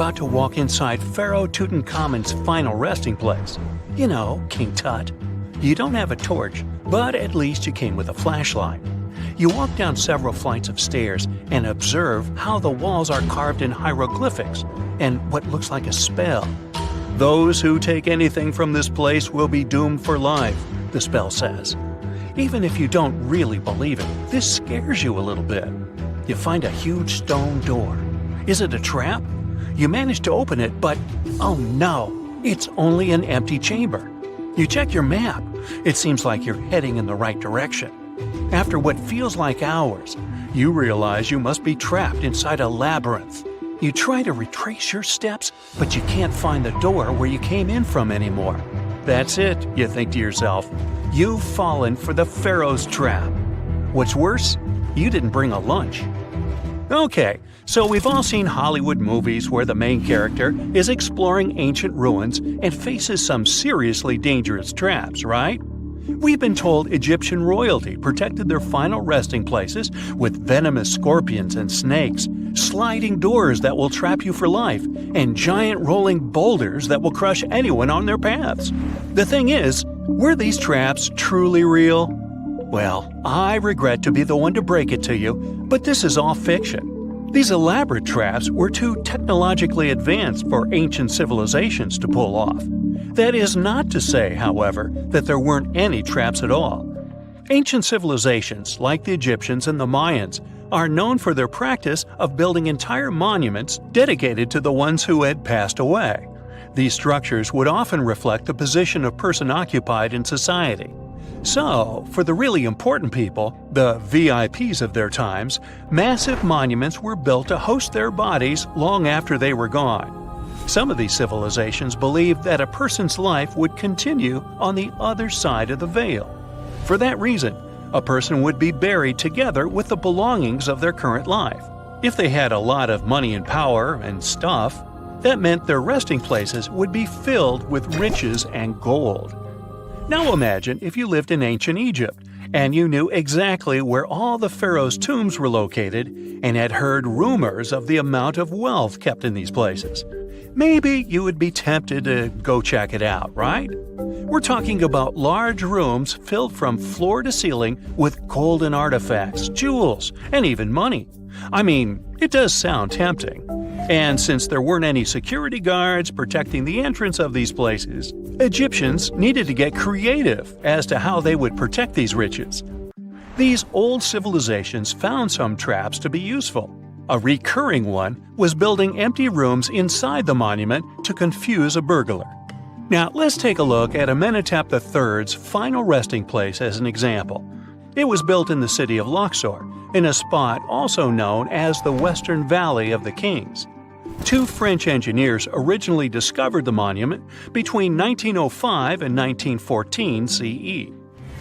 about to walk inside Pharaoh Tutankhamun's final resting place. You know, King Tut. You don't have a torch, but at least you came with a flashlight. You walk down several flights of stairs and observe how the walls are carved in hieroglyphics and what looks like a spell. Those who take anything from this place will be doomed for life, the spell says. Even if you don't really believe it, this scares you a little bit. You find a huge stone door. Is it a trap? You manage to open it, but oh no, it's only an empty chamber. You check your map. It seems like you're heading in the right direction. After what feels like hours, you realize you must be trapped inside a labyrinth. You try to retrace your steps, but you can't find the door where you came in from anymore. That's it, you think to yourself. You've fallen for the Pharaoh's trap. What's worse, you didn't bring a lunch. Okay, so we've all seen Hollywood movies where the main character is exploring ancient ruins and faces some seriously dangerous traps, right? We've been told Egyptian royalty protected their final resting places with venomous scorpions and snakes, sliding doors that will trap you for life, and giant rolling boulders that will crush anyone on their paths. The thing is, were these traps truly real? Well, I regret to be the one to break it to you, but this is all fiction. These elaborate traps were too technologically advanced for ancient civilizations to pull off. That is not to say, however, that there weren't any traps at all. Ancient civilizations, like the Egyptians and the Mayans, are known for their practice of building entire monuments dedicated to the ones who had passed away. These structures would often reflect the position of person occupied in society. So, for the really important people, the VIPs of their times, massive monuments were built to host their bodies long after they were gone. Some of these civilizations believed that a person's life would continue on the other side of the veil. For that reason, a person would be buried together with the belongings of their current life. If they had a lot of money and power and stuff, that meant their resting places would be filled with riches and gold. Now imagine if you lived in ancient Egypt and you knew exactly where all the pharaohs' tombs were located and had heard rumors of the amount of wealth kept in these places. Maybe you would be tempted to go check it out, right? We're talking about large rooms filled from floor to ceiling with golden artifacts, jewels, and even money. I mean, it does sound tempting. And since there weren't any security guards protecting the entrance of these places, Egyptians needed to get creative as to how they would protect these riches. These old civilizations found some traps to be useful. A recurring one was building empty rooms inside the monument to confuse a burglar. Now, let's take a look at Amenhotep III's final resting place as an example. It was built in the city of Luxor, in a spot also known as the Western Valley of the Kings. Two French engineers originally discovered the monument between 1905 and 1914 CE.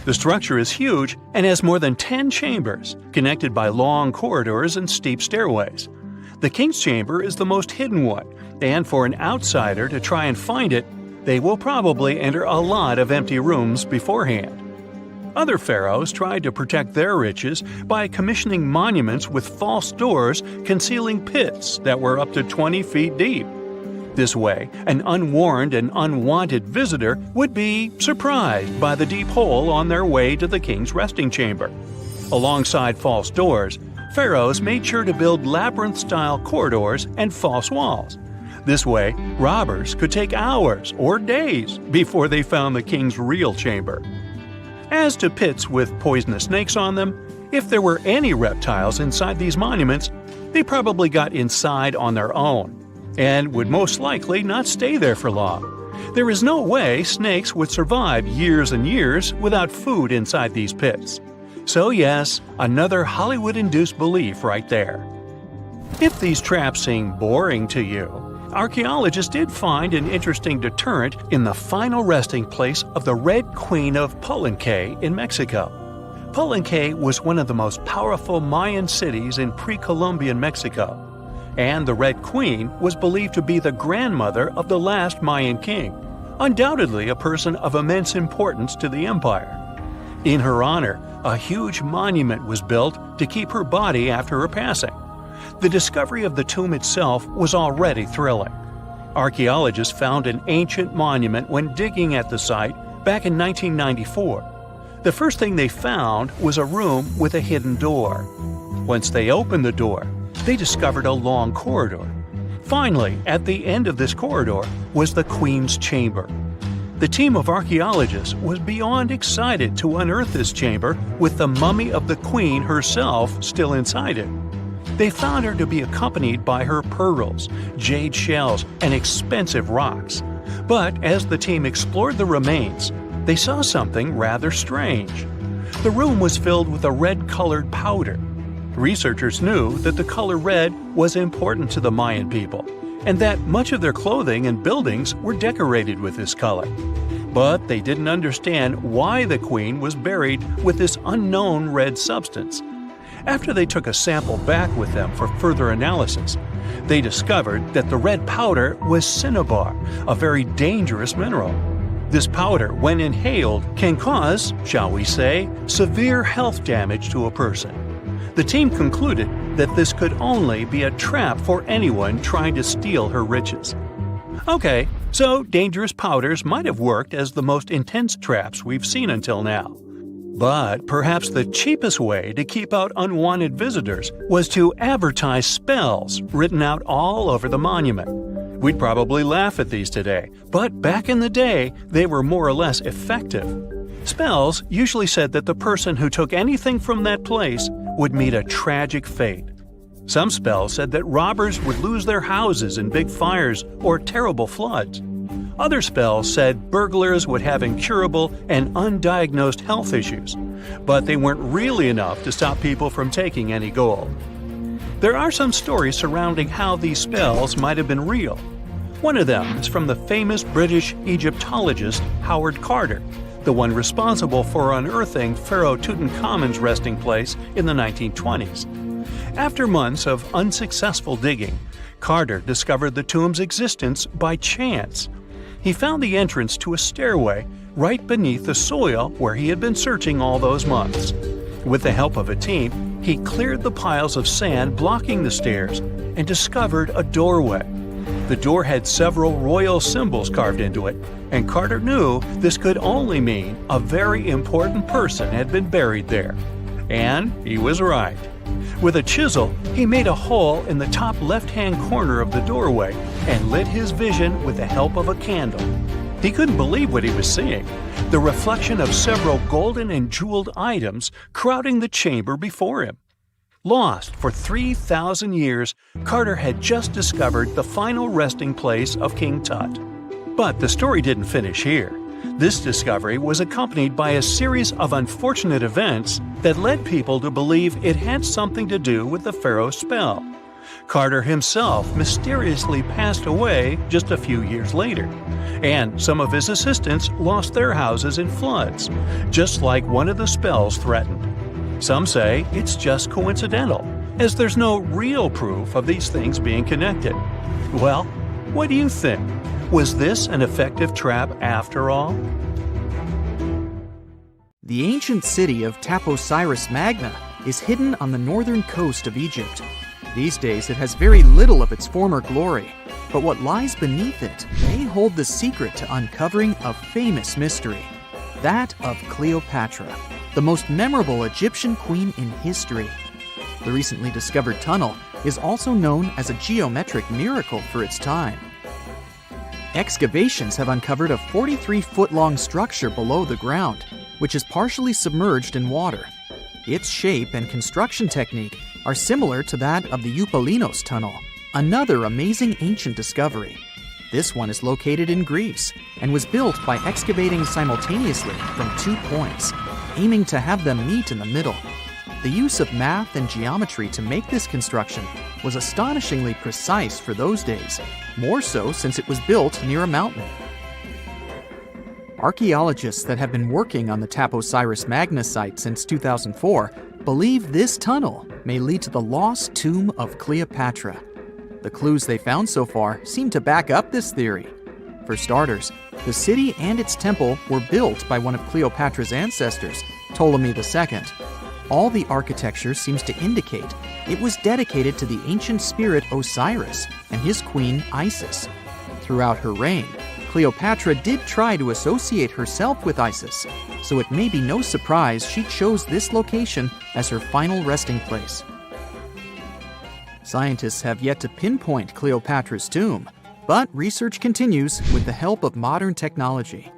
The structure is huge and has more than 10 chambers, connected by long corridors and steep stairways. The King's Chamber is the most hidden one, and for an outsider to try and find it, they will probably enter a lot of empty rooms beforehand. Other pharaohs tried to protect their riches by commissioning monuments with false doors concealing pits that were up to 20 feet deep. This way, an unwarned and unwanted visitor would be surprised by the deep hole on their way to the king's resting chamber. Alongside false doors, pharaohs made sure to build labyrinth-style corridors and false walls. This way, robbers could take hours or days before they found the king's real chamber. As to pits with poisonous snakes on them, if there were any reptiles inside these monuments, they probably got inside on their own and would most likely not stay there for long. There is no way snakes would survive years and years without food inside these pits. So yes, another Hollywood-induced belief right there. If these traps seem boring to you, archaeologists did find an interesting deterrent in the final resting place of the Red Queen of Palenque in Mexico. Palenque was one of the most powerful Mayan cities in pre-Columbian Mexico, and the Red Queen was believed to be the grandmother of the last Mayan king, undoubtedly a person of immense importance to the empire. In her honor, a huge monument was built to keep her body after her passing. The discovery of the tomb itself was already thrilling. Archaeologists found an ancient monument when digging at the site back in 1994. The first thing they found was a room with a hidden door. Once they opened the door, they discovered a long corridor. Finally, at the end of this corridor was the Queen's chamber. The team of archaeologists was beyond excited to unearth this chamber with the mummy of the Queen herself still inside it. They found her to be accompanied by her pearls, jade shells, and expensive rocks. But as the team explored the remains, they saw something rather strange. The room was filled with a red-colored powder. Researchers knew that the color red was important to the Mayan people, and that much of their clothing and buildings were decorated with this color. But they didn't understand why the Queen was buried with this unknown red substance. After they took a sample back with them for further analysis, they discovered that the red powder was cinnabar, a very dangerous mineral. This powder, when inhaled, can cause, shall we say, severe health damage to a person. The team concluded that this could only be a trap for anyone trying to steal her riches. Okay, so dangerous powders might have worked as the most intense traps we've seen until now. But perhaps the cheapest way to keep out unwanted visitors was to advertise spells written out all over the monument. We'd probably laugh at these today, but back in the day, they were more or less effective. Spells usually said that the person who took anything from that place would meet a tragic fate. Some spells said that robbers would lose their houses in big fires or terrible floods. Other spells said burglars would have incurable and undiagnosed health issues, but they weren't really enough to stop people from taking any gold. There are some stories surrounding how these spells might have been real. One of them is from the famous British Egyptologist Howard Carter, the one responsible for unearthing Pharaoh Tutankhamun's resting place in the 1920s. After months of unsuccessful digging, Carter discovered the tomb's existence by chance. He found the entrance to a stairway right beneath the soil where he had been searching all those months. With the help of a team, he cleared the piles of sand blocking the stairs and discovered a doorway. The door had several royal symbols carved into it, and Carter knew this could only mean a very important person had been buried there. And he was right. With a chisel, he made a hole in the top left-hand corner of the doorway and lit his vision with the help of a candle. He couldn't believe what he was seeing, the reflection of several golden and jeweled items crowding the chamber before him. Lost for 3,000 years, Carter had just discovered the final resting place of King Tut. But the story didn't finish here. This discovery was accompanied by a series of unfortunate events that led people to believe it had something to do with the pharaoh's spell. Carter himself mysteriously passed away just a few years later, and some of his assistants lost their houses in floods, just like one of the spells threatened. Some say it's just coincidental, as there's no real proof of these things being connected. Well, what do you think? Was this an effective trap after all? The ancient city of Taposiris Magna is hidden on the northern coast of Egypt. These days it has very little of its former glory, but what lies beneath it may hold the secret to uncovering a famous mystery, that of Cleopatra, the most memorable Egyptian queen in history. The recently discovered tunnel is also known as a geometric miracle for its time. Excavations have uncovered a 43-foot-long structure below the ground, which is partially submerged in water. Its shape and construction technique are similar to that of the Eupalinos Tunnel, another amazing ancient discovery. This one is located in Greece and was built by excavating simultaneously from 2 points, aiming to have them meet in the middle. The use of math and geometry to make this construction was astonishingly precise for those days, more so since it was built near a mountain. Archaeologists that have been working on the Taposiris Magna site since 2004 believe this tunnel may lead to the lost tomb of Cleopatra. The clues they found so far seem to back up this theory. For starters, the city and its temple were built by one of Cleopatra's ancestors, Ptolemy II. All the architecture seems to indicate it was dedicated to the ancient spirit Osiris and his queen Isis. Throughout her reign, Cleopatra did try to associate herself with Isis, so it may be no surprise she chose this location as her final resting place. Scientists have yet to pinpoint Cleopatra's tomb, but research continues with the help of modern technology.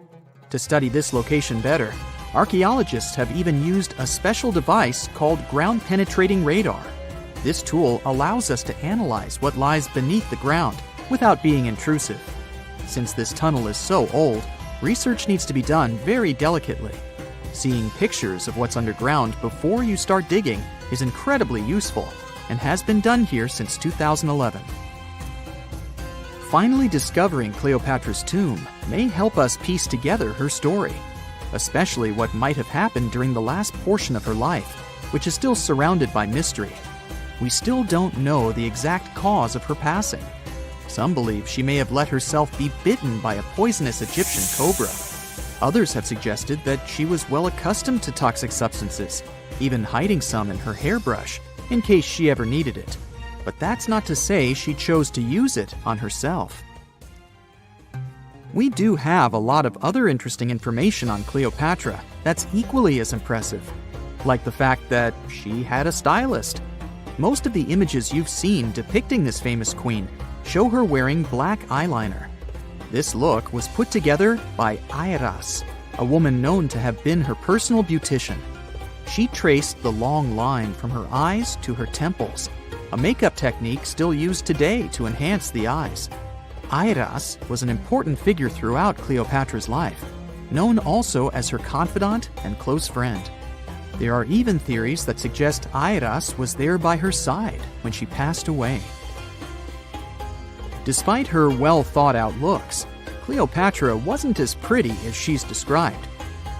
To study this location better, archaeologists have even used a special device called ground-penetrating radar. This tool allows us to analyze what lies beneath the ground without being intrusive. Since this tunnel is so old, research needs to be done very delicately. Seeing pictures of what's underground before you start digging is incredibly useful and has been done here since 2011. Finally discovering Cleopatra's tomb may help us piece together her story, especially what might have happened during the last portion of her life, which is still surrounded by mystery. We still don't know the exact cause of her passing. Some believe she may have let herself be bitten by a poisonous Egyptian cobra. Others have suggested that she was well accustomed to toxic substances, even hiding some in her hairbrush in case she ever needed it. But that's not to say she chose to use it on herself. We do have a lot of other interesting information on Cleopatra that's equally as impressive, like the fact that she had a stylist. Most of the images you've seen depicting this famous queen show her wearing black eyeliner. This look was put together by Airas, a woman known to have been her personal beautician. She traced the long line from her eyes to her temples, a makeup technique still used today to enhance the eyes. Airas was an important figure throughout Cleopatra's life, known also as her confidant and close friend. There are even theories that suggest Airas was there by her side when she passed away. Despite her well-thought-out looks, Cleopatra wasn't as pretty as she's described.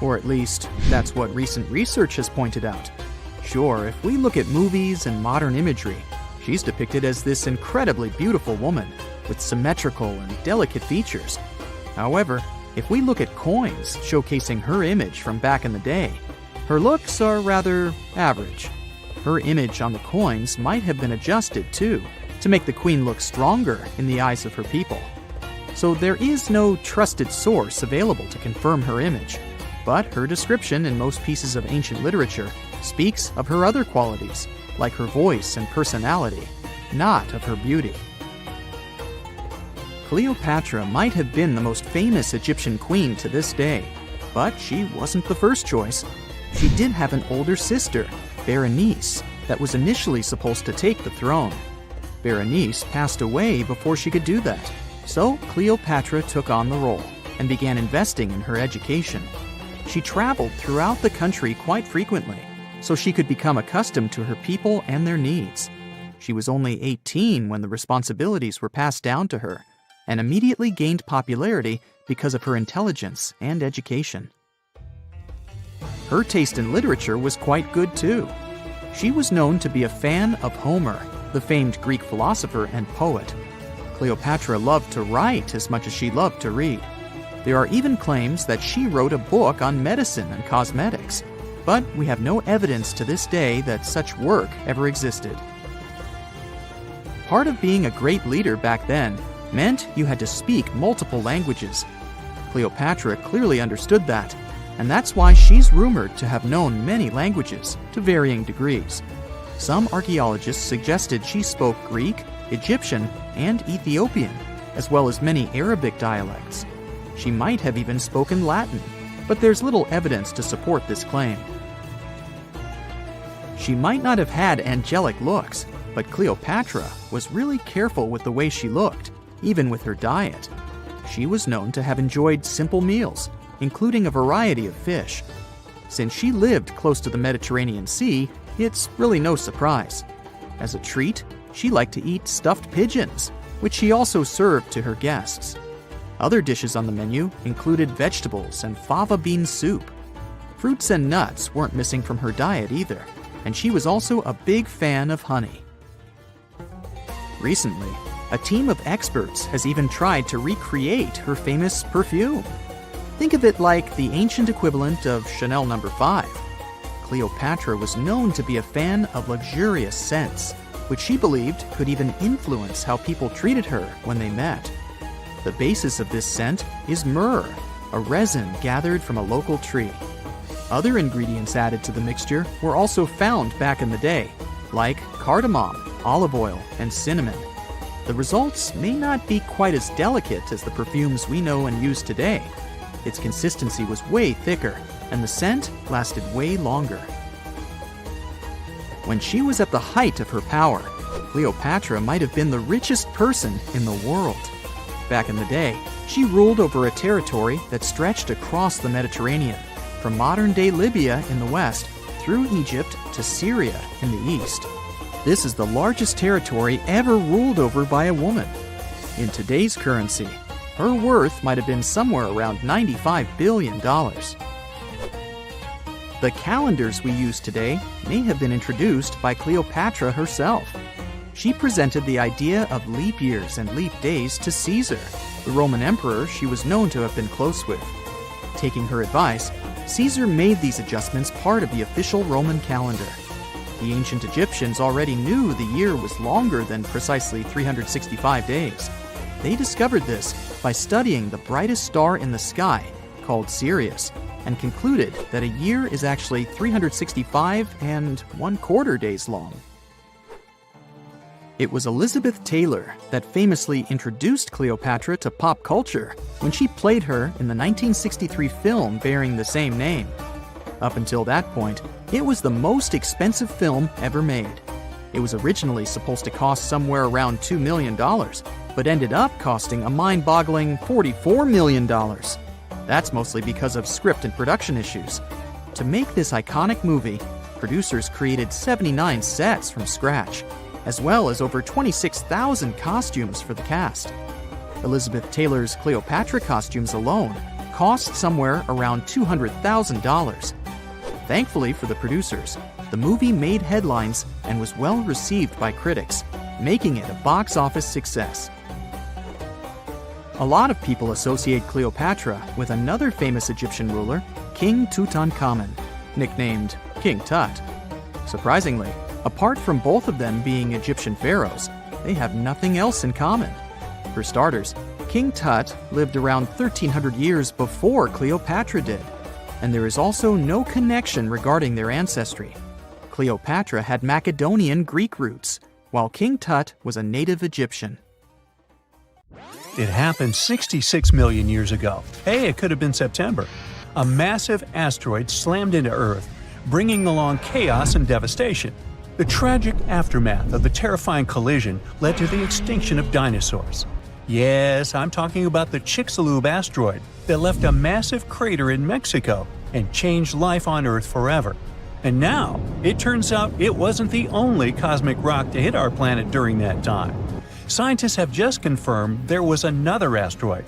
Or at least, that's what recent research has pointed out. Sure, if we look at movies and modern imagery, she's depicted as this incredibly beautiful woman with symmetrical and delicate features. However, if we look at coins showcasing her image from back in the day, her looks are rather average. Her image on the coins might have been adjusted, too, to make the queen look stronger in the eyes of her people. So there is no trusted source available to confirm her image, but her description in most pieces of ancient literature speaks of her other qualities, like her voice and personality, not of her beauty. Cleopatra might have been the most famous Egyptian queen to this day, but she wasn't the first choice. She did have an older sister, Berenice, that was initially supposed to take the throne. Berenice passed away before she could do that, so Cleopatra took on the role and began investing in her education. She traveled throughout the country quite frequently, so she could become accustomed to her people and their needs. She was only 18 when the responsibilities were passed down to her, and immediately gained popularity because of her intelligence and education. Her taste in literature was quite good too. She was known to be a fan of Homer, the famed Greek philosopher and poet. Cleopatra loved to write as much as she loved to read. There are even claims that she wrote a book on medicine and cosmetics, but we have no evidence to this day that such work ever existed. Part of being a great leader back then meant you had to speak multiple languages. Cleopatra clearly understood that, and that's why she's rumored to have known many languages to varying degrees. Some archaeologists suggested she spoke Greek, Egyptian, and Ethiopian, as well as many Arabic dialects. She might have even spoken Latin, but there's little evidence to support this claim. She might not have had angelic looks, but Cleopatra was really careful with the way she looked, even with her diet. She was known to have enjoyed simple meals, including a variety of fish. Since she lived close to the Mediterranean Sea, it's really no surprise. As a treat, she liked to eat stuffed pigeons, which she also served to her guests. Other dishes on the menu included vegetables and fava bean soup. Fruits and nuts weren't missing from her diet either, and she was also a big fan of honey. Recently, a team of experts has even tried to recreate her famous perfume. Think of it like the ancient equivalent of Chanel No. 5. Cleopatra was known to be a fan of luxurious scents, which she believed could even influence how people treated her when they met. The basis of this scent is myrrh, a resin gathered from a local tree. Other ingredients added to the mixture were also found back in the day, like cardamom, olive oil, and cinnamon. The results may not be quite as delicate as the perfumes we know and use today. Its consistency was way thicker, and the scent lasted way longer. When she was at the height of her power, Cleopatra might have been the richest person in the world. Back in the day, she ruled over a territory that stretched across the Mediterranean, from modern-day Libya in the west through Egypt to Syria in the east. This is the largest territory ever ruled over by a woman. In today's currency, her worth might have been somewhere around $95 billion. The calendars we use today may have been introduced by Cleopatra herself. She presented the idea of leap years and leap days to Caesar, the Roman emperor she was known to have been close with. Taking her advice, Caesar made these adjustments part of the official Roman calendar. The ancient Egyptians already knew the year was longer than precisely 365 days. They discovered this by studying the brightest star in the sky, called Sirius, and concluded that a year is actually 365 and 1/4 days long. It was Elizabeth Taylor that famously introduced Cleopatra to pop culture when she played her in the 1963 film bearing the same name. Up until that point, it was the most expensive film ever made. It was originally supposed to cost somewhere around $2 million, but ended up costing a mind-boggling $44 million. That's mostly because of script and production issues. To make this iconic movie, producers created 79 sets from scratch, as well as over 26,000 costumes for the cast. Elizabeth Taylor's Cleopatra costumes alone cost somewhere around $200,000. Thankfully for the producers, the movie made headlines and was well received by critics, making it a box office success. A lot of people associate Cleopatra with another famous Egyptian ruler, King Tutankhamun, nicknamed King Tut. Surprisingly, apart from both of them being Egyptian pharaohs, they have nothing else in common. For starters, King Tut lived around 1,300 years before Cleopatra did, and there is also no connection regarding their ancestry. Cleopatra had Macedonian Greek roots, while King Tut was a native Egyptian. It happened 66 million years ago. Hey, it could have been September. A massive asteroid slammed into Earth, bringing along chaos and devastation. The tragic aftermath of the terrifying collision led to the extinction of dinosaurs. Yes, I'm talking about the Chicxulub asteroid that left a massive crater in Mexico and changed life on Earth forever. And now, it turns out it wasn't the only cosmic rock to hit our planet during that time. Scientists have just confirmed there was another asteroid.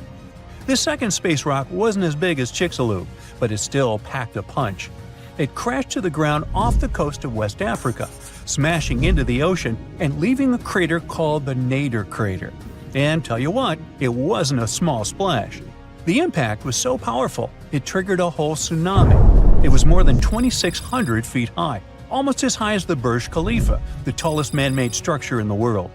This second space rock wasn't as big as Chicxulub, but it still packed a punch. It crashed to the ground off the coast of West Africa, smashing into the ocean and leaving a crater called the Nadir crater. And tell you what, it wasn't a small splash. The impact was so powerful, it triggered a whole tsunami. It was more than 2,600 feet high, almost as high as the Burj Khalifa, the tallest man-made structure in the world.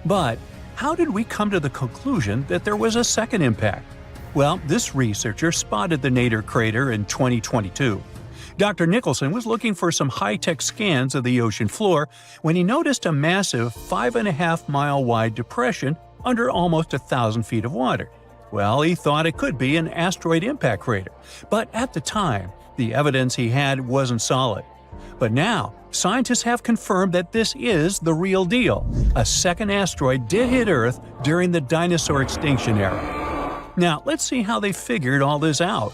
But how did we come to the conclusion that there was a second impact? Well, this researcher spotted the Nadir crater in 2022. Dr. Nicholson was looking for some high-tech scans of the ocean floor when he noticed a massive 5.5-mile-wide depression under almost 1,000 feet of water. Well, he thought it could be an asteroid impact crater, but at the time, the evidence he had wasn't solid. But now, scientists have confirmed that this is the real deal. A second asteroid did hit Earth during the dinosaur extinction era. Now, let's see how they figured all this out.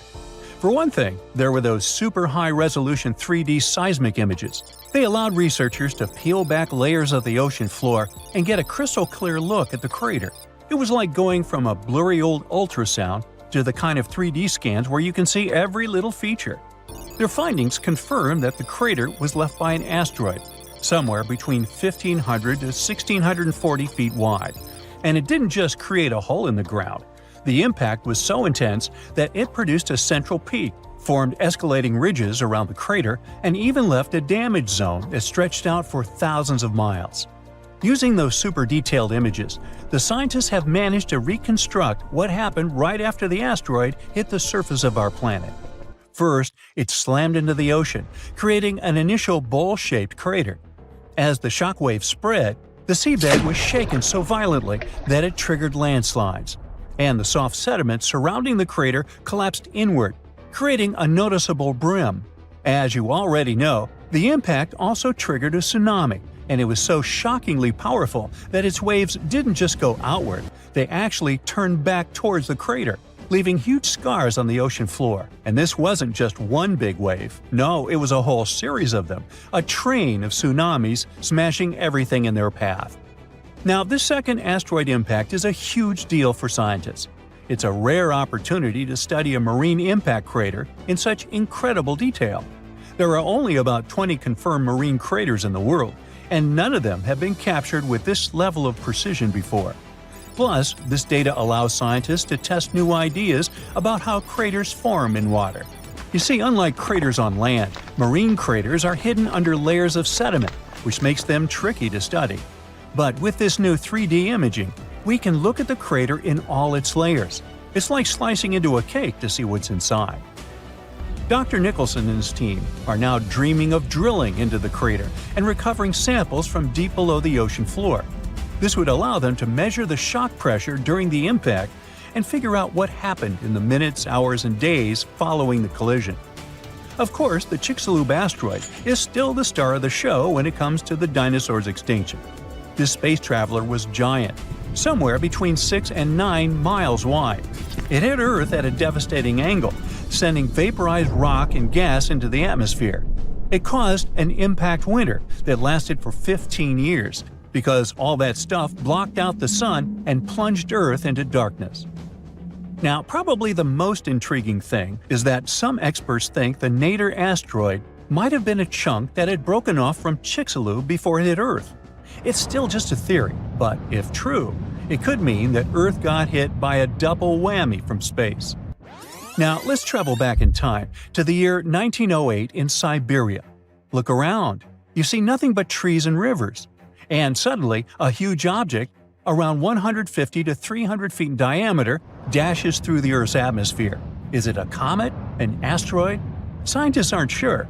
For one thing, there were those super high-resolution 3D seismic images. They allowed researchers to peel back layers of the ocean floor and get a crystal-clear look at the crater. It was like going from a blurry old ultrasound to the kind of 3D scans where you can see every little feature. Their findings confirm that the crater was left by an asteroid, somewhere between 1,500 to 1,640 feet wide. And it didn't just create a hole in the ground. The impact was so intense that it produced a central peak, formed escalating ridges around the crater, and even left a damage zone that stretched out for thousands of miles. Using those super detailed images, the scientists have managed to reconstruct what happened right after the asteroid hit the surface of our planet. First, it slammed into the ocean, creating an initial bowl-shaped crater. As the shockwave spread, the seabed was shaken so violently that it triggered landslides, and the soft sediment surrounding the crater collapsed inward, creating a noticeable brim. As you already know, the impact also triggered a tsunami, and it was so shockingly powerful that its waves didn't just go outward, they actually turned back towards the crater, leaving huge scars on the ocean floor. And this wasn't just one big wave. No, it was a whole series of them, a train of tsunamis smashing everything in their path. Now, this second asteroid impact is a huge deal for scientists. It's a rare opportunity to study a marine impact crater in such incredible detail. There are only about 20 confirmed marine craters in the world, and none of them have been captured with this level of precision before. Plus, this data allows scientists to test new ideas about how craters form in water. You see, unlike craters on land, marine craters are hidden under layers of sediment, which makes them tricky to study. But with this new 3D imaging, we can look at the crater in all its layers. It's like slicing into a cake to see what's inside. Dr. Nicholson and his team are now dreaming of drilling into the crater and recovering samples from deep below the ocean floor. This would allow them to measure the shock pressure during the impact and figure out what happened in the minutes, hours, and days following the collision. Of course, the Chicxulub asteroid is still the star of the show when it comes to the dinosaurs' extinction. This space traveler was giant, somewhere between 6 and 9 miles wide. It hit Earth at a devastating angle, sending vaporized rock and gas into the atmosphere. It caused an impact winter that lasted for 15 years, because all that stuff blocked out the sun and plunged Earth into darkness. Now, probably the most intriguing thing is that some experts think the Nadir asteroid might have been a chunk that had broken off from Chicxulub before it hit Earth. It's still just a theory, but if true, it could mean that Earth got hit by a double whammy from space. Now, let's travel back in time to the year 1908 in Siberia. Look around. You see nothing but trees and rivers. And suddenly, a huge object, around 150 to 300 feet in diameter, dashes through the Earth's atmosphere. Is it a comet? An asteroid? Scientists aren't sure.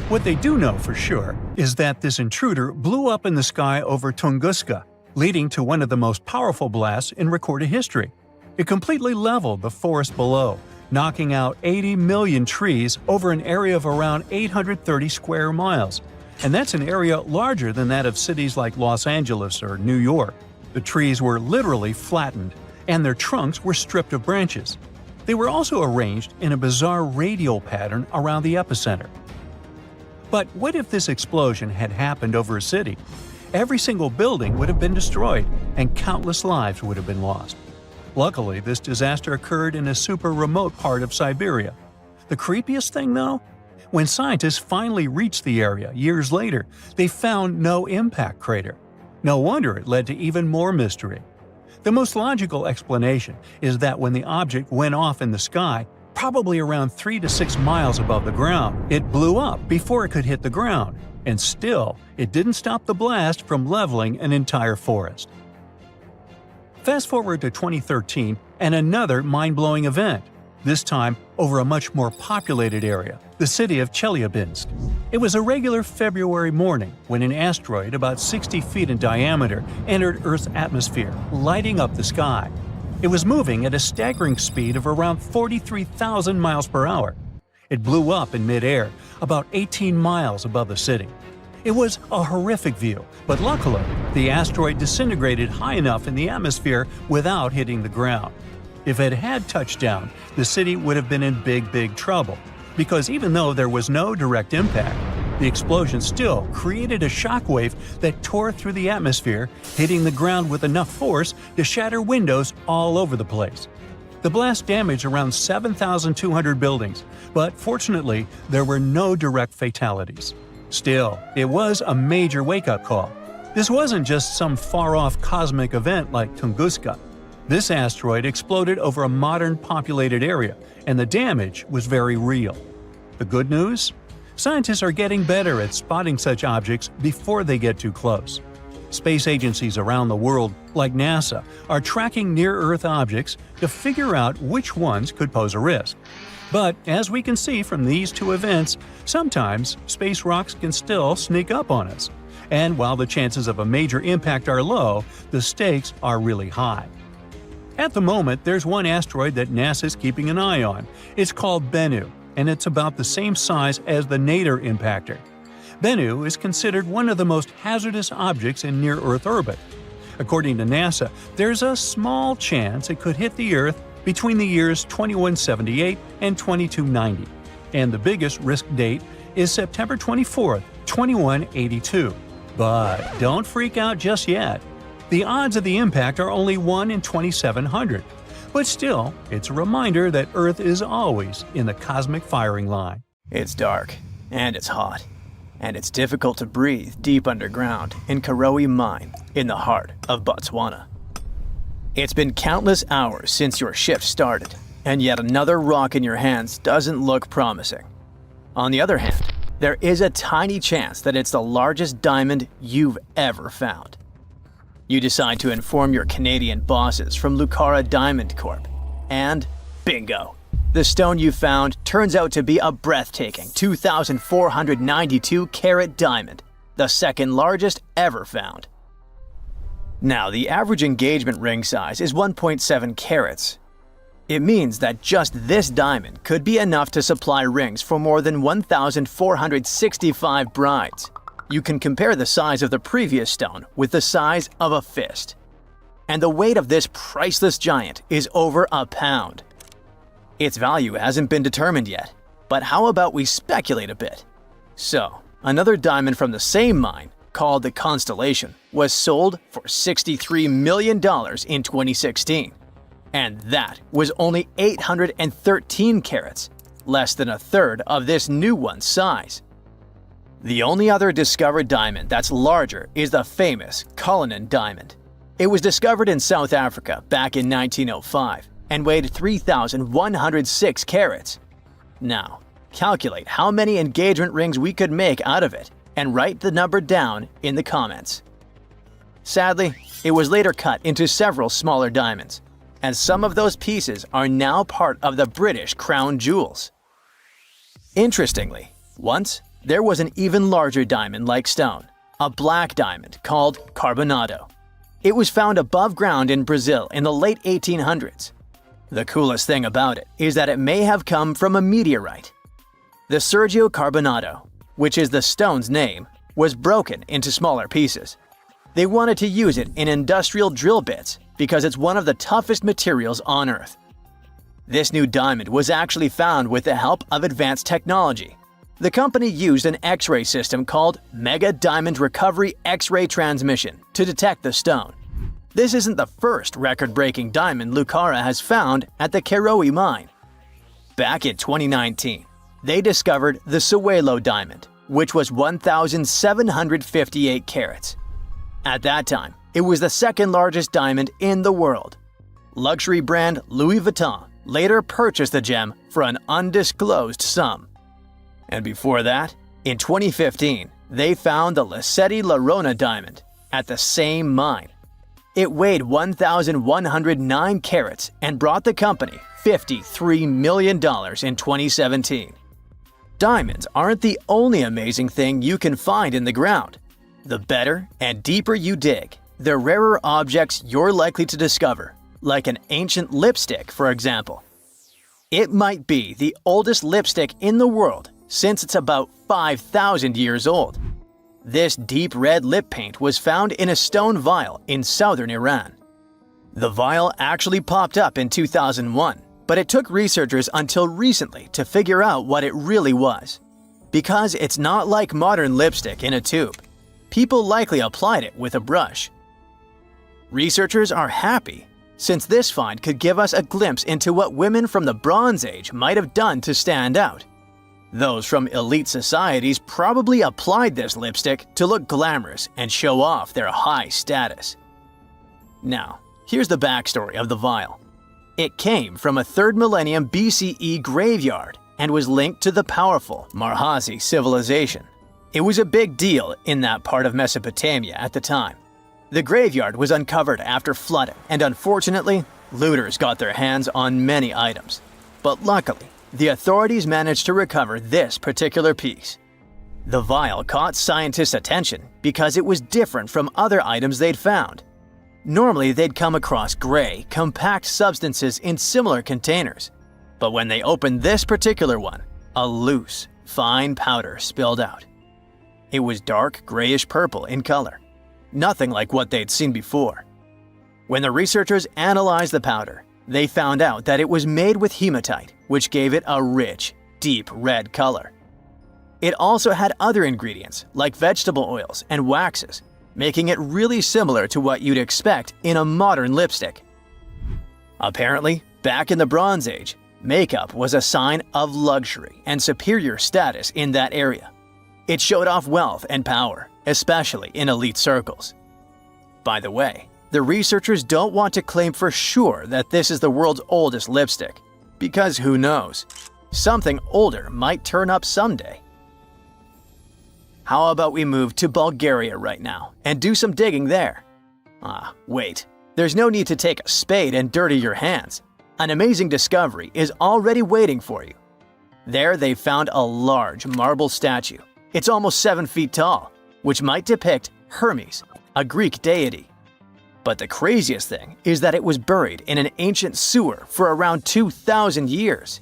What they do know for sure is that this intruder blew up in the sky over Tunguska, leading to one of the most powerful blasts in recorded history. It completely leveled the forest below, knocking out 80 million trees over an area of around 830 square miles. And that's an area larger than that of cities like Los Angeles or New York. The trees were literally flattened, and their trunks were stripped of branches. They were also arranged in a bizarre radial pattern around the epicenter. But what if this explosion had happened over a city? Every single building would have been destroyed, and countless lives would have been lost. Luckily, this disaster occurred in a super remote part of Siberia. The creepiest thing, though? When scientists finally reached the area years later, they found no impact crater. No wonder it led to even more mystery. The most logical explanation is that when the object went off in the sky, probably around 3 to 6 miles above the ground, it blew up before it could hit the ground, and still, it didn't stop the blast from leveling an entire forest. Fast forward to 2013 and another mind-blowing event, this time over a much more populated area, the city of Chelyabinsk. It was a regular February morning when an asteroid about 60 feet in diameter entered Earth's atmosphere, lighting up the sky. It was moving at a staggering speed of around 43,000 miles per hour. It blew up in midair, about 18 miles above the city. It was a horrific view, but luckily, the asteroid disintegrated high enough in the atmosphere without hitting the ground. If it had touched down, the city would have been in big trouble, because even though there was no direct impact, the explosion still created a shockwave that tore through the atmosphere, hitting the ground with enough force to shatter windows all over the place. The blast damaged around 7,200 buildings, but fortunately, there were no direct fatalities. Still, it was a major wake-up call. This wasn't just some far-off cosmic event like Tunguska. This asteroid exploded over a modern populated area, and the damage was very real. The good news? Scientists are getting better at spotting such objects before they get too close. Space agencies around the world, like NASA, are tracking near-Earth objects to figure out which ones could pose a risk. But as we can see from these two events, sometimes space rocks can still sneak up on us. And while the chances of a major impact are low, the stakes are really high. At the moment, there's one asteroid that NASA's keeping an eye on. It's called Bennu, and it's about the same size as the Nader impactor. Bennu is considered one of the most hazardous objects in near-Earth orbit. According to NASA, there's a small chance it could hit the Earth between the years 2178 and 2290, and the biggest risk date is September 24, 2182. But don't freak out just yet. The odds of the impact are only 1 in 2,700. But still, it's a reminder that Earth is always in the cosmic firing line. It's dark, and it's hot, and it's difficult to breathe deep underground in Karowe Mine in the heart of Botswana. It's been countless hours since your shift started, and yet another rock in your hands doesn't look promising. On the other hand, there is a tiny chance that it's the largest diamond you've ever found. You decide to inform your Canadian bosses from Lucara Diamond Corp. And bingo! The stone you found turns out to be a breathtaking 2,492 carat diamond, the second largest ever found. Now, the average engagement ring size is 1.7 carats. It means that just this diamond could be enough to supply rings for more than 1,465 brides. You can compare the size of the previous stone with the size of a fist. And the weight of this priceless giant is over a pound. Its value hasn't been determined yet, but how about we speculate a bit? So, another diamond from the same mine, called the Constellation, was sold for $63 million in 2016. And that was only 813 carats, less than a third of this new one's size. The only other discovered diamond that's larger is the famous Cullinan diamond. It was discovered in South Africa back in 1905 and weighed 3,106 carats. Now, calculate how many engagement rings we could make out of it and write the number down in the comments. Sadly, it was later cut into several smaller diamonds, and some of those pieces are now part of the British crown jewels. Interestingly, once there was an even larger diamond-like stone, a black diamond called Carbonado. It was found above ground in Brazil in the late 1800s. The coolest thing about it is that it may have come from a meteorite. The Sergio Carbonado, which is the stone's name, was broken into smaller pieces. They wanted to use it in industrial drill bits because it's one of the toughest materials on Earth. This new diamond was actually found with the help of advanced technology. The company used an X-ray system called Mega Diamond Recovery X-ray Transmission to detect the stone. This isn't the first record-breaking diamond Lucara has found at the Karowe mine. Back in 2019, they discovered the Sewelo diamond, which was 1,758 carats. At that time, it was the second largest diamond in the world. Luxury brand Louis Vuitton later purchased the gem for an undisclosed sum. And before that, in 2015, they found the Leccetti La Rona diamond at the same mine. It weighed 1,109 carats and brought the company $53 million in 2017. Diamonds aren't the only amazing thing you can find in the ground. The better and deeper you dig, the rarer objects you're likely to discover, like an ancient lipstick, for example. It might be the oldest lipstick in the world since it's about 5,000 years old. This deep red lip paint was found in a stone vial in southern Iran. The vial actually popped up in 2001, but it took researchers until recently to figure out what it really was. Because it's not like modern lipstick in a tube. People likely applied it with a brush. Researchers are happy, since this find could give us a glimpse into what women from the Bronze Age might have done to stand out. Those from elite societies probably applied this lipstick to look glamorous and show off their high status. Now, here's the backstory of the vial. It came from a 3rd millennium BCE graveyard and was linked to the powerful Marhazi civilization. It was a big deal in that part of Mesopotamia at the time. The graveyard was uncovered after flooding, and unfortunately, looters got their hands on many items. But luckily, the authorities managed to recover this particular piece. The vial caught scientists' attention because it was different from other items they'd found. Normally, they'd come across gray, compact substances in similar containers. But when they opened this particular one, a loose, fine powder spilled out. It was dark grayish purple in color, nothing like what they'd seen before. When the researchers analyzed the powder, they found out that it was made with hematite, which gave it a rich, deep red color. It also had other ingredients like vegetable oils and waxes, making it really similar to what you'd expect in a modern lipstick. Apparently, back in the Bronze Age, makeup was a sign of luxury and superior status in that area. It showed off wealth and power, especially in elite circles. By the way, the researchers don't want to claim for sure that this is the world's oldest lipstick, because who knows? Something older might turn up someday. How about we move to Bulgaria right now and do some digging there? Wait. There's no need to take a spade and dirty your hands. An amazing discovery is already waiting for you. There they found a large marble statue. It's almost 7 feet tall, which might depict Hermes, a Greek deity. But the craziest thing is that it was buried in an ancient sewer for around 2,000 years.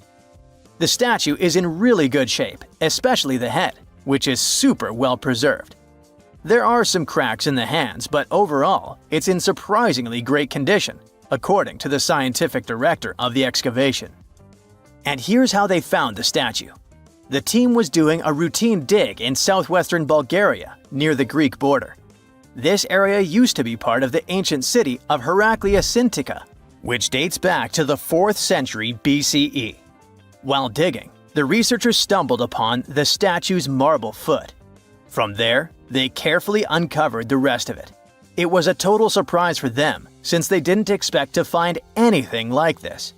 The statue is in really good shape, especially the head, which is super well preserved. There are some cracks in the hands, but overall, it's in surprisingly great condition, according to the scientific director of the excavation. And here's how they found the statue. The team was doing a routine dig in southwestern Bulgaria, near the Greek border. This area used to be part of the ancient city of Heraclea, which dates back to the 4th century BCE. While digging, the researchers stumbled upon the statue's marble foot. From there, they carefully uncovered the rest of it. It was a total surprise for them, since they didn't expect to find anything like this.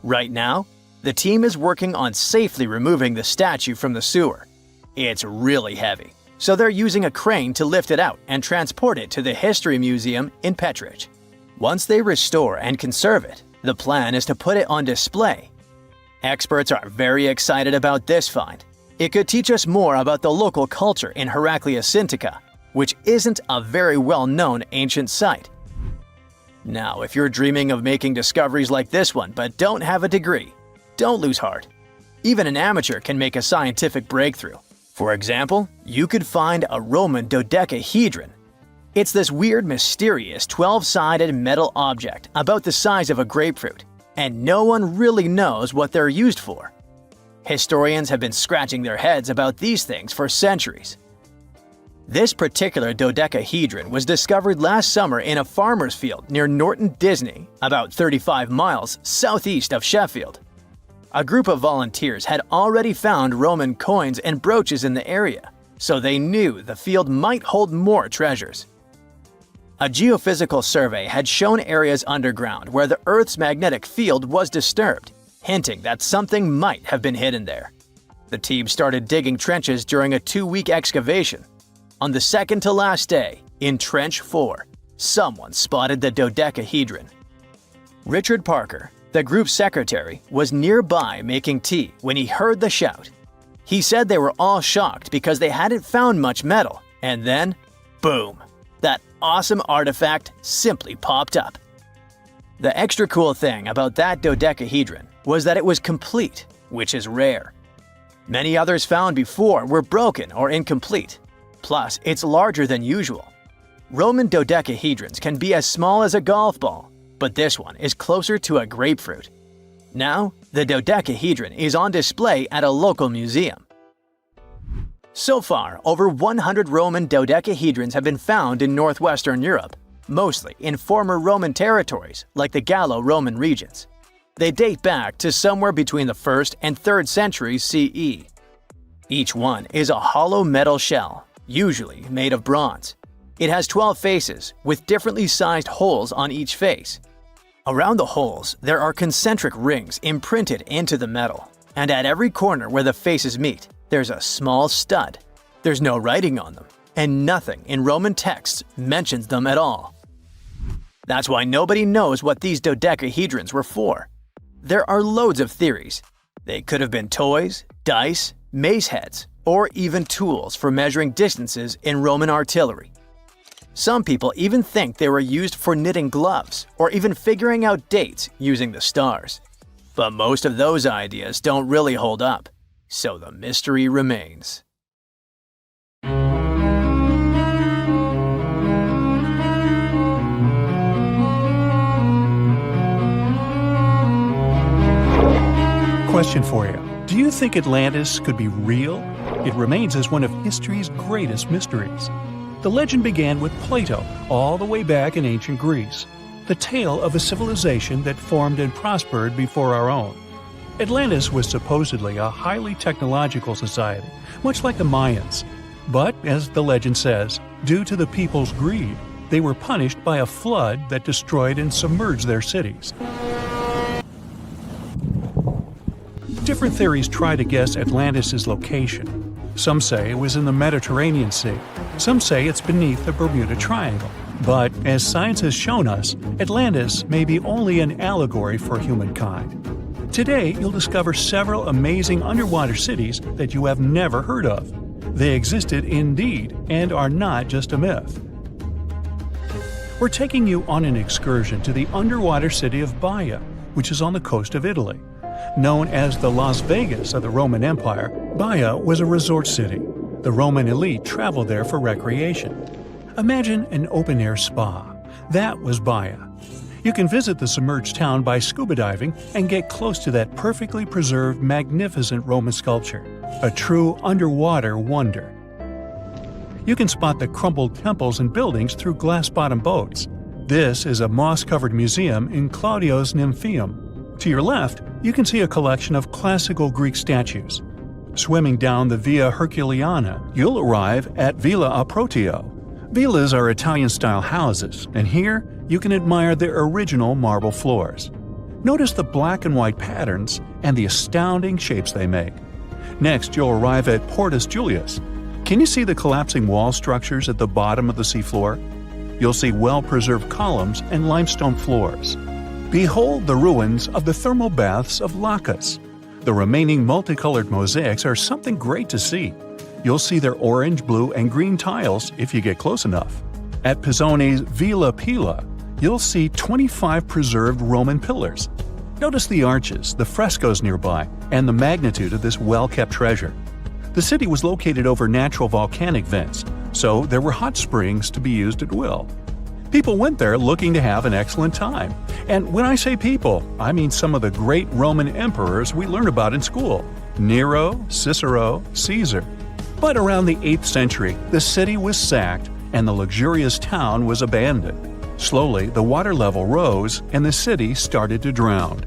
Right now, the team is working on safely removing the statue from the sewer. It's really heavy, so they're using a crane to lift it out and transport it to the History Museum in Petrich. Once they restore and conserve it, the plan is to put it on display. Experts are very excited about this find. It could teach us more about the local culture in Heraclea, which isn't a very well-known ancient site. Now, if you're dreaming of making discoveries like this one but don't have a degree, don't lose heart. Even an amateur can make a scientific breakthrough. For example, you could find a Roman dodecahedron. It's this weird, mysterious 12-sided metal object about the size of a grapefruit, and no one really knows what they're used for. Historians have been scratching their heads about these things for centuries. This particular dodecahedron was discovered last summer in a farmer's field near Norton Disney, about 35 miles southeast of Sheffield. A group of volunteers had already found Roman coins and brooches in the area, so they knew the field might hold more treasures. A geophysical survey had shown areas underground where the Earth's magnetic field was disturbed, hinting that something might have been hidden there. The team started digging trenches during a 2-week excavation. On the second to last day, in Trench 4, someone spotted the dodecahedron. Richard Parker, the group's secretary, was nearby making tea when he heard the shout. He said they were all shocked because they hadn't found much metal, and then, boom, that awesome artifact simply popped up. The extra cool thing about that dodecahedron was that it was complete, which is rare. Many others found before were broken or incomplete. Plus, it's larger than usual. Roman dodecahedrons can be as small as a golf ball, but this one is closer to a grapefruit. Now, the dodecahedron is on display at a local museum. So far, over 100 Roman dodecahedrons have been found in northwestern Europe, mostly in former Roman territories like the Gallo-Roman regions. They date back to somewhere between the 1st and 3rd centuries CE. Each one is a hollow metal shell, usually made of bronze. It has 12 faces, with differently sized holes on each face. Around the holes, there are concentric rings imprinted into the metal, And at every corner where the faces meet, there's a small stud. There's no writing on them, and nothing in Roman texts mentions them at all. That's why nobody knows what these dodecahedrons were for. There are loads of theories. They could have been toys, dice, mace heads, or even tools for measuring distances in Roman artillery. Some people even think they were used for knitting gloves or even figuring out dates using the stars. But most of those ideas don't really hold up, so the mystery remains. Question for you. Do you think Atlantis could be real? It remains as one of history's greatest mysteries. The legend began with Plato all the way back in ancient Greece, the tale of a civilization that formed and prospered before our own. Atlantis was supposedly a highly technological society, much like the Mayans. But, as the legend says, due to the people's greed, they were punished by a flood that destroyed and submerged their cities. Different theories try to guess Atlantis' location. Some say it was in the Mediterranean Sea. Some say it's beneath the Bermuda Triangle. But, as science has shown us, Atlantis may be only an allegory for humankind. Today, you'll discover several amazing underwater cities that you have never heard of. They existed indeed and are not just a myth. We're taking you on an excursion to the underwater city of Baia, which is on the coast of Italy. Known as the Las Vegas of the Roman Empire, Baia was a resort city. The Roman elite traveled there for recreation. Imagine an open-air spa. That was Baia. You can visit the submerged town by scuba diving and get close to that perfectly preserved, magnificent Roman sculpture, a true underwater wonder. You can spot the crumbled temples and buildings through glass-bottom boats. This is a moss-covered museum in Claudio's Nymphaeum. To your left, you can see a collection of classical Greek statues. Swimming down the Via Herculeana, you'll arrive at Villa Aprotio. Villas are Italian-style houses, and here you can admire their original marble floors. Notice the black and white patterns and the astounding shapes they make. Next, you'll arrive at Portus Julius. Can you see the collapsing wall structures at the bottom of the seafloor? You'll see well-preserved columns and limestone floors. Behold the ruins of the thermal baths of Lacus. The remaining multicolored mosaics are something great to see. You'll see their orange, blue, and green tiles if you get close enough. At Pisoni's Villa Pila, you'll see 25 preserved Roman pillars. Notice the arches, the frescoes nearby, and the magnitude of this well-kept treasure. The city was located over natural volcanic vents, so there were hot springs to be used at will. People went there looking to have an excellent time. And when I say people, I mean some of the great Roman emperors we learned about in school: Nero, Cicero, Caesar. But around the 8th century, the city was sacked and the luxurious town was abandoned. Slowly, the water level rose and the city started to drown.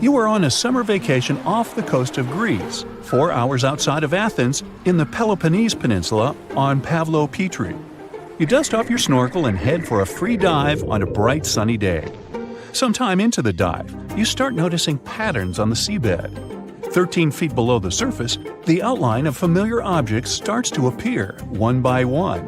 You were on a summer vacation off the coast of Greece, 4 hours outside of Athens, in the Peloponnese Peninsula on Pavlo Petri. You dust off your snorkel and head for a free dive on a bright sunny day. Sometime into the dive, you start noticing patterns on the seabed. 13 feet below the surface, the outline of familiar objects starts to appear, one by one.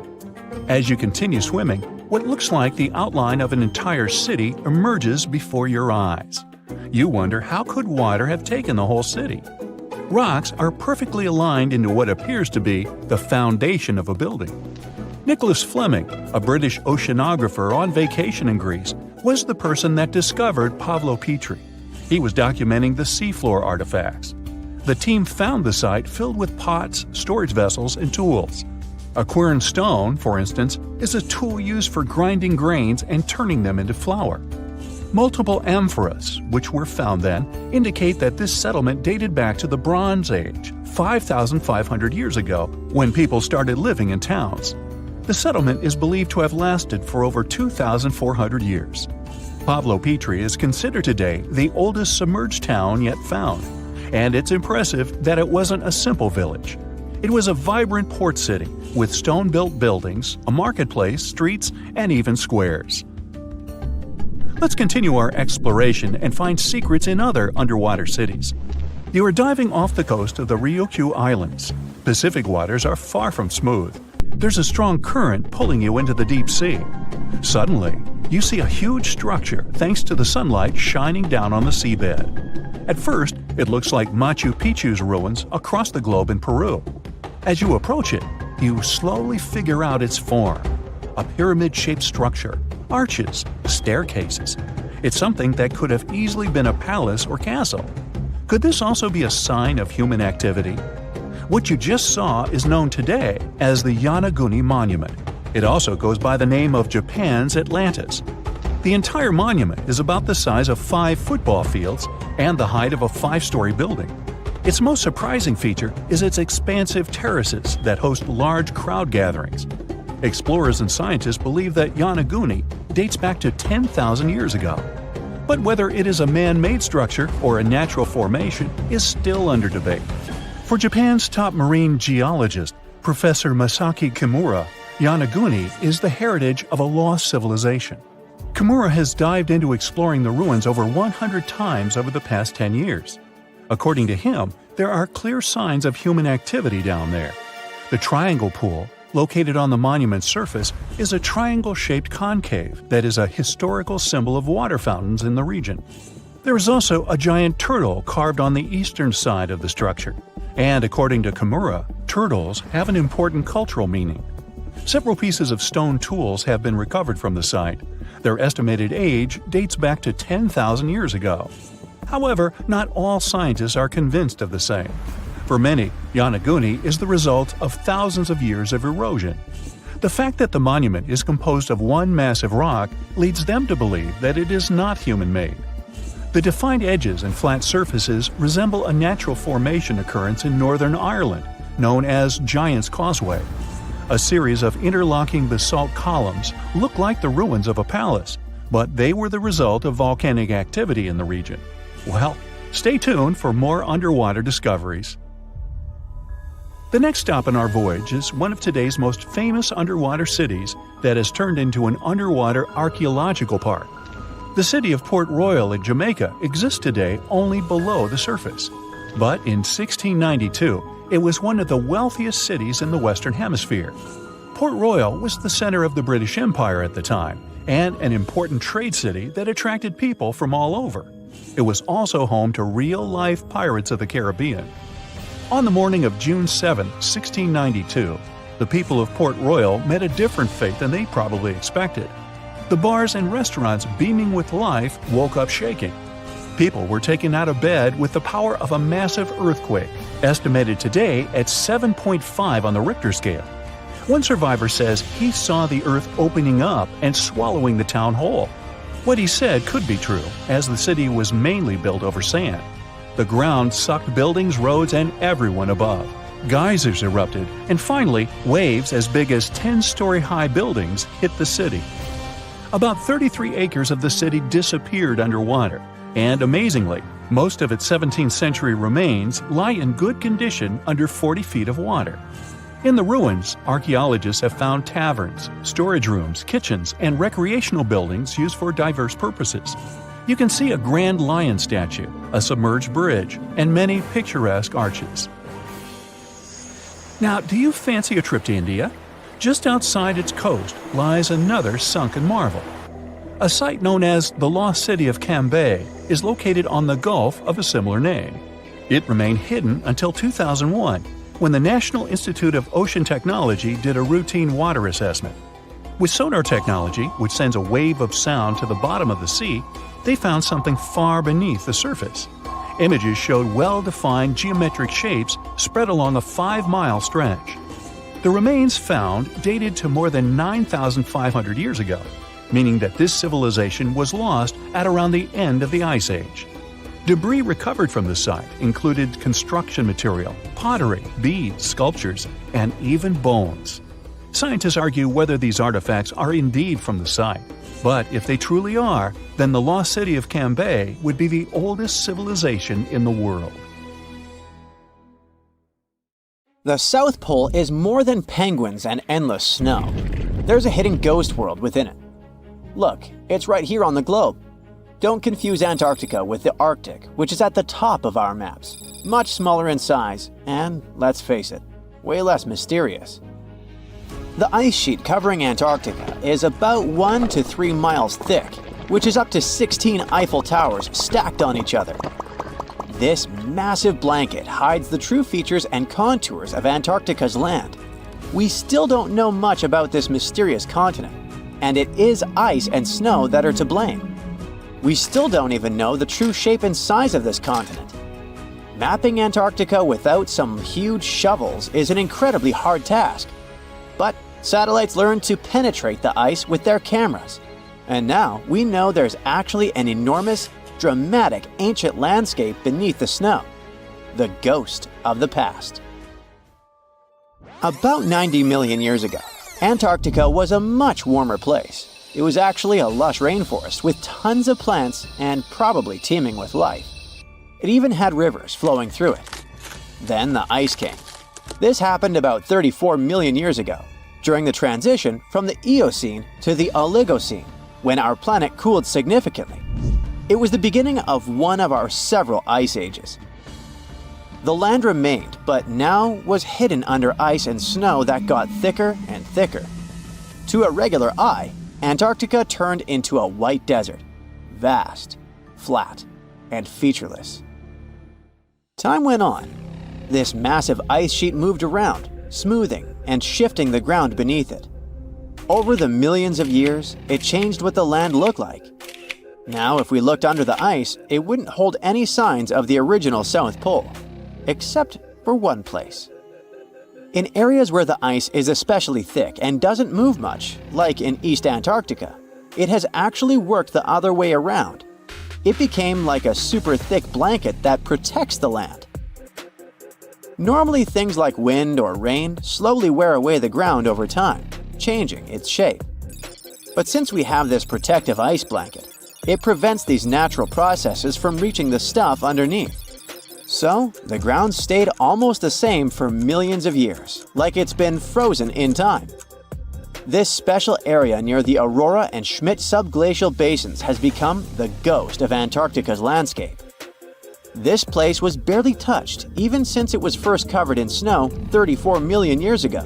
As you continue swimming, what looks like the outline of an entire city emerges before your eyes. You wonder, how could water have taken the whole city? Rocks are perfectly aligned into what appears to be the foundation of a building. Nicholas Fleming, a British oceanographer on vacation in Greece, was the person that discovered Pavlo Petri. He was documenting the seafloor artifacts. The team found the site filled with pots, storage vessels, and tools. A quern stone, for instance, is a tool used for grinding grains and turning them into flour. Multiple amphoras, which were found then, indicate that this settlement dated back to the Bronze Age, 5,500 years ago, when people started living in towns. The settlement is believed to have lasted for over 2,400 years. Pavlo Petri is considered today the oldest submerged town yet found, and it's impressive that it wasn't a simple village. It was a vibrant port city with stone-built buildings, a marketplace, streets, and even squares. Let's continue our exploration and find secrets in other underwater cities. You are diving off the coast of the Ryukyu Islands. Pacific waters are far from smooth. There's a strong current pulling you into the deep sea. Suddenly, you see a huge structure thanks to the sunlight shining down on the seabed. At first, it looks like Machu Picchu's ruins across the globe in Peru. As you approach it, you slowly figure out its form. A pyramid-shaped structure, arches, staircases. It's something that could have easily been a palace or castle. Could this also be a sign of human activity? What you just saw is known today as the Yonaguni Monument. It also goes by the name of Japan's Atlantis. The entire monument is about the size of 5 football fields and the height of a 5-story building. Its most surprising feature is its expansive terraces that host large crowd gatherings. Explorers and scientists believe that Yonaguni dates back to 10,000 years ago. But whether it is a man-made structure or a natural formation is still under debate. For Japan's top marine geologist, Professor Masaki Kimura, Yonaguni is the heritage of a lost civilization. Kimura has dived into exploring the ruins over 100 times over the past 10 years. According to him, there are clear signs of human activity down there. The triangle pool, located on the monument's surface, is a triangle-shaped concave that is a historical symbol of water fountains in the region. There is also a giant turtle carved on the eastern side of the structure. And according to Kimura, turtles have an important cultural meaning. Several pieces of stone tools have been recovered from the site. Their estimated age dates back to 10,000 years ago. However, not all scientists are convinced of the same. For many, Yonaguni is the result of thousands of years of erosion. The fact that the monument is composed of one massive rock leads them to believe that it is not human-made. The defined edges and flat surfaces resemble a natural formation occurrence in Northern Ireland, known as Giant's Causeway. A series of interlocking basalt columns look like the ruins of a palace, but they were the result of volcanic activity in the region. Well, stay tuned for more underwater discoveries. The next stop on our voyage is one of today's most famous underwater cities that has turned into an underwater archaeological park. The city of Port Royal in Jamaica exists today only below the surface. But in 1692, it was one of the wealthiest cities in the Western Hemisphere. Port Royal was the center of the British Empire at the time, and an important trade city that attracted people from all over. It was also home to real-life pirates of the Caribbean. On the morning of June 7, 1692, the people of Port Royal met a different fate than they probably expected. The bars and restaurants beaming with life woke up shaking. People were taken out of bed with the power of a massive earthquake, estimated today at 7.5 on the Richter scale. One survivor says he saw the earth opening up and swallowing the town whole. What he said could be true, as the city was mainly built over sand. The ground sucked buildings, roads, and everyone above. Geysers erupted, and finally, waves as big as 10-story-high buildings hit the city. About 33 acres of the city disappeared underwater, and amazingly, most of its 17th century remains lie in good condition under 40 feet of water. In the ruins, archaeologists have found taverns, storage rooms, kitchens, and recreational buildings used for diverse purposes. You can see a grand lion statue, a submerged bridge, and many picturesque arches. Now, do you fancy a trip to India? Just outside its coast lies another sunken marvel. A site known as the Lost City of Cambay is located on the Gulf of a similar name. It remained hidden until 2001, when the National Institute of Ocean Technology did a routine water assessment. With sonar technology, which sends a wave of sound to the bottom of the sea, they found something far beneath the surface. Images showed well-defined geometric shapes spread along a 5-mile stretch. The remains found dated to more than 9,500 years ago, meaning that this civilization was lost at around the end of the Ice Age. Debris recovered from the site included construction material, pottery, beads, sculptures, and even bones. Scientists argue whether these artifacts are indeed from the site, but if they truly are, then the lost city of Cambay would be the oldest civilization in the world. The South Pole is more than penguins and endless snow. There's a hidden ghost world within it. Look, it's right here on the globe. Don't confuse Antarctica with the Arctic, which is at the top of our maps. Much smaller in size, and, let's face it, way less mysterious. The ice sheet covering Antarctica is about 1 to 3 miles thick, which is up to 16 Eiffel Towers stacked on each other. This massive blanket hides the true features and contours of Antarctica's land. We still don't know much about this mysterious continent, and it is ice and snow that are to blame. We still don't even know the true shape and size of this continent. Mapping Antarctica without some huge shovels is an incredibly hard task. But satellites learned to penetrate the ice with their cameras. And now we know there's actually an enormous, dramatic ancient landscape beneath the snow. The ghost of the past. About 90 million years ago, Antarctica was a much warmer place. It was actually a lush rainforest with tons of plants and probably teeming with life. It even had rivers flowing through it. Then the ice came. This happened about 34 million years ago, during the transition from the Eocene to the Oligocene, when our planet cooled significantly. It was the beginning of one of our several ice ages. The land remained, but now was hidden under ice and snow that got thicker and thicker. To a regular eye, Antarctica turned into a white desert, vast, flat, and featureless. Time went on. This massive ice sheet moved around, smoothing and shifting the ground beneath it. Over the millions of years, it changed what the land looked like. Now, if we looked under the ice, it wouldn't hold any signs of the original South Pole, except for one place. In areas where the ice is especially thick and doesn't move much, like in East Antarctica, it has actually worked the other way around. It became like a super thick blanket that protects the land. Normally, things like wind or rain slowly wear away the ground over time, changing its shape. But since we have this protective ice blanket, it prevents these natural processes from reaching the stuff underneath. So, the ground stayed almost the same for millions of years, like it's been frozen in time. This special area near the Aurora and Schmidt subglacial basins has become the ghost of Antarctica's landscape. This place was barely touched even since it was first covered in snow 34 million years ago.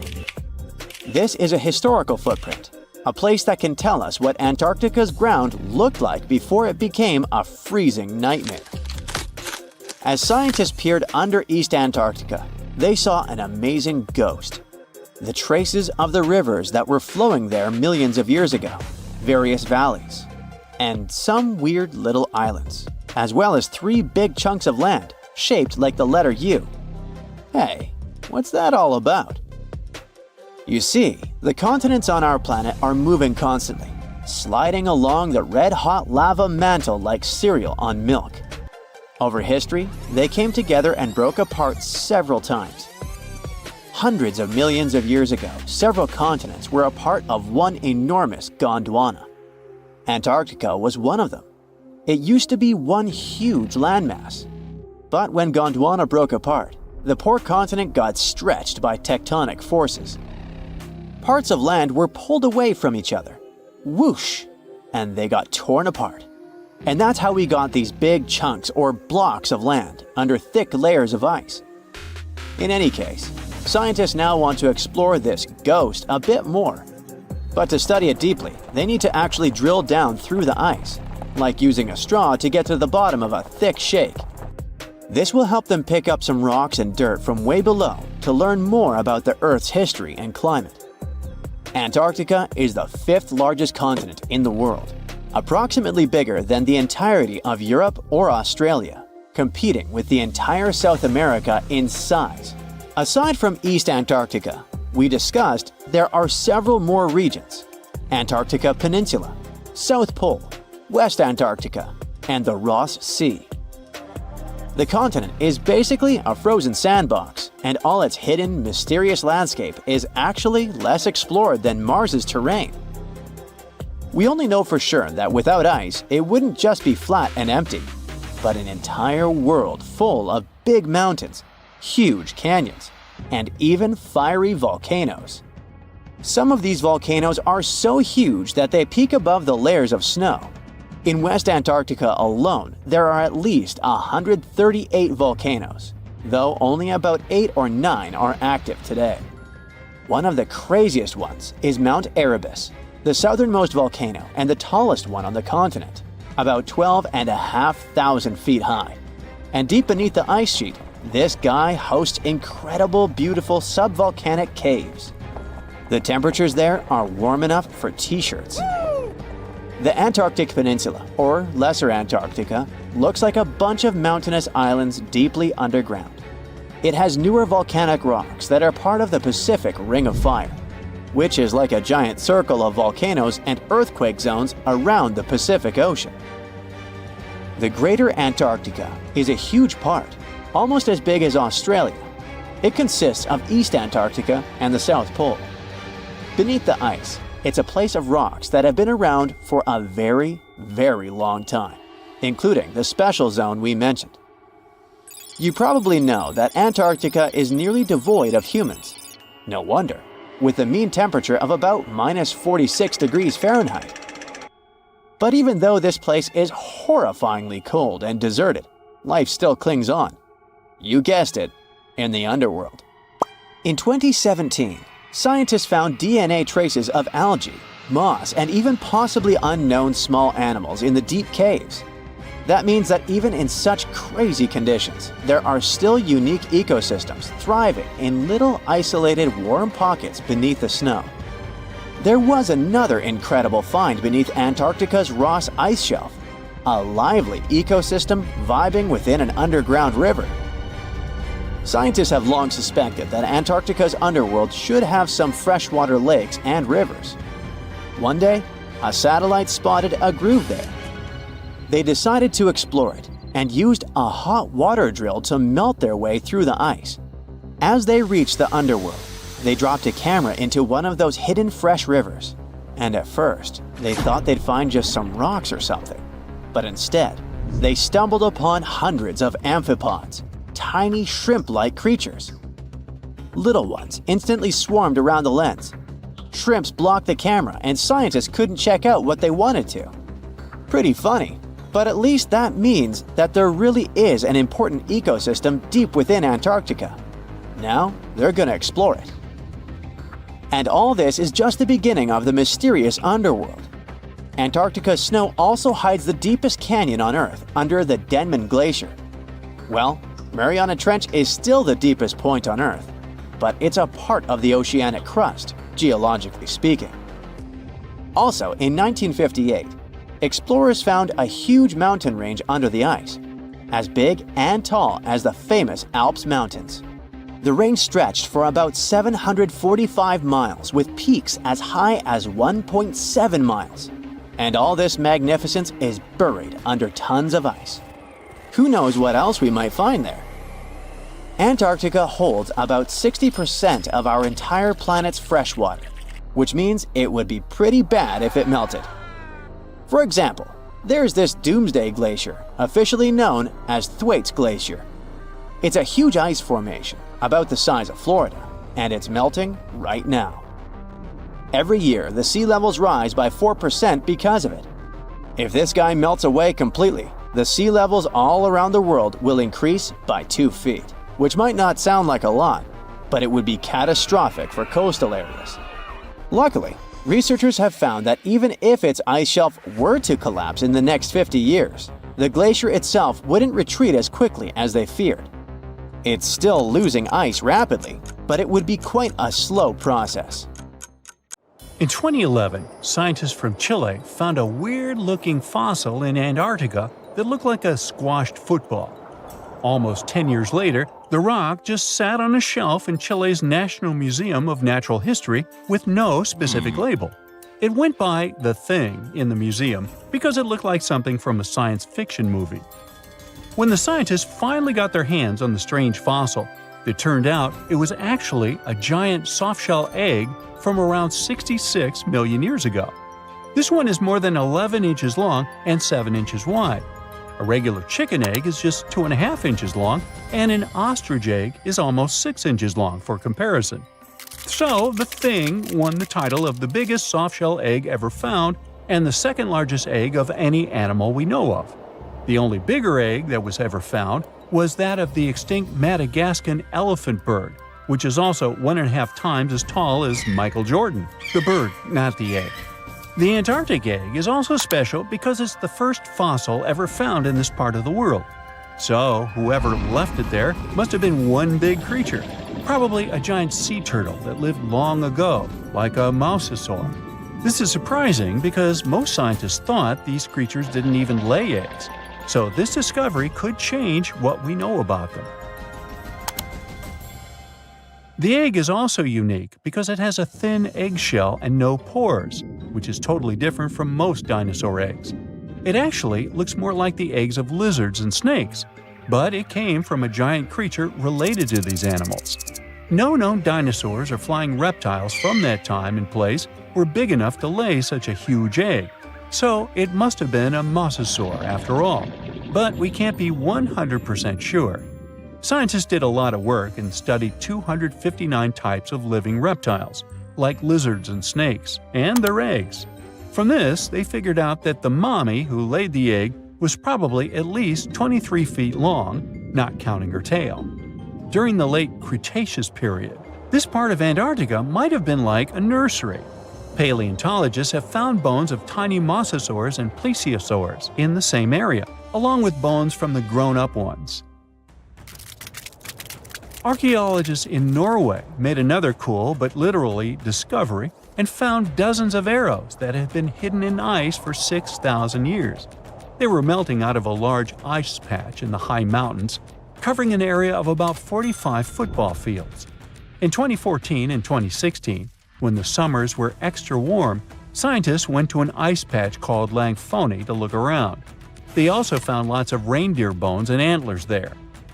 This is a historical footprint, a place that can tell us what Antarctica's ground looked like before it became a freezing nightmare. As scientists peered under East Antarctica, they saw an amazing ghost. The traces of the rivers that were flowing there millions of years ago, various valleys, and some weird little islands, as well as 3 big chunks of land shaped like the letter U. Hey, what's that all about? You see, the continents on our planet are moving constantly, sliding along the red-hot lava mantle like cereal on milk. Over history, they came together and broke apart several times. Hundreds of millions of years ago, several continents were a part of one enormous Gondwana. Antarctica was one of them. It used to be one huge landmass. But when Gondwana broke apart, the poor continent got stretched by tectonic forces. Parts of land were pulled away from each other. Whoosh! And they got torn apart. And that's how we got these big chunks or blocks of land under thick layers of ice. In any case, scientists now want to explore this ghost a bit more. But to study it deeply, they need to actually drill down through the ice, like using a straw to get to the bottom of a thick shake. This will help them pick up some rocks and dirt from way below to learn more about the Earth's history and climate. Antarctica is the 5th largest continent in the world, approximately bigger than the entirety of Europe or Australia, competing with the entire South America in size. Aside from East Antarctica, we discussed there are several more regions: Antarctica Peninsula, South Pole, West Antarctica, and the Ross Sea. The continent is basically a frozen sandbox, and all its hidden, mysterious landscape is actually less explored than Mars's terrain. We only know for sure that without ice, it wouldn't just be flat and empty, but an entire world full of big mountains, huge canyons, and even fiery volcanoes. Some of these volcanoes are so huge that they peak above the layers of snow. In West Antarctica alone, there are at least 138 volcanoes, though only about 8 or 9 are active today. One of the craziest ones is Mount Erebus, the southernmost volcano and the tallest one on the continent, about 12,500 feet high. And deep beneath the ice sheet, this guy hosts incredible, beautiful subvolcanic caves. The temperatures there are warm enough for t-shirts. The Antarctic Peninsula, or Lesser Antarctica, looks like a bunch of mountainous islands deeply underground. It has newer volcanic rocks that are part of the Pacific Ring of Fire, which is like a giant circle of volcanoes and earthquake zones around the Pacific Ocean. The Greater Antarctica is a huge part, almost as big as Australia. It consists of East Antarctica and the South Pole. Beneath the ice, it's a place of rocks that have been around for a very, very long time, including the special zone we mentioned. You probably know that Antarctica is nearly devoid of humans. No wonder, with a mean temperature of about -46 degrees Fahrenheit. But even though this place is horrifyingly cold and deserted, life still clings on. You guessed it, in the underworld. In 2017, scientists found DNA traces of algae, moss, and even possibly unknown small animals in the deep caves. That means that even in such crazy conditions, there are still unique ecosystems thriving in little isolated warm pockets beneath the snow. There was another incredible find beneath Antarctica's Ross Ice Shelf, a lively ecosystem vibing within an underground river. Scientists have long suspected that Antarctica's underworld should have some freshwater lakes and rivers. One day, a satellite spotted a groove there. They decided to explore it and used a hot water drill to melt their way through the ice. As they reached the underworld, they dropped a camera into one of those hidden fresh rivers. And at first, they thought they'd find just some rocks or something. But instead, they stumbled upon hundreds of amphipods, tiny shrimp-like creatures. Little ones instantly swarmed around the lens. Shrimps blocked the camera and scientists couldn't check out what they wanted to. Pretty funny, but at least that means that there really is an important ecosystem deep within Antarctica. Now, they're gonna explore it. And all this is just the beginning of the mysterious underworld. Antarctica's snow also hides the deepest canyon on Earth under the Denman Glacier. Well, Mariana Trench is still the deepest point on Earth, but it's a part of the oceanic crust, geologically speaking. Also, in 1958, explorers found a huge mountain range under the ice, as big and tall as the famous Alps Mountains. The range stretched for about 745 miles with peaks as high as 1.7 miles. And all this magnificence is buried under tons of ice. Who knows what else we might find there? Antarctica holds about 60% of our entire planet's freshwater, which means it would be pretty bad if it melted. For example, there's this Doomsday Glacier, officially known as Thwaites Glacier. It's a huge ice formation, about the size of Florida, and it's melting right now. Every year, the sea levels rise by 4% because of it. If this guy melts away completely, the sea levels all around the world will increase by 2 feet, which might not sound like a lot, but it would be catastrophic for coastal areas. Luckily, researchers have found that even if its ice shelf were to collapse in the next 50 years, the glacier itself wouldn't retreat as quickly as they feared. It's still losing ice rapidly, but it would be quite a slow process. In 2011, scientists from Chile found a weird-looking fossil in Antarctica that looked like a squashed football. Almost 10 years later, the rock just sat on a shelf in Chile's National Museum of Natural History with no specific label. It went by The Thing in the museum because it looked like something from a science fiction movie. When the scientists finally got their hands on the strange fossil, it turned out it was actually a giant softshell egg from around 66 million years ago. This one is more than 11 inches long and 7 inches wide. A regular chicken egg is just 2.5 inches long, and an ostrich egg is almost 6 inches long for comparison. So, The Thing won the title of the biggest softshell egg ever found and the second largest egg of any animal we know of. The only bigger egg that was ever found was that of the extinct Madagascan elephant bird, which is also 1.5 times as tall as Michael Jordan. The bird, not the egg. The Antarctic egg is also special because it's the first fossil ever found in this part of the world. So, whoever left it there must have been one big creature, probably a giant sea turtle that lived long ago, like a mosasaur. This is surprising because most scientists thought these creatures didn't even lay eggs, so this discovery could change what we know about them. The egg is also unique because it has a thin eggshell and no pores, which is totally different from most dinosaur eggs. It actually looks more like the eggs of lizards and snakes, but it came from a giant creature related to these animals. No known dinosaurs or flying reptiles from that time and place were big enough to lay such a huge egg, so it must have been a mosasaur after all. But we can't be 100% sure. Scientists did a lot of work and studied 259 types of living reptiles, like lizards and snakes, and their eggs. From this, they figured out that the mommy who laid the egg was probably at least 23 feet long, not counting her tail. During the late Cretaceous period, this part of Antarctica might have been like a nursery. Paleontologists have found bones of tiny mosasaurs and plesiosaurs in the same area, along with bones from the grown-up ones. Archaeologists in Norway made another cool but literally discovery and found dozens of arrows that had been hidden in ice for 6,000 years. They were melting out of a large ice patch in the high mountains, covering an area of about 45 football fields. In 2014 and 2016, when the summers were extra warm, scientists went to an ice patch called Langfoni to look around. They also found lots of reindeer bones and antlers there.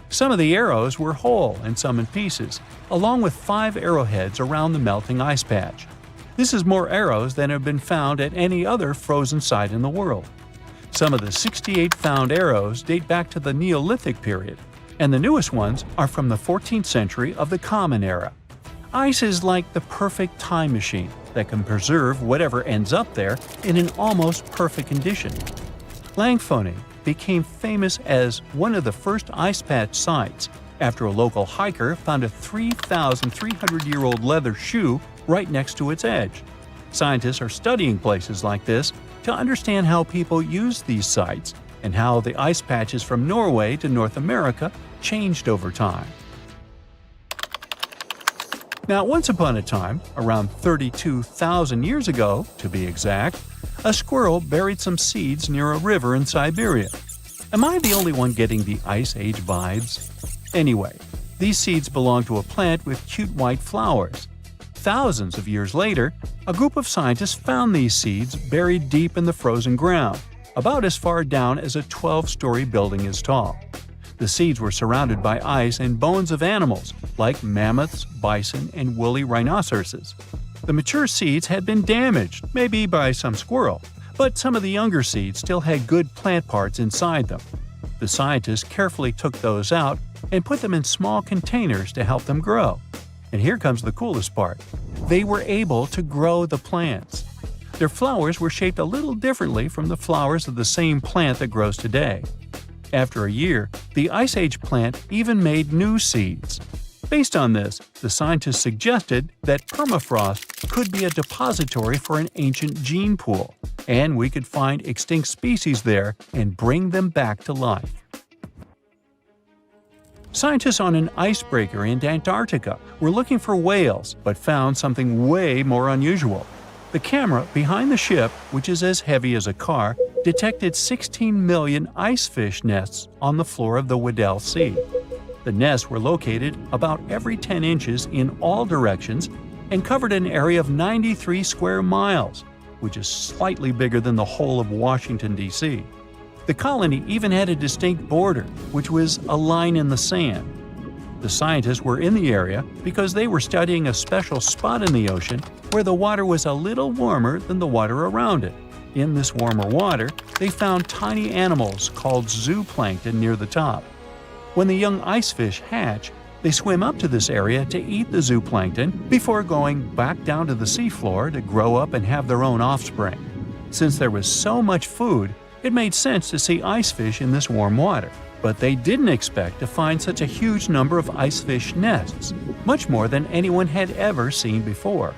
Some of the arrows were whole and some in pieces, along with 5 arrowheads around the melting ice patch. This is more arrows than have been found at any other frozen site in the world. Some of the 68 found arrows date back to the Neolithic period, and the newest ones are from the 14th century of the Common Era. Ice is like the perfect time machine that can preserve whatever ends up there in an almost perfect condition. Langfoni became famous as one of the first ice patch sites after a local hiker found a 3,300-year-old leather shoe right next to its edge. Scientists are studying places like this to understand how people used these sites and how the ice patches from Norway to North America changed over time. Now, once upon a time, around 32,000 years ago, to be exact, a squirrel buried some seeds near a river in Siberia. Am I the only one getting the Ice Age vibes? Anyway, these seeds belong to a plant with cute white flowers. Thousands of years later, a group of scientists found these seeds buried deep in the frozen ground, about as far down as a 12-story building is tall. The seeds were surrounded by ice and bones of animals, like mammoths, bison, and woolly rhinoceroses. The mature seeds had been damaged, maybe by some squirrel, but some of the younger seeds still had good plant parts inside them. The scientists carefully took those out and put them in small containers to help them grow. And here comes the coolest part. They were able to grow the plants. Their flowers were shaped a little differently from the flowers of the same plant that grows today. After a year, the Ice Age plant even made new seeds. Based on this, the scientists suggested that permafrost could be a depository for an ancient gene pool, and we could find extinct species there and bring them back to life. Scientists on an icebreaker in Antarctica were looking for whales, but found something way more unusual. The camera behind the ship, which is as heavy as a car, detected 16 million ice fish nests on the floor of the Weddell Sea. The nests were located about every 10 inches in all directions and covered an area of 93 square miles, which is slightly bigger than the whole of Washington, D.C. The colony even had a distinct border, which was a line in the sand. The scientists were in the area because they were studying a special spot in the ocean where the water was a little warmer than the water around it. In this warmer water, they found tiny animals called zooplankton near the top. When the young ice fish hatch, they swim up to this area to eat the zooplankton before going back down to the seafloor to grow up and have their own offspring. Since there was so much food, it made sense to see ice fish in this warm water. But they didn't expect to find such a huge number of ice fish nests, much more than anyone had ever seen before.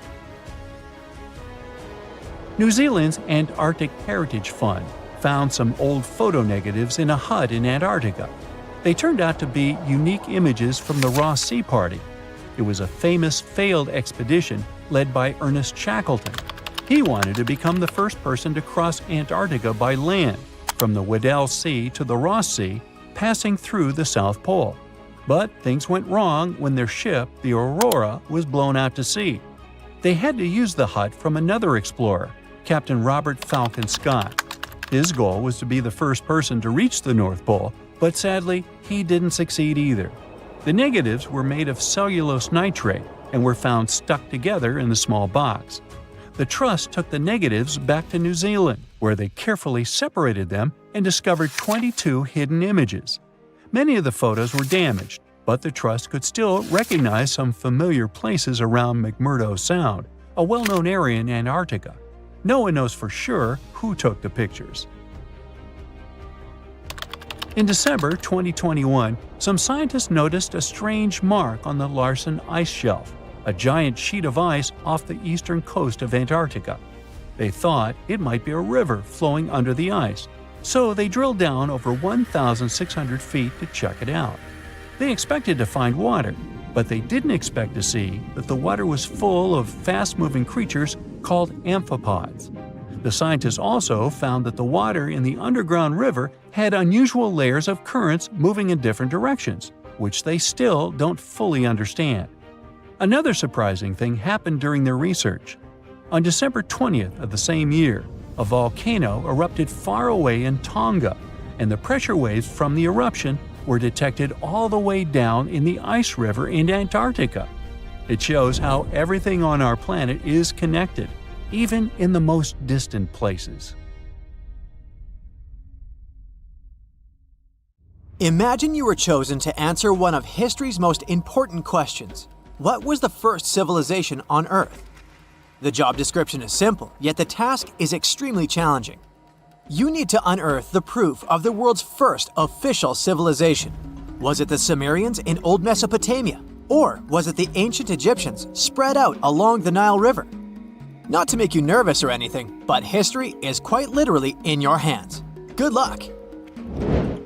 New Zealand's Antarctic Heritage Fund found some old photo negatives in a hut in Antarctica. They turned out to be unique images from the Ross Sea Party. It was a famous failed expedition led by Ernest Shackleton. He wanted to become the first person to cross Antarctica by land, from the Weddell Sea to the Ross Sea, passing through the South Pole. But things went wrong when their ship, the Aurora, was blown out to sea. They had to use the hut from another explorer, Captain Robert Falcon Scott. His goal was to be the first person to reach the North Pole, but sadly, he didn't succeed either. The negatives were made of cellulose nitrate and were found stuck together in the small box. The Trust took the negatives back to New Zealand, where they carefully separated them and discovered 22 hidden images. Many of the photos were damaged, but the Trust could still recognize some familiar places around McMurdo Sound, a well-known area in Antarctica. No one knows for sure who took the pictures. In December 2021, some scientists noticed a strange mark on the Larsen Ice Shelf, a giant sheet of ice off the eastern coast of Antarctica. They thought it might be a river flowing under the ice, so they drilled down over 1,600 feet to check it out. They expected to find water, but they didn't expect to see that the water was full of fast-moving creatures called amphipods. The scientists also found that the water in the underground river had unusual layers of currents moving in different directions, which they still don't fully understand. Another surprising thing happened during their research. On December 20th of the same year, a volcano erupted far away in Tonga, and the pressure waves from the eruption were detected all the way down in the ice river in Antarctica. It shows how everything on our planet is connected, even in the most distant places. Imagine you were chosen to answer one of history's most important questions. What was the first civilization on Earth? The job description is simple, yet the task is extremely challenging. You need to unearth the proof of the world's first official civilization. Was it the Sumerians in Old Mesopotamia? Or was it the ancient Egyptians spread out along the Nile River? Not to make you nervous or anything, but history is quite literally in your hands. Good luck!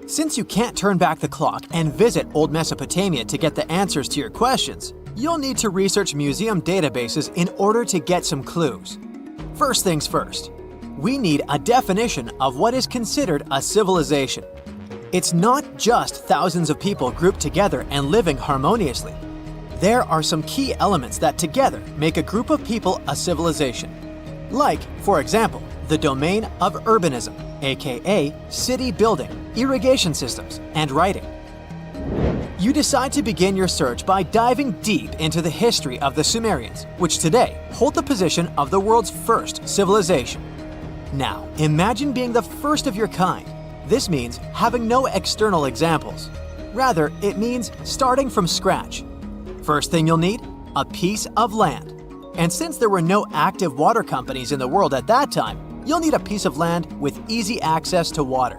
Since you can't turn back the clock and visit Old Mesopotamia to get the answers to your questions, you'll need to research museum databases in order to get some clues. First things first, we need a definition of what is considered a civilization. It's not just thousands of people grouped together and living harmoniously. There are some key elements that together make a group of people a civilization. Like, for example, the domain of urbanism, aka city building, irrigation systems, and writing. You decide to begin your search by diving deep into the history of the Sumerians, which today hold the position of the world's first civilization. Now, imagine being the first of your kind. This means having no external examples. Rather, it means starting from scratch. First thing you'll need? A piece of land. And since there were no active water companies in the world at that time, you'll need a piece of land with easy access to water.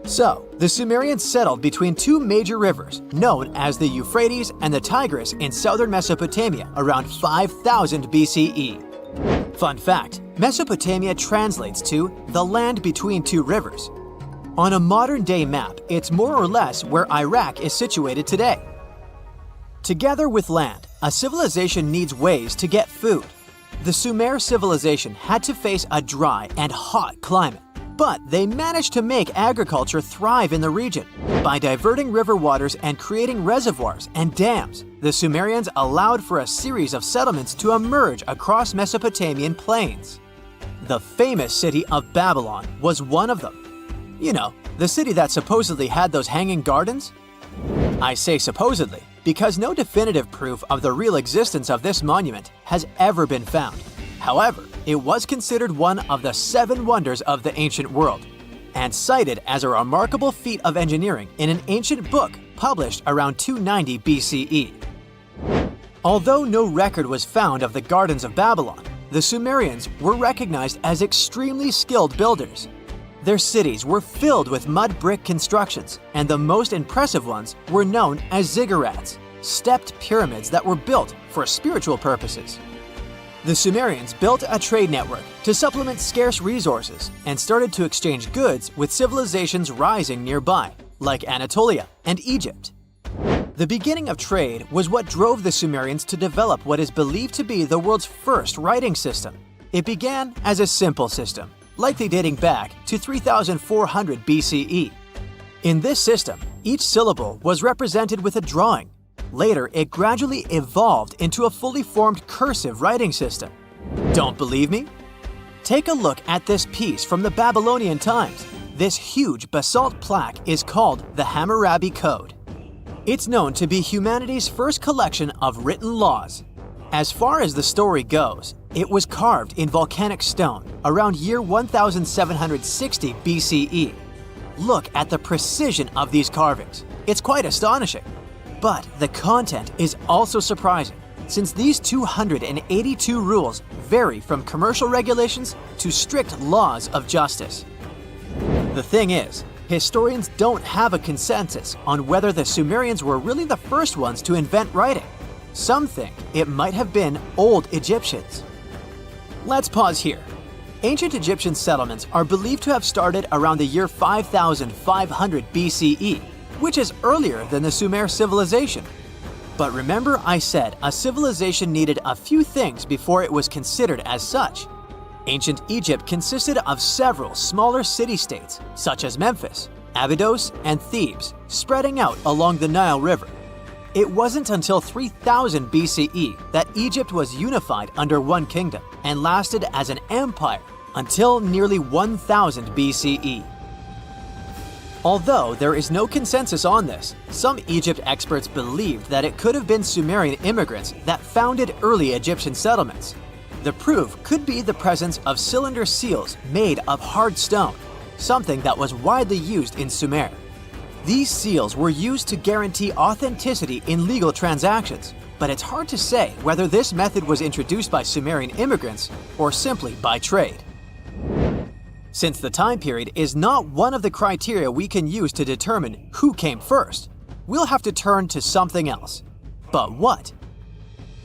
So, the Sumerians settled between two major rivers, known as the Euphrates and the Tigris in southern Mesopotamia around 5000 BCE. Fun fact, Mesopotamia translates to the land between two rivers. On a modern-day map, it's more or less where Iraq is situated today. Together with land, a civilization needs ways to get food. The Sumer civilization had to face a dry and hot climate, but they managed to make agriculture thrive in the region. By diverting river waters and creating reservoirs and dams, the Sumerians allowed for a series of settlements to emerge across Mesopotamian plains. The famous city of Babylon was one of them. You know, the city that supposedly had those hanging gardens? I say supposedly because no definitive proof of the real existence of this monument has ever been found. However, it was considered one of the 7 wonders of the ancient world, and cited as a remarkable feat of engineering in an ancient book published around 290 BCE. Although no record was found of the Gardens of Babylon, the Sumerians were recognized as extremely skilled builders. Their cities were filled with mud brick constructions, and the most impressive ones were known as ziggurats, stepped pyramids that were built for spiritual purposes. The Sumerians built a trade network to supplement scarce resources and started to exchange goods with civilizations rising nearby, like Anatolia and Egypt. The beginning of trade was what drove the Sumerians to develop what is believed to be the world's first writing system. It began as a simple system, likely dating back to 3400 BCE. In this system, each syllable was represented with a drawing. Later, it gradually evolved into a fully formed cursive writing system. Don't believe me? Take a look at this piece from the Babylonian times. This huge basalt plaque is called the Hammurabi Code. It's known to be humanity's first collection of written laws. As far as the story goes, it was carved in volcanic stone around year 1760 BCE. Look at the precision of these carvings. It's quite astonishing. But the content is also surprising, since these 282 rules vary from commercial regulations to strict laws of justice. The thing is, historians don't have a consensus on whether the Sumerians were really the first ones to invent writing. Some think it might have been old Egyptians. Let's pause here. Ancient Egyptian settlements are believed to have started around the year 5500 BCE, which is earlier than the Sumer civilization. But remember I said a civilization needed a few things before it was considered as such. Ancient Egypt consisted of several smaller city-states, such as Memphis, Abydos, and Thebes, spreading out along the Nile River. It wasn't until 3000 BCE that Egypt was unified under one kingdom and lasted as an empire until nearly 1000 BCE. Although there is no consensus on this, some Egypt experts believed that it could have been Sumerian immigrants that founded early Egyptian settlements. The proof could be the presence of cylinder seals made of hard stone, something that was widely used in Sumer. These seals were used to guarantee authenticity in legal transactions, but it's hard to say whether this method was introduced by Sumerian immigrants or simply by trade. Since the time period is not one of the criteria we can use to determine who came first, we'll have to turn to something else. But what?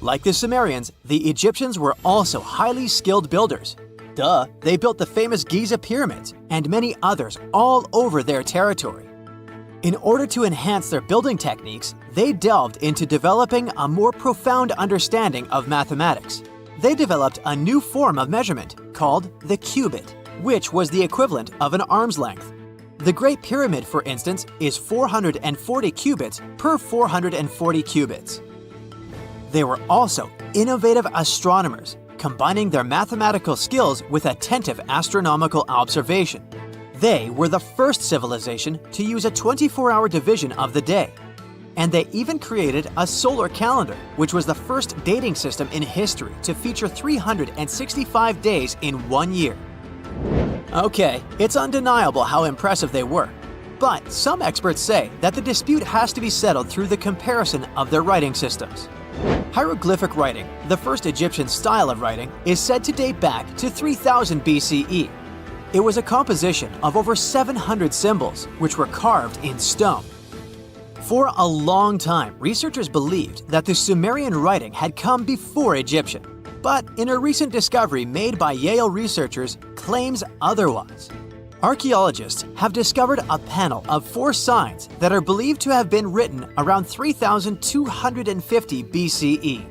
Like the Sumerians, the Egyptians were also highly skilled builders. Duh, they built the famous Giza pyramids and many others all over their territory. In order to enhance their building techniques, they delved into developing a more profound understanding of mathematics. They developed a new form of measurement called the cubit, which was the equivalent of an arm's length. The Great Pyramid, for instance, is 440 cubits per 440 cubits. They were also innovative astronomers, combining their mathematical skills with attentive astronomical observation. They were the first civilization to use a 24-hour division of the day. And they even created a solar calendar, which was the first dating system in history to feature 365 days in 1 year. Okay, it's undeniable how impressive they were. But some experts say that the dispute has to be settled through the comparison of their writing systems. Hieroglyphic writing, the first Egyptian style of writing, is said to date back to 3000 BCE. It was a composition of over 700 symbols, which were carved in stone. For a long time, researchers believed that the Sumerian writing had come before Egyptian, but in a recent discovery made by Yale researchers claims otherwise. Archaeologists have discovered a panel of 4 signs that are believed to have been written around 3250 BCE.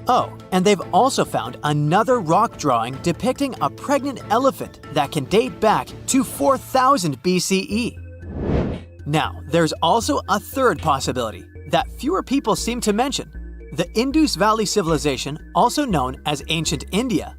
Oh, and they've also found another rock drawing depicting a pregnant elephant that can date back to 4000 BCE. Now, there's also a third possibility that fewer people seem to mention: the Indus Valley civilization, also known as ancient India,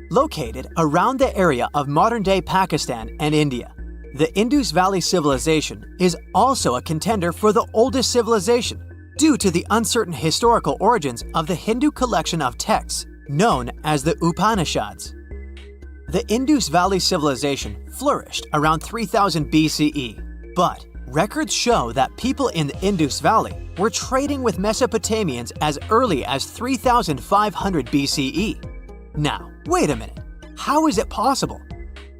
located around the area of modern-day Pakistan and India. The Indus Valley civilization is also a contender for the oldest civilization due to the uncertain historical origins of the Hindu collection of texts known as the Upanishads. The Indus Valley civilization flourished around 3000 BCE, but records show that people in the Indus Valley were trading with Mesopotamians as early as 3500 BCE. Now, Wait a minute, how is it possible?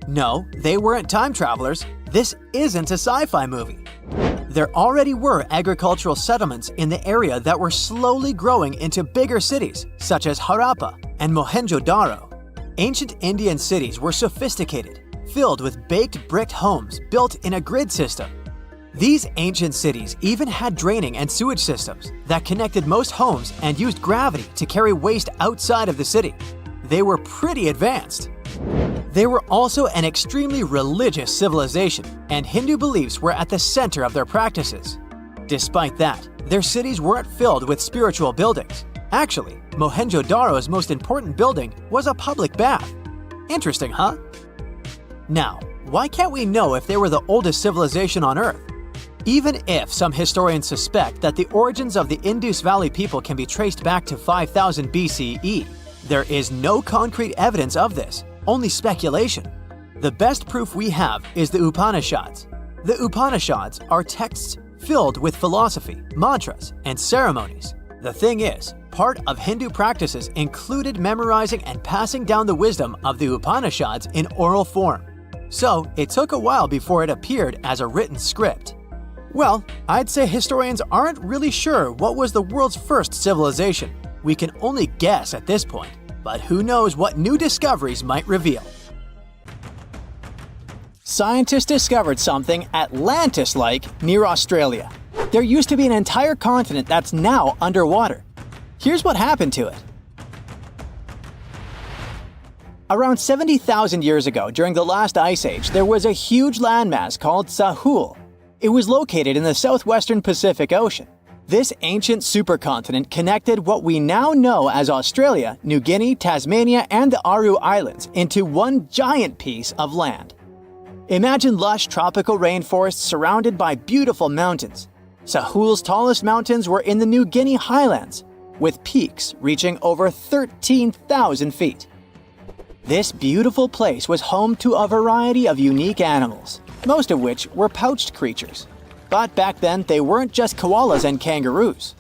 No, they weren't time travelers. This isn't a sci-fi movie. There already were agricultural settlements in the area that were slowly growing into bigger cities, such as Harappa and Mohenjo-daro. Ancient Indian cities were sophisticated, filled with baked brick homes built in a grid system. These ancient cities even had draining and sewage systems that connected most homes and used gravity to carry waste outside of the city. They were pretty advanced. They were also an extremely religious civilization, and Hindu beliefs were at the center of their practices. Despite that, their cities weren't filled with spiritual buildings. Actually, Mohenjo-daro's most important building was a public bath. Interesting, huh? Now, why can't we know if they were the oldest civilization on Earth? Even if some historians suspect that the origins of the Indus Valley people can be traced back to 5000 BCE, there is no concrete evidence of this, only speculation. The best proof we have is the Upanishads. The Upanishads are texts filled with philosophy, mantras, and ceremonies. The thing is, part of Hindu practices included memorizing and passing down the wisdom of the Upanishads in oral form. So, it took a while before it appeared as a written script. Well, I'd say historians aren't really sure what was the world's first civilization. We can only guess at this point, but who knows what new discoveries might reveal. Scientists discovered something Atlantis-like near Australia. There used to be an entire continent that's now underwater. Here's what happened to it. Around 70,000 years ago, during the last ice age, there was a huge landmass called Sahul. It was located in the southwestern Pacific Ocean. This ancient supercontinent connected what we now know as Australia, New Guinea, Tasmania, and the Aru Islands into one giant piece of land. Imagine lush tropical rainforests surrounded by beautiful mountains. Sahul's tallest mountains were in the New Guinea highlands, with peaks reaching over 13,000 feet. This beautiful place was home to a variety of unique animals, most of which were pouched creatures. But back then, they weren't just koalas and kangaroos.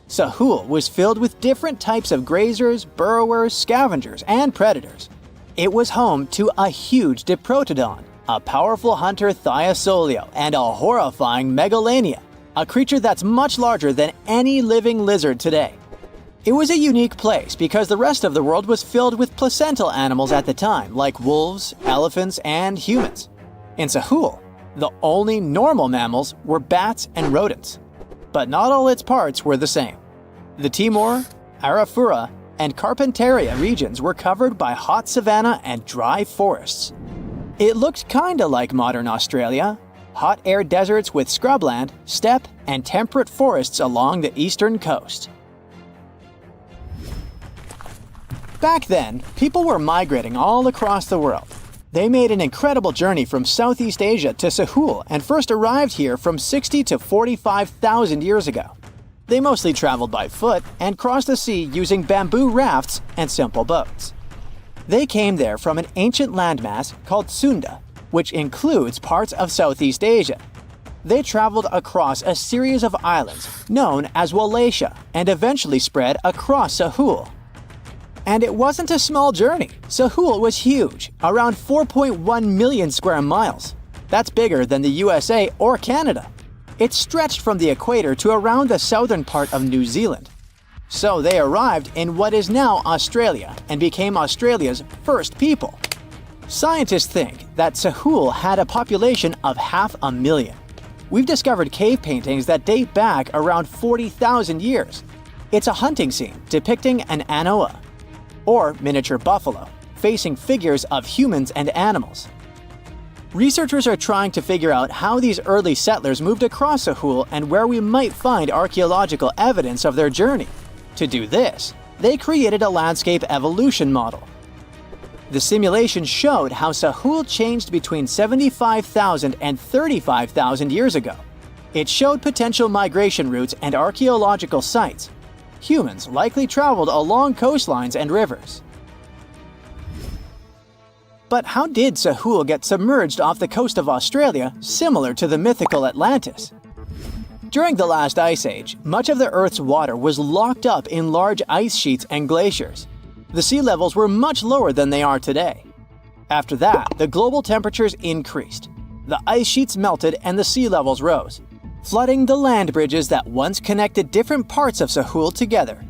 Sahul was filled with different types of grazers, burrowers, scavengers, and predators. It was home to a huge diprotodon, a powerful hunter Thiosolio, and a horrifying Megalania, a creature that's much larger than any living lizard today. It was a unique place because the rest of the world was filled with placental animals at the time, like wolves, elephants, and humans. In Sahul, the only normal mammals were bats and rodents. But not all its parts were the same. The Timor, Arafura, and Carpentaria regions were covered by hot savanna and dry forests. It looked kinda like modern Australia, hot air deserts with scrubland, steppe, and temperate forests along the eastern coast. Back then, people were migrating all across the world. They made an incredible journey from Southeast Asia to Sahul and first arrived here from 60 to 45,000 years ago. They mostly traveled by foot and crossed the sea using bamboo rafts and simple boats. They came there from an ancient landmass called Sunda, which includes parts of Southeast Asia. They traveled across a series of islands known as Wallachia and eventually spread across Sahul. And it wasn't a small journey. Sahul was huge, around 4.1 million square miles. That's bigger than the USA or Canada. It stretched from the equator to around the southern part of New Zealand. So they arrived in what is now Australia and became Australia's first people. Scientists think that Sahul had a population of 500,000. We've discovered cave paintings that date back around 40,000 years. It's a hunting scene depicting an anoa, or miniature buffalo, facing figures of humans and animals. Researchers are trying to figure out how these early settlers moved across Sahul and where we might find archaeological evidence of their journey. To do this, they created a landscape evolution model. The simulation showed how Sahul changed between 75,000 and 35,000 years ago. It showed potential migration routes and archaeological sites. Humans likely traveled along coastlines and rivers. But how did Sahul get submerged off the coast of Australia, similar to the mythical Atlantis? During the last ice age, much of the Earth's water was locked up in large ice sheets and glaciers. The sea levels were much lower than they are today. After that, the global temperatures increased. The ice sheets melted and the sea levels rose, flooding the land bridges that once connected different parts of Sahul together.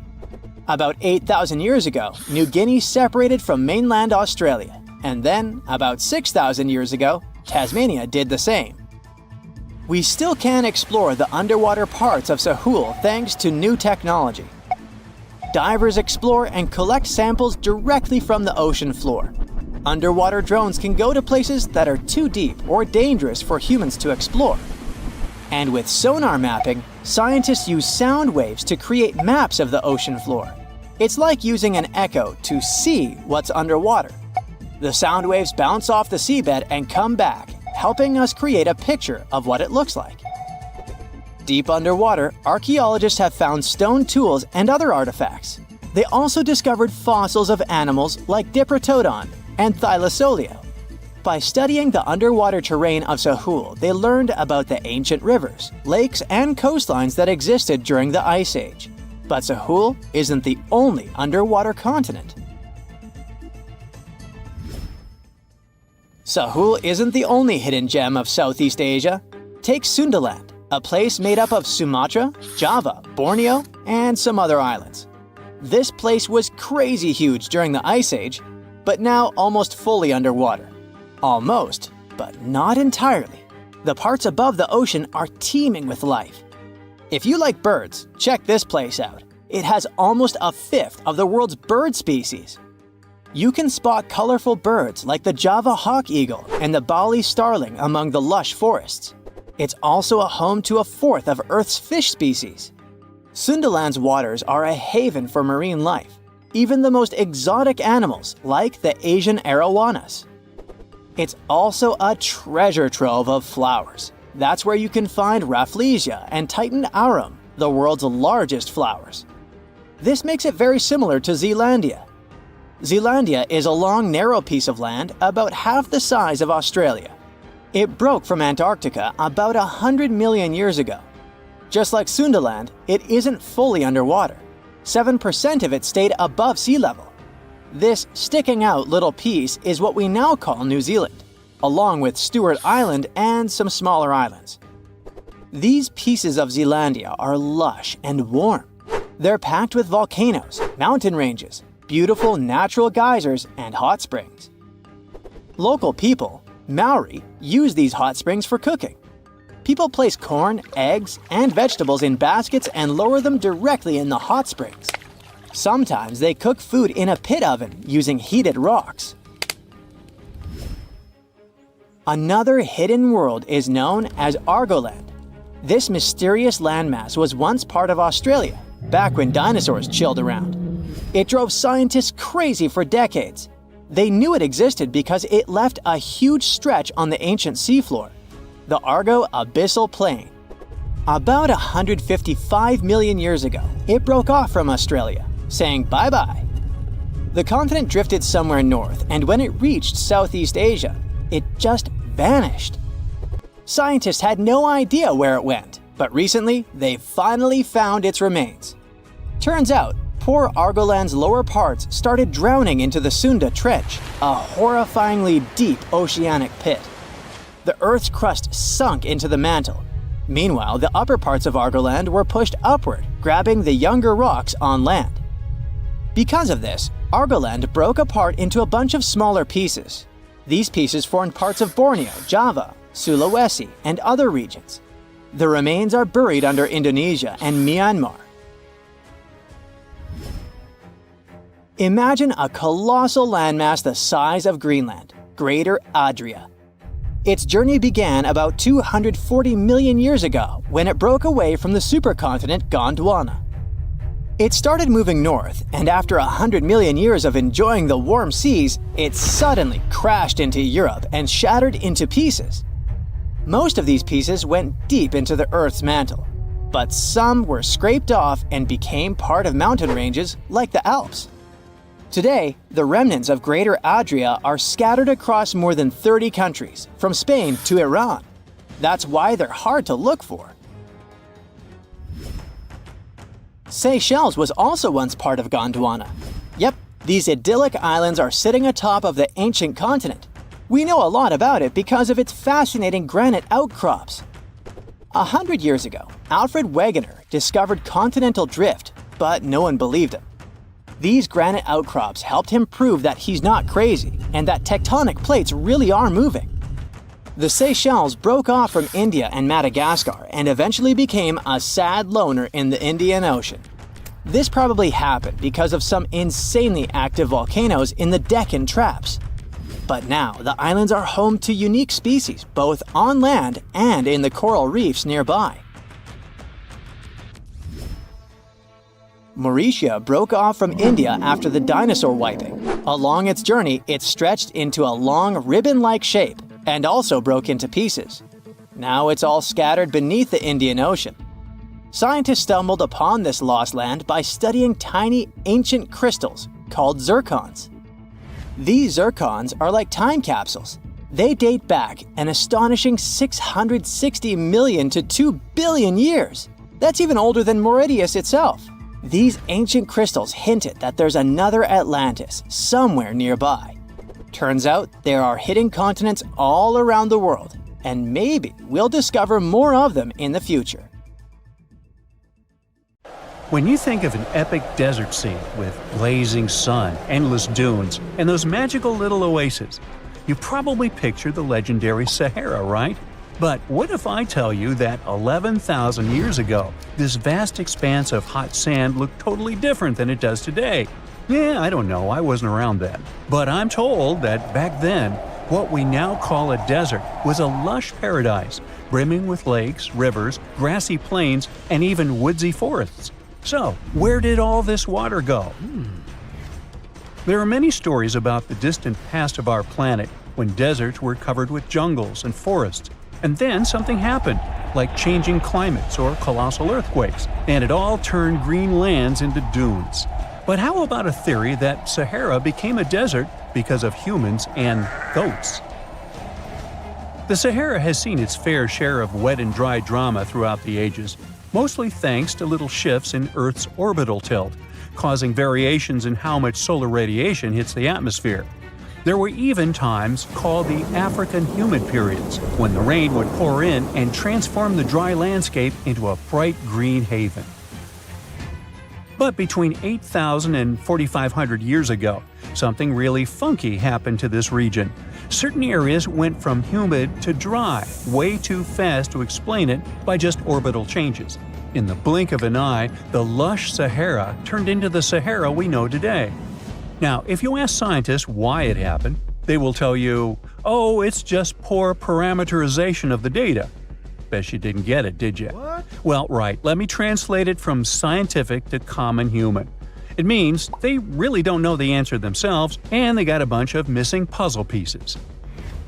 About 8,000 years ago, New Guinea separated from mainland Australia, and then, about 6,000 years ago, Tasmania did the same. We still can explore the underwater parts of Sahul thanks to new technology. Divers explore and collect samples directly from the ocean floor. Underwater drones can go to places that are too deep or dangerous for humans to explore. And with sonar mapping, scientists use sound waves to create maps of the ocean floor. It's like using an echo to see what's underwater. The sound waves bounce off the seabed and come back, helping us create a picture of what it looks like. Deep underwater, archaeologists have found stone tools and other artifacts. They also discovered fossils of animals like Diprotodon and Thylacoleo. By studying the underwater terrain of Sahul, they learned about the ancient rivers, lakes, and coastlines that existed during the Ice Age. But Sahul isn't the only underwater continent. Sahul isn't the only hidden gem of Southeast Asia. Take Sundaland, a place made up of Sumatra, Java, Borneo, and some other islands. This place was crazy huge during the Ice Age, but now almost fully underwater. Almost, but not entirely. The parts above the ocean are teeming with life. If you like birds, check this place out. It has almost a fifth of the world's bird species. You can spot colorful birds like the Java hawk eagle and the Bali starling among the lush forests. It's also a home to a fourth of Earth's fish species. Sundaland's waters are a haven for marine life, even the most exotic animals like the Asian arowanas. It's also a treasure trove of flowers. That's where you can find Rafflesia and Titan arum, the world's largest flowers. This makes it very similar to Zealandia. Zealandia is a long, narrow piece of land about half the size of Australia. It broke from Antarctica about 100 million years ago. Just like Sundaland, it isn't fully underwater. 7% of it stayed above sea level. This sticking out little piece is what we now call New Zealand, along with Stewart Island and some smaller islands. These pieces of Zealandia are lush and warm. They're packed with volcanoes, mountain ranges, beautiful natural geysers, and hot springs. Local people, Maori, use these hot springs for cooking. People place corn, eggs, and vegetables in baskets and lower them directly in the hot springs. Sometimes they cook food in a pit oven using heated rocks. Another hidden world is known as Argoland. This mysterious landmass was once part of Australia, back when dinosaurs chilled around. It drove scientists crazy for decades. They knew it existed because it left a huge stretch on the ancient seafloor, the Argo Abyssal Plain. About 155 million years ago, it broke off from Australia, saying bye-bye. The continent drifted somewhere north, and when it reached Southeast Asia, it just vanished. Scientists had no idea where it went, but recently they finally found its remains. Turns out, poor Argoland's lower parts started drowning into the Sunda Trench, a horrifyingly deep oceanic pit. The Earth's crust sunk into the mantle. Meanwhile, the upper parts of Argoland were pushed upward, grabbing the younger rocks on land. Because of this, Argoland broke apart into a bunch of smaller pieces. These pieces formed parts of Borneo, Java, Sulawesi, and other regions. The remains are buried under Indonesia and Myanmar. Imagine a colossal landmass the size of Greenland, Greater Adria. Its journey began about 240 million years ago when it broke away from the supercontinent Gondwana. It started moving north, and after 100 million years of enjoying the warm seas, it suddenly crashed into Europe and shattered into pieces. Most of these pieces went deep into the Earth's mantle, but some were scraped off and became part of mountain ranges like the Alps. Today, the remnants of Greater Adria are scattered across more than 30 countries, from Spain to Iran. That's why they're hard to look for. Seychelles was also once part of Gondwana. Yep, These idyllic islands are sitting atop of the ancient continent. We know a lot about it because of its fascinating granite outcrops. 100 years ago, Alfred Wegener discovered continental drift, but no one believed him. These granite outcrops helped him prove that he's not crazy and that tectonic plates really are moving. The Seychelles broke off from India and Madagascar and eventually became a sad loner in the Indian Ocean. This probably happened because of some insanely active volcanoes in the Deccan Traps. But now, the islands are home to unique species both on land and in the coral reefs nearby. Mauritius broke off from India after the dinosaur wiping. Along its journey, it stretched into a long ribbon-like shape and also broke into pieces. Now it's all scattered beneath the Indian Ocean. Scientists stumbled upon this lost land by studying tiny ancient crystals called zircons. These zircons are like time capsules. They date back an astonishing 660 million to 2 billion years. That's even older than Mauritius itself. These ancient crystals hinted that there's another Atlantis somewhere nearby. Turns out there are hidden continents all around the world, and maybe we'll discover more of them in the future. When you think of an epic desert scene with blazing sun, endless dunes, and those magical little oases, you probably picture the legendary Sahara, right? But what if I tell you that 11,000 years ago, this vast expanse of hot sand looked totally different than it does today? Yeah, I don't know, I wasn't around then. But I'm told that back then, what we now call a desert was a lush paradise, brimming with lakes, rivers, grassy plains, and even woodsy forests. So, where did all this water go? There are many stories about the distant past of our planet when deserts were covered with jungles and forests, and then something happened, like changing climates or colossal earthquakes, and it all turned green lands into dunes. But how about a theory that Sahara became a desert because of humans and goats? The Sahara has seen its fair share of wet and dry drama throughout the ages, mostly thanks to little shifts in Earth's orbital tilt, causing variations in how much solar radiation hits the atmosphere. There were even times called the African humid periods, when the rain would pour in and transform the dry landscape into a bright green haven. But between 8,000 and 4,500 years ago, something really funky happened to this region. Certain areas went from humid to dry way too fast to explain it by just orbital changes. In the blink of an eye, the lush Sahara turned into the Sahara we know today. Now, if you ask scientists why it happened, they will tell you, oh, it's just poor parameterization of the data. Bet you didn't get it, did you? What? Well, right, let me translate it from scientific to common human. It means they really don't know the answer themselves, and they got a bunch of missing puzzle pieces.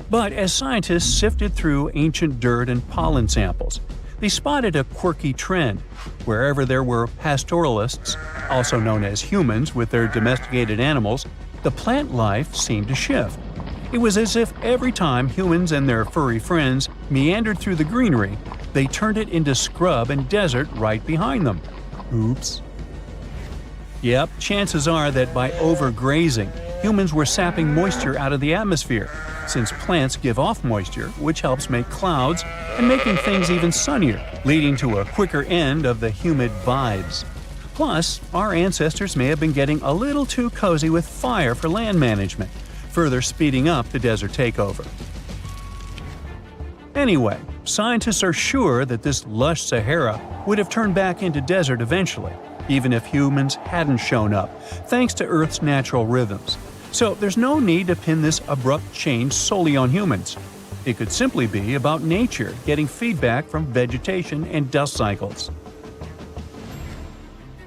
But as scientists sifted through ancient dirt and pollen samples, they spotted a quirky trend. Wherever there were pastoralists, also known as humans with their domesticated animals, the plant life seemed to shift. It was as if every time humans and their furry friends meandered through the greenery, they turned it into scrub and desert right behind them. Oops. Yep, chances are that by overgrazing, humans were sapping moisture out of the atmosphere, since plants give off moisture, which helps make clouds and making things even sunnier, leading to a quicker end of the humid vibes. Plus, our ancestors may have been getting a little too cozy with fire for land management, further speeding up the desert takeover. Anyway, scientists are sure that this lush Sahara would have turned back into desert eventually, even if humans hadn't shown up, thanks to Earth's natural rhythms. So there's no need to pin this abrupt change solely on humans. It could simply be about nature getting feedback from vegetation and dust cycles.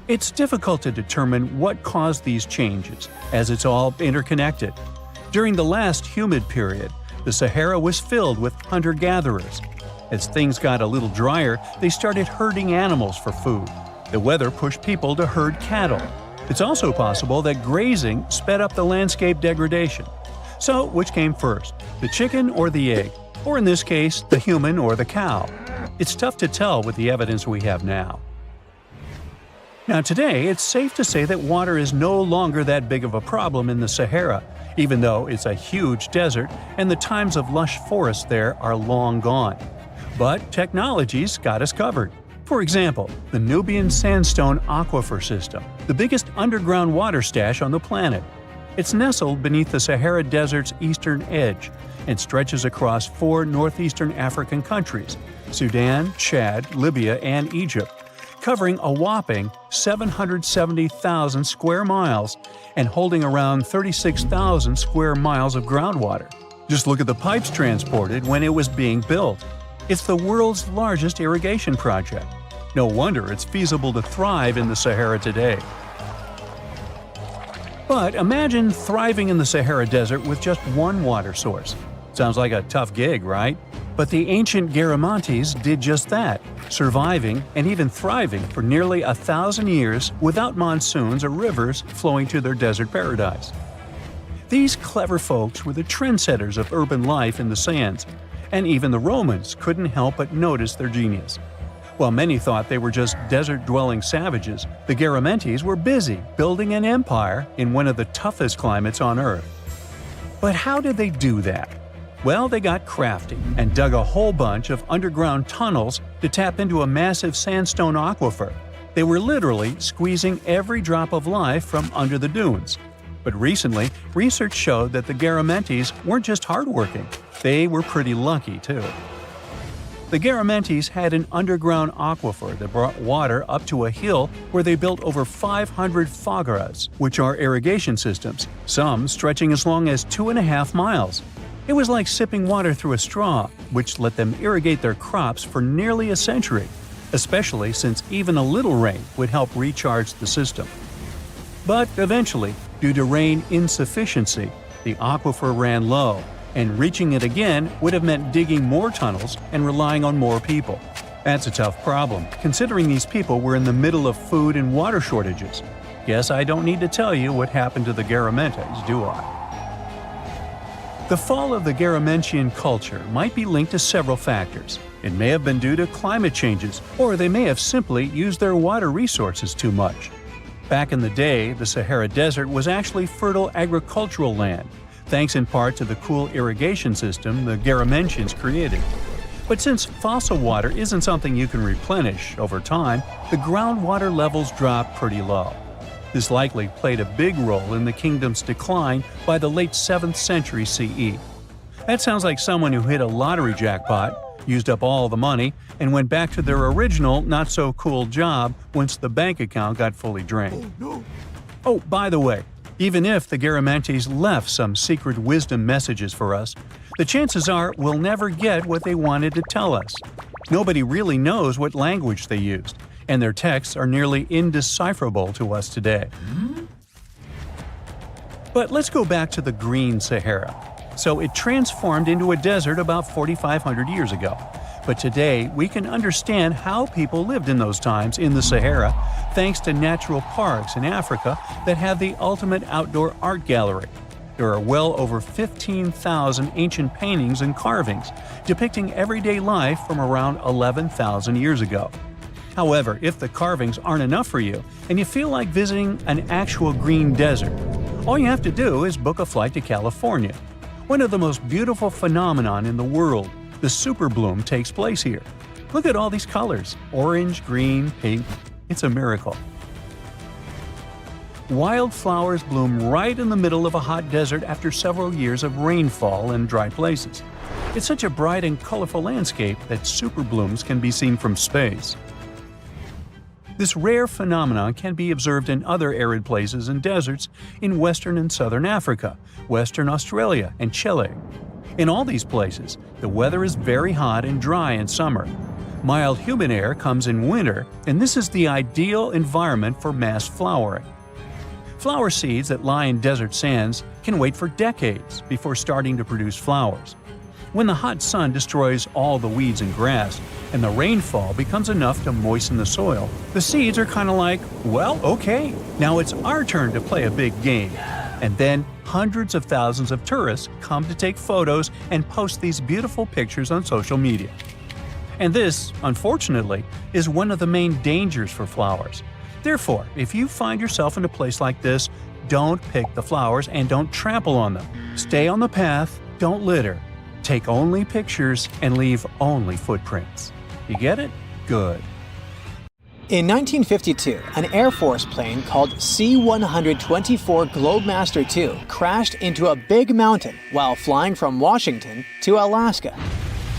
It's difficult to determine what caused these changes, as it's all interconnected. During the last humid period, the Sahara was filled with hunter-gatherers. As things got a little drier, they started herding animals for food. The weather pushed people to herd cattle. It's also possible that grazing sped up the landscape degradation. So, which came first, the chicken or the egg? Or in this case, the human or the cow? It's tough to tell with the evidence we have now. Now today, it's safe to say that water is no longer that big of a problem in the Sahara, even though it's a huge desert and the times of lush forests there are long gone. But technology's got us covered. For example, the Nubian Sandstone Aquifer System, the biggest underground water stash on the planet. It's nestled beneath the Sahara Desert's eastern edge and stretches across 4 northeastern African countries – Sudan, Chad, Libya, and Egypt, covering a whopping 770,000 square miles and holding around 36,000 square miles of groundwater. Just look at the pipes transported when it was being built. It's the world's largest irrigation project. No wonder it's feasible to thrive in the Sahara today. But imagine thriving in the Sahara Desert with just one water source. Sounds like a tough gig, right? But the ancient Garamantes did just that, surviving and even thriving for nearly 1,000 years without monsoons or rivers flowing to their desert paradise. These clever folks were the trendsetters of urban life in the sands, and even the Romans couldn't help but notice their genius. While many thought they were just desert-dwelling savages, the Garamantes were busy building an empire in one of the toughest climates on Earth. But how did they do that? Well, they got crafty and dug a whole bunch of underground tunnels to tap into a massive sandstone aquifer. They were literally squeezing every drop of life from under the dunes. But recently, research showed that the Garamantes weren't just hardworking, they were pretty lucky too. The Garamantes had an underground aquifer that brought water up to a hill where they built over 500 phagaras, which are irrigation systems, some stretching as long as 2.5 miles. It was like sipping water through a straw, which let them irrigate their crops for nearly a century, especially since even a little rain would help recharge the system. But eventually, due to rain insufficiency, the aquifer ran low, and reaching it again would have meant digging more tunnels and relying on more people. That's a tough problem, considering these people were in the middle of food and water shortages. Guess I don't need to tell you what happened to the Garamantes, do I? The fall of the Garamentian culture might be linked to several factors. It may have been due to climate changes, or they may have simply used their water resources too much. Back in the day, the Sahara Desert was actually fertile agricultural land, thanks in part to the cool irrigation system the Garamentians created. But since fossil water isn't something you can replenish over time, the groundwater levels dropped pretty low. This likely played a big role in the kingdom's decline by the late 7th century CE. That sounds like someone who hit a lottery jackpot, used up all the money, and went back to their original not-so-cool job once the bank account got fully drained. Oh, by the way, even if the Garamantes left some secret wisdom messages for us, the chances are we'll never get what they wanted to tell us. Nobody really knows what language they used, and their texts are nearly indecipherable to us today. But let's go back to the Green Sahara. So it transformed into a desert about 4,500 years ago. But today, we can understand how people lived in those times in the Sahara thanks to natural parks in Africa that have the ultimate outdoor art gallery. There are well over 15,000 ancient paintings and carvings depicting everyday life from around 11,000 years ago. However, if the carvings aren't enough for you and you feel like visiting an actual green desert, all you have to do is book a flight to California. One of the most beautiful phenomenon in the world, the superbloom, takes place here. Look at all these colors – orange, green, pink. It's a miracle. Wildflowers bloom right in the middle of a hot desert after several years of rainfall in dry places. It's such a bright and colorful landscape that superblooms can be seen from space. This rare phenomenon can be observed in other arid places and deserts in western and southern Africa, Western Australia, and Chile. In all these places, the weather is very hot and dry in summer. Mild humid air comes in winter, and this is the ideal environment for mass flowering. Flower seeds that lie in desert sands can wait for decades before starting to produce flowers. When the hot sun destroys all the weeds and grass, and the rainfall becomes enough to moisten the soil, the seeds are kind of like, well, okay, now it's our turn to play a big game. And then hundreds of thousands of tourists come to take photos and post these beautiful pictures on social media. And this, unfortunately, is one of the main dangers for flowers. Therefore, if you find yourself in a place like this, don't pick the flowers and don't trample on them. Stay on the path, don't litter. Take only pictures and leave only footprints. You get it? Good. In 1952, an Air Force plane called C-124 Globemaster II crashed into a big mountain while flying from Washington to Alaska.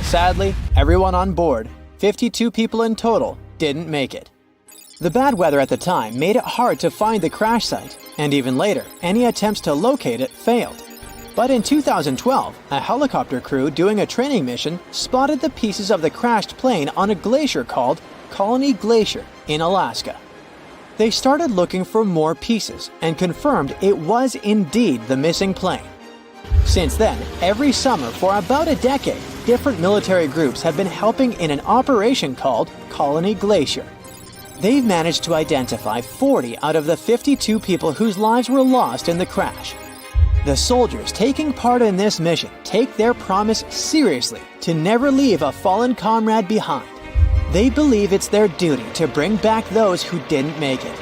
Sadly, everyone on board, 52 people in total, didn't make it. The bad weather at the time made it hard to find the crash site, and even later, any attempts to locate it failed. But in 2012, a helicopter crew doing a training mission spotted the pieces of the crashed plane on a glacier called Colony Glacier in Alaska. They started looking for more pieces and confirmed it was indeed the missing plane. Since then, every summer for about a decade, different military groups have been helping in an operation called Colony Glacier. They've managed to identify 40 out of the 52 people whose lives were lost in the crash. The soldiers taking part in this mission take their promise seriously to never leave a fallen comrade behind. They believe it's their duty to bring back those who didn't make it.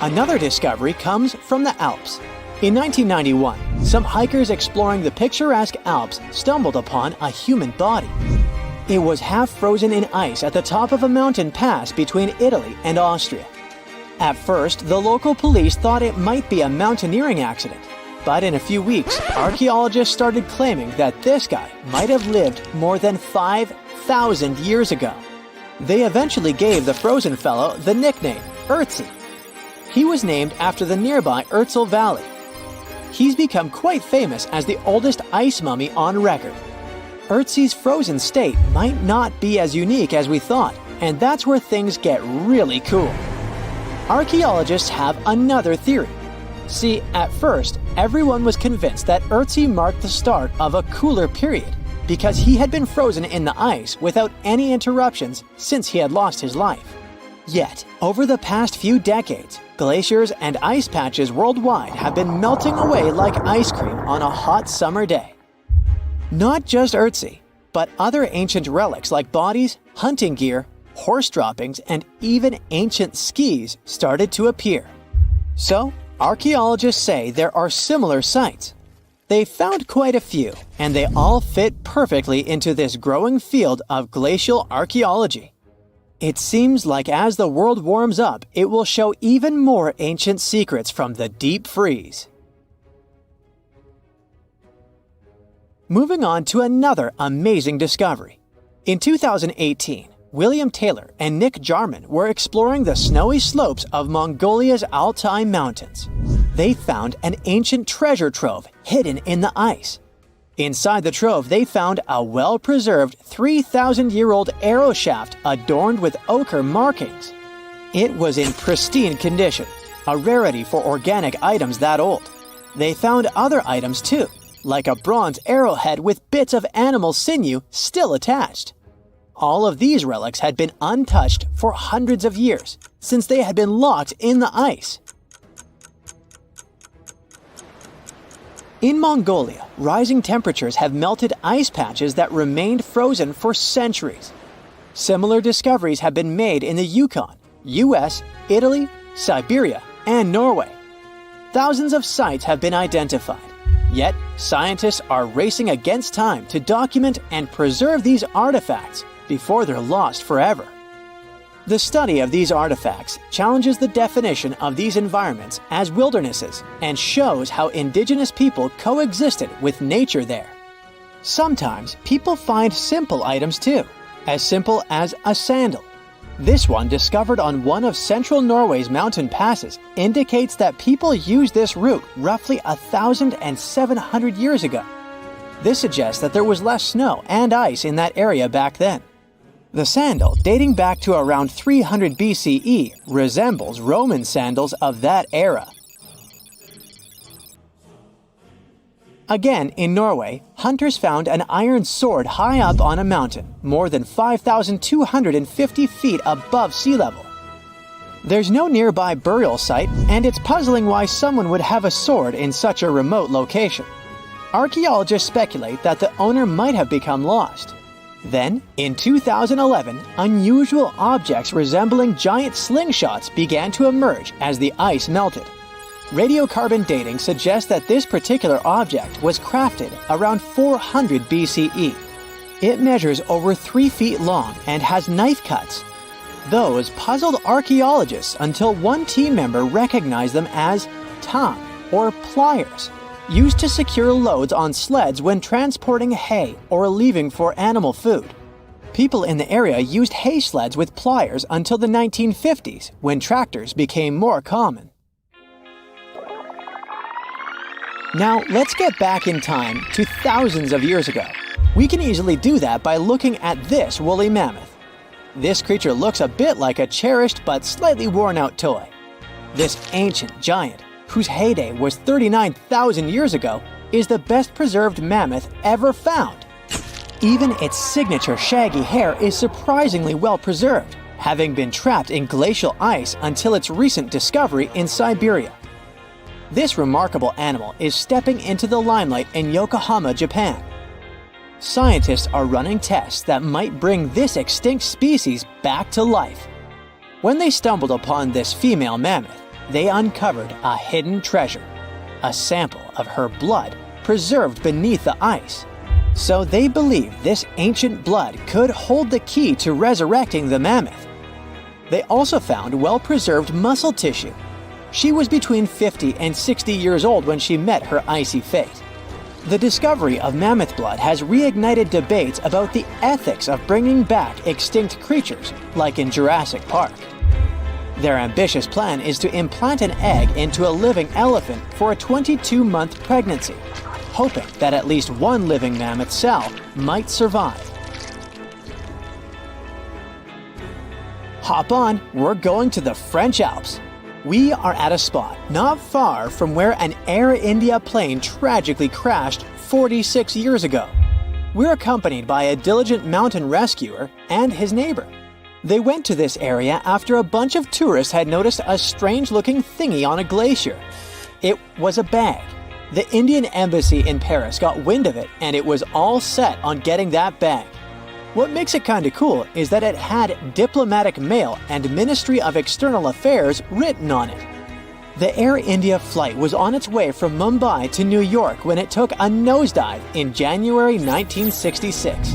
Another discovery comes from the Alps. In 1991, some hikers exploring the picturesque Alps stumbled upon a human body. It was half frozen in ice at the top of a mountain pass between Italy and Austria. At first, the local police thought it might be a mountaineering accident, but in a few weeks, archaeologists started claiming that this guy might have lived more than 5,000 years ago. They eventually gave the frozen fellow the nickname Ötzi. He was named after the nearby Indus Valley. He's become quite famous as the oldest ice mummy on record. Ötzi's frozen state might not be as unique as we thought, and that's where things get really cool. Archaeologists have another theory. See, at first, everyone was convinced that Ötzi marked the start of a cooler period because he had been frozen in the ice without any interruptions since he had lost his life. Yet, over the past few decades, glaciers and ice patches worldwide have been melting away like ice cream on a hot summer day. Not just Ötzi, but other ancient relics like bodies, hunting gear, horse droppings, and even ancient skis started to appear. So, archaeologists say there are similar sites. They found quite a few, and they all fit perfectly into this growing field of glacial archaeology. It seems like as the world warms up, it will show even more ancient secrets from the deep freeze. Moving on to another amazing discovery. In 2018, William Taylor and Nick Jarman were exploring the snowy slopes of Mongolia's Altai Mountains. They found an ancient treasure trove hidden in the ice. Inside the trove, they found a well-preserved 3,000-year-old arrow shaft adorned with ochre markings. It was in pristine condition, a rarity for organic items that old. They found other items too, like a bronze arrowhead with bits of animal sinew still attached. All of these relics had been untouched for hundreds of years, since they had been locked in the ice. In Mongolia, rising temperatures have melted ice patches that remained frozen for centuries. Similar discoveries have been made in the Yukon, US, Italy, Siberia, and Norway. Thousands of sites have been identified. Yet, scientists are racing against time to document and preserve these artifacts before they're lost forever. The study of these artifacts challenges the definition of these environments as wildernesses and shows how indigenous people coexisted with nature there. Sometimes people find simple items too, as simple as a sandal. This one, discovered on one of central Norway's mountain passes, indicates that people used this route roughly 1,700 years ago. This suggests that there was less snow and ice in that area back then. The sandal, dating back to around 300 BCE, resembles Roman sandals of that era. Again, in Norway, hunters found an iron sword high up on a mountain, more than 5,250 feet above sea level. There's no nearby burial site, and it's puzzling why someone would have a sword in such a remote location. Archaeologists speculate that the owner might have become lost. Then, in 2011, unusual objects resembling giant slingshots began to emerge as the ice melted. Radiocarbon dating suggests that this particular object was crafted around 400 BCE. It measures over 3 feet long and has knife cuts. Those puzzled archaeologists until one team member recognized them as tang, or pliers, used to secure loads on sleds when transporting hay or leaving for animal food. People in the area used hay sleds with pliers until the 1950s, when tractors became more common. Now, let's get back in time to thousands of years ago. We can easily do that by looking at this woolly mammoth. This creature looks a bit like a cherished but slightly worn-out toy. This ancient giant, whose heyday was 39,000 years ago, is the best-preserved mammoth ever found. Even its signature shaggy hair is surprisingly well-preserved, having been trapped in glacial ice until its recent discovery in Siberia. This remarkable animal is stepping into the limelight in Yokohama, Japan. Scientists are running tests that might bring this extinct species back to life. When they stumbled upon this female mammoth, they uncovered a hidden treasure, a sample of her blood preserved beneath the ice. So they believe this ancient blood could hold the key to resurrecting the mammoth. They also found well-preserved muscle tissue. She was between 50 and 60 years old when she met her icy fate. The discovery of mammoth blood has reignited debates about the ethics of bringing back extinct creatures, like in Jurassic Park. Their ambitious plan is to implant an egg into a living elephant for a 22-month pregnancy, hoping that at least one living mammoth cell might survive. Hop on, we're going to the French Alps. We are at a spot not far from where an Air India plane tragically crashed 46 years ago. We're accompanied by a diligent mountain rescuer and his neighbor. They went to this area after a bunch of tourists had noticed a strange-looking thingy on a glacier. It was a bag. The Indian embassy in Paris got wind of it, and it was all set on getting that bag. What makes it kinda cool is that it had diplomatic mail and Ministry of External Affairs written on it. The Air India flight was on its way from Mumbai to New York when it took a nosedive in January 1966.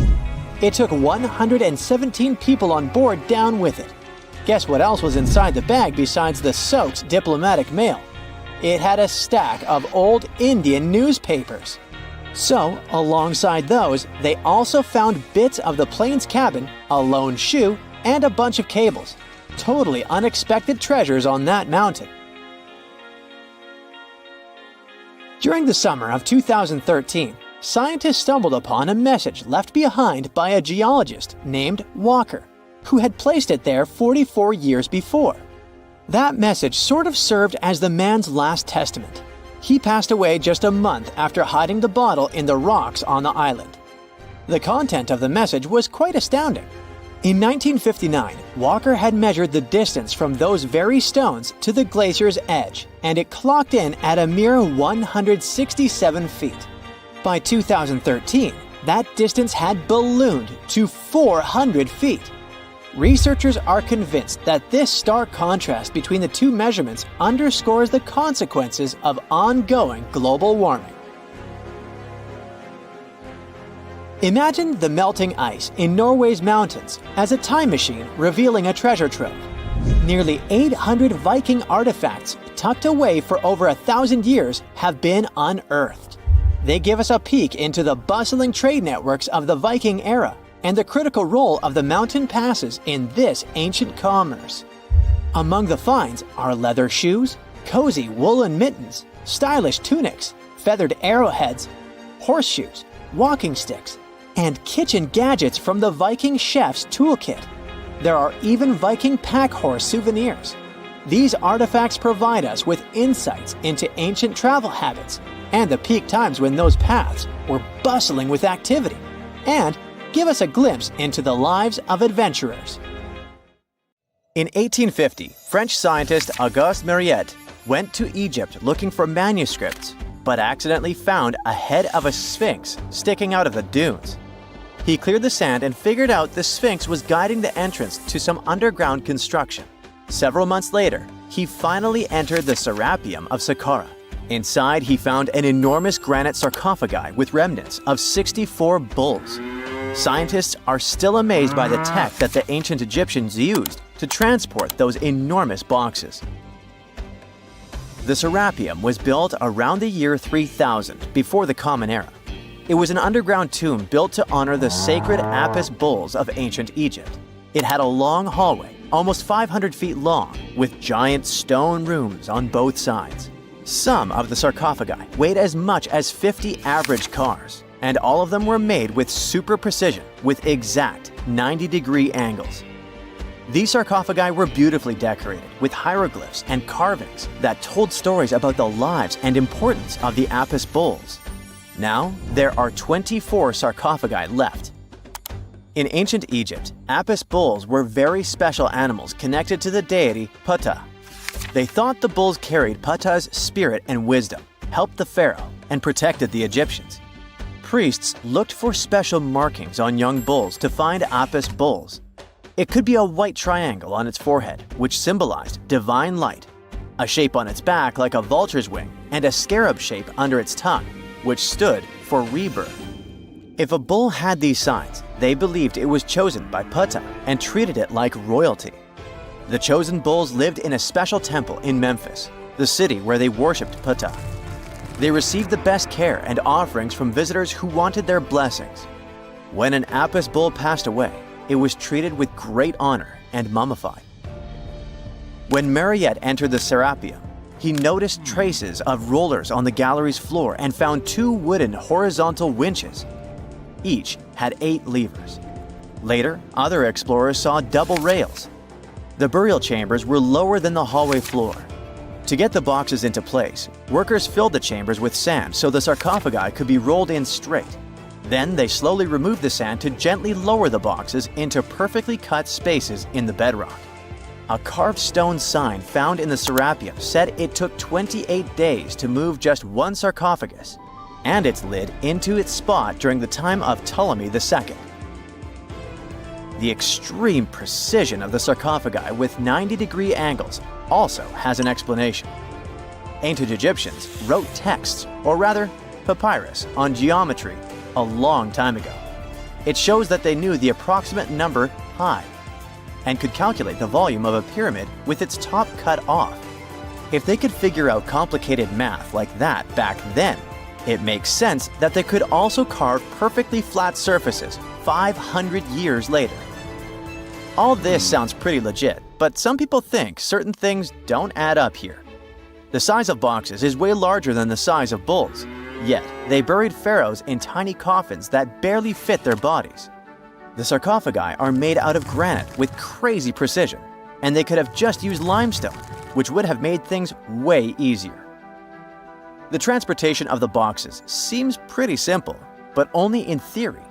It took 117 people on board down with it. Guess what else was inside the bag besides the soaked diplomatic mail? It had a stack of old Indian newspapers. So, alongside those, they also found bits of the plane's cabin, a lone shoe, and a bunch of cables. Totally unexpected treasures on that mountain. During the summer of 2013, scientists stumbled upon a message left behind by a geologist named Walker, who had placed it there 44 years before. That message sort of served as the man's last testament. He passed away just a month after hiding the bottle in the rocks on the island. The content of the message was quite astounding. In 1959, Walker had measured the distance from those very stones to the glacier's edge, and it clocked in at a mere 167 feet. By 2013, that distance had ballooned to 400 feet. Researchers are convinced that this stark contrast between the two measurements underscores the consequences of ongoing global warming. Imagine the melting ice in Norway's mountains as a time machine revealing a treasure trove. Nearly 800 Viking artifacts tucked away for over 1,000 years have been unearthed. They give us a peek into the bustling trade networks of the Viking era and the critical role of the mountain passes in this ancient commerce. Among the finds are leather shoes, cozy woolen mittens, stylish tunics, feathered arrowheads, horseshoes, walking sticks, and kitchen gadgets from the Viking chef's toolkit. There are even Viking pack horse souvenirs. These artifacts provide us with insights into ancient travel habits and the peak times when those paths were bustling with activity, and give us a glimpse into the lives of adventurers. In 1850, French scientist Auguste Mariette went to Egypt looking for manuscripts, but accidentally found a head of a sphinx sticking out of the dunes. He cleared the sand and figured out the Sphinx was guiding the entrance to some underground construction. Several months later, he finally entered the Serapeum of Saqqara. Inside, he found an enormous granite sarcophagi with remnants of 64 bulls. Scientists are still amazed by the tech that the ancient Egyptians used to transport those enormous boxes. The Serapeum was built around the year 3000 before the Common Era. It was an underground tomb built to honor the sacred Apis bulls of ancient Egypt. It had a long hallway, almost 500 feet long, with giant stone rooms on both sides. Some of the sarcophagi weighed as much as 50 average cars, and all of them were made with super precision with exact 90-degree angles. These sarcophagi were beautifully decorated with hieroglyphs and carvings that told stories about the lives and importance of the Apis bulls. Now, there are 24 sarcophagi left. In ancient Egypt, Apis bulls were very special animals connected to the deity Ptah. They thought the bulls carried Ptah's spirit and wisdom, helped the pharaoh, and protected the Egyptians. Priests looked for special markings on young bulls to find Apis bulls. It could be a white triangle on its forehead, which symbolized divine light, a shape on its back like a vulture's wing, and a scarab shape under its tongue, which stood for rebirth. If a bull had these signs, they believed it was chosen by Ptah and treated it like royalty. The chosen bulls lived in a special temple in Memphis, the city where they worshipped Ptah. They received the best care and offerings from visitors who wanted their blessings. When an Apis bull passed away, it was treated with great honor and mummified. When Mariette entered the Serapeum, he noticed traces of rollers on the gallery's floor and found 2 wooden horizontal winches. Each had 8 levers. Later, other explorers saw double rails. The burial chambers were lower than the hallway floor. To get the boxes into place, workers filled the chambers with sand so the sarcophagi could be rolled in straight. Then they slowly removed the sand to gently lower the boxes into perfectly cut spaces in the bedrock. A carved stone sign found in the Serapeum said it took 28 days to move just one sarcophagus and its lid into its spot during the time of Ptolemy II. The extreme precision of the sarcophagi with 90-degree angles also has an explanation. Ancient Egyptians wrote texts, or rather, papyrus, on geometry a long time ago. It shows that they knew the approximate number pi and could calculate the volume of a pyramid with its top cut off. If they could figure out complicated math like that back then, it makes sense that they could also carve perfectly flat surfaces 500 years later. All this sounds pretty legit, but some people think certain things don't add up here. The size of boxes is way larger than the size of bulls, yet they buried pharaohs in tiny coffins that barely fit their bodies. The sarcophagi are made out of granite with crazy precision, and they could have just used limestone, which would have made things way easier. The transportation of the boxes seems pretty simple, but only in theory.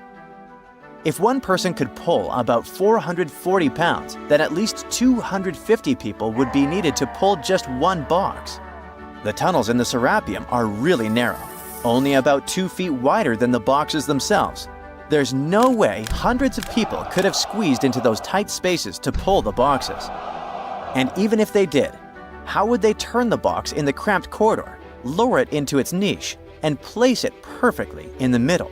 If one person could pull about 440 pounds, then at least 250 people would be needed to pull just one box. The tunnels in the Serapeum are really narrow, only about 2 feet wider than the boxes themselves. There's no way hundreds of people could have squeezed into those tight spaces to pull the boxes. And even if they did, how would they turn the box in the cramped corridor, lower it into its niche, and place it perfectly in the middle?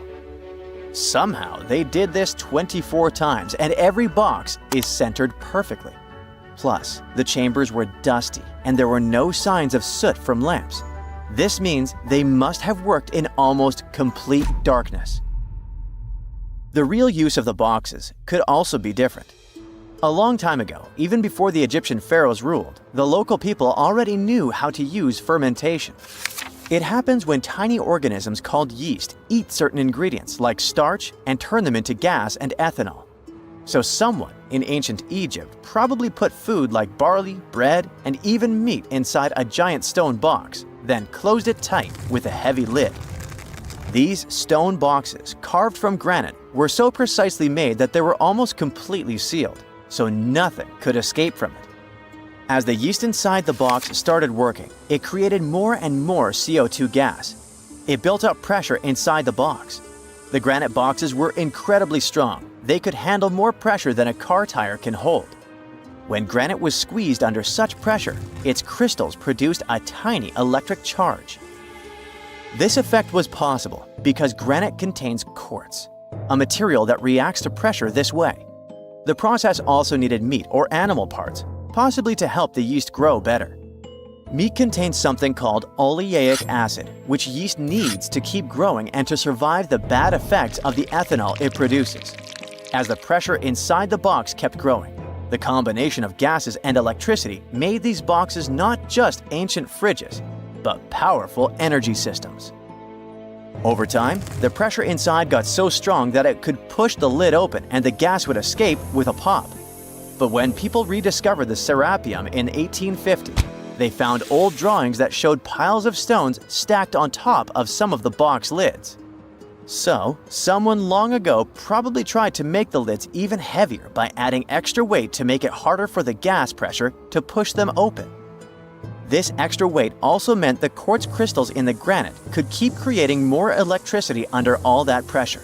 Somehow they did this 24 times, and every box is centered perfectly. Plus, the chambers were dusty, and there were no signs of soot from lamps. This means they must have worked in almost complete darkness. The real use of the boxes could also be different. A long time ago, even before the Egyptian pharaohs ruled, the local people already knew how to use fermentation. It happens when tiny organisms called yeast eat certain ingredients like starch and turn them into gas and ethanol. So someone in ancient Egypt probably put food like barley, bread, and even meat inside a giant stone box, then closed it tight with a heavy lid. These stone boxes, carved from granite, were so precisely made that they were almost completely sealed, so nothing could escape from it. As the yeast inside the box started working, it created more and more CO2 gas. It built up pressure inside the box. The granite boxes were incredibly strong. They could handle more pressure than a car tire can hold. When granite was squeezed under such pressure, its crystals produced a tiny electric charge. This effect was possible because granite contains quartz, a material that reacts to pressure this way. The process also needed meat or animal parts, possibly to help the yeast grow better. Meat contains something called oleic acid, which yeast needs to keep growing and to survive the bad effects of the ethanol it produces. As the pressure inside the box kept growing, the combination of gases and electricity made these boxes not just ancient fridges, but powerful energy systems. Over time, the pressure inside got so strong that it could push the lid open and the gas would escape with a pop. But when people rediscovered the Serapeum in 1850, they found old drawings that showed piles of stones stacked on top of some of the box lids. So, someone long ago probably tried to make the lids even heavier by adding extra weight to make it harder for the gas pressure to push them open. This extra weight also meant the quartz crystals in the granite could keep creating more electricity under all that pressure.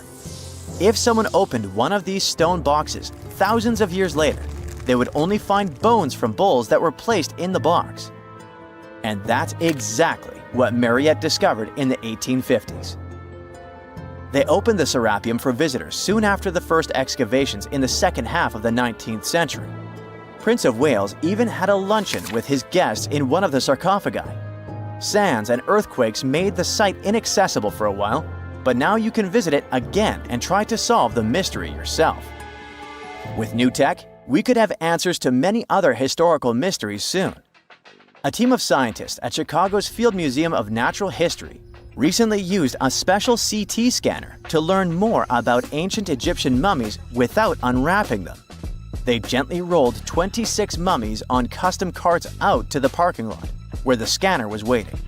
If someone opened one of these stone boxes thousands of years later, they would only find bones from bulls that were placed in the box. And that's exactly what Mariette discovered in the 1850s. They opened the Serapeum for visitors soon after the first excavations in the second half of the 19th century. Prince of Wales even had a luncheon with his guests in one of the sarcophagi. Sands and earthquakes made the site inaccessible for a while, but now you can visit it again and try to solve the mystery yourself. With new tech, we could have answers to many other historical mysteries soon. A team of scientists at Chicago's Field Museum of Natural History recently used a special CT scanner to learn more about ancient Egyptian mummies without unwrapping them. They gently rolled 26 mummies on custom carts out to the parking lot, where the scanner was waiting.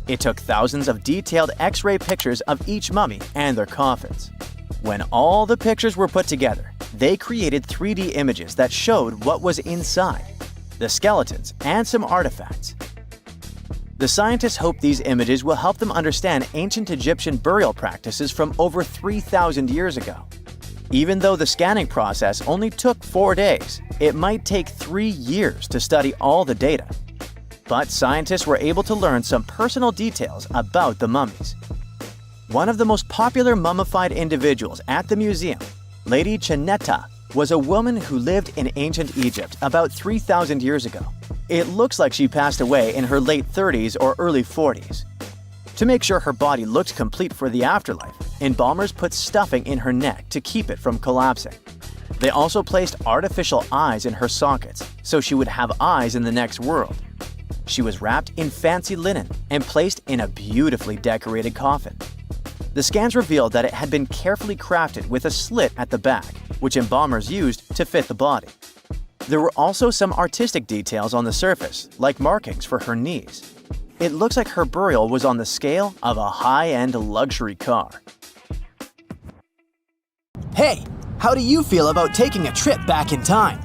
It took thousands of detailed X-ray pictures of each mummy and their coffins. When all the pictures were put together, they created 3D images that showed what was inside, the skeletons, and some artifacts. The scientists hope these images will help them understand ancient Egyptian burial practices from over 3,000 years ago. Even though the scanning process only took 4 days, it might take 3 years to study all the data. But scientists were able to learn some personal details about the mummies. One of the most popular mummified individuals at the museum, Lady Cheneta, was a woman who lived in ancient Egypt about 3,000 years ago. It looks like she passed away in her late 30s or early 40s. To make sure her body looked complete for the afterlife, embalmers put stuffing in her neck to keep it from collapsing. They also placed artificial eyes in her sockets, so she would have eyes in the next world. She was wrapped in fancy linen and placed in a beautifully decorated coffin. The scans revealed that it had been carefully crafted with a slit at the back, which embalmers used to fit the body. There were also some artistic details on the surface, like markings for her knees. It looks like her burial was on the scale of a high-end luxury car. Hey, how do you feel about taking a trip back in time?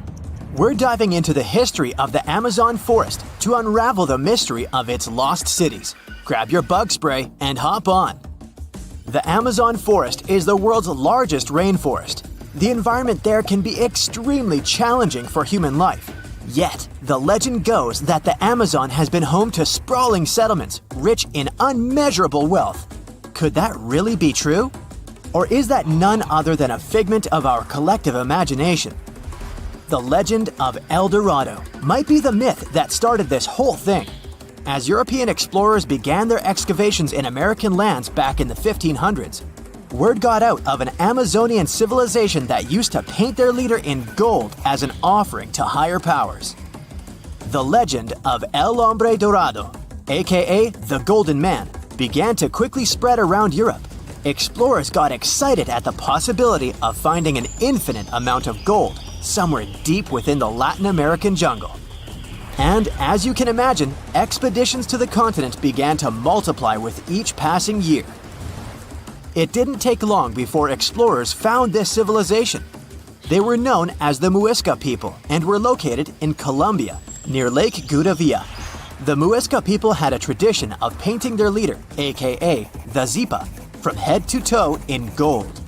We're diving into the history of the Amazon forest to unravel the mystery of its lost cities. Grab your bug spray and hop on. The Amazon forest is the world's largest rainforest. The environment there can be extremely challenging for human life. Yet, the legend goes that the Amazon has been home to sprawling settlements, rich in unmeasurable wealth. Could that really be true? Or is that none other than a figment of our collective imagination? The legend of El Dorado might be the myth that started this whole thing. As European explorers began their excavations in American lands back in the 1500s, word got out of an Amazonian civilization that used to paint their leader in gold as an offering to higher powers. The legend of El Hombre Dorado, aka the Golden Man, began to quickly spread around Europe. Explorers got excited at the possibility of finding an infinite amount of gold somewhere deep within the Latin American jungle. And as you can imagine, expeditions to the continent began to multiply with each passing year. It didn't take long before explorers found this civilization. They were known as the Muisca people and were located in Colombia, near Lake Gudavia. The Muisca people had a tradition of painting their leader, aka the Zipa, from head to toe in gold.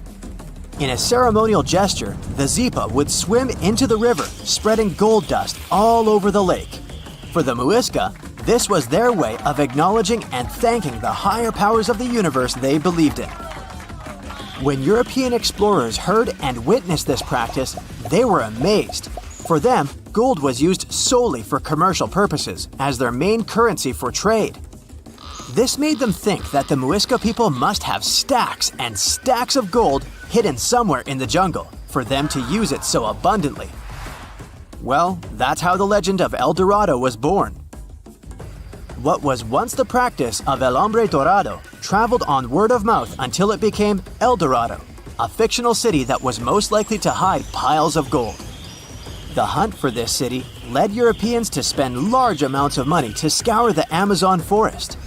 In a ceremonial gesture, the Zipa would swim into the river, spreading gold dust all over the lake. For the Muisca, this was their way of acknowledging and thanking the higher powers of the universe they believed in. When European explorers heard and witnessed this practice, they were amazed. For them, gold was used solely for commercial purposes as their main currency for trade. This made them think that the Muisca people must have stacks and stacks of gold hidden somewhere in the jungle for them to use it so abundantly. Well, that's how the legend of El Dorado was born. What was once the practice of El Hombre Dorado traveled on word of mouth until it became El Dorado, a fictional city that was most likely to hide piles of gold. The hunt for this city led Europeans to spend large amounts of money to scour the Amazon forest.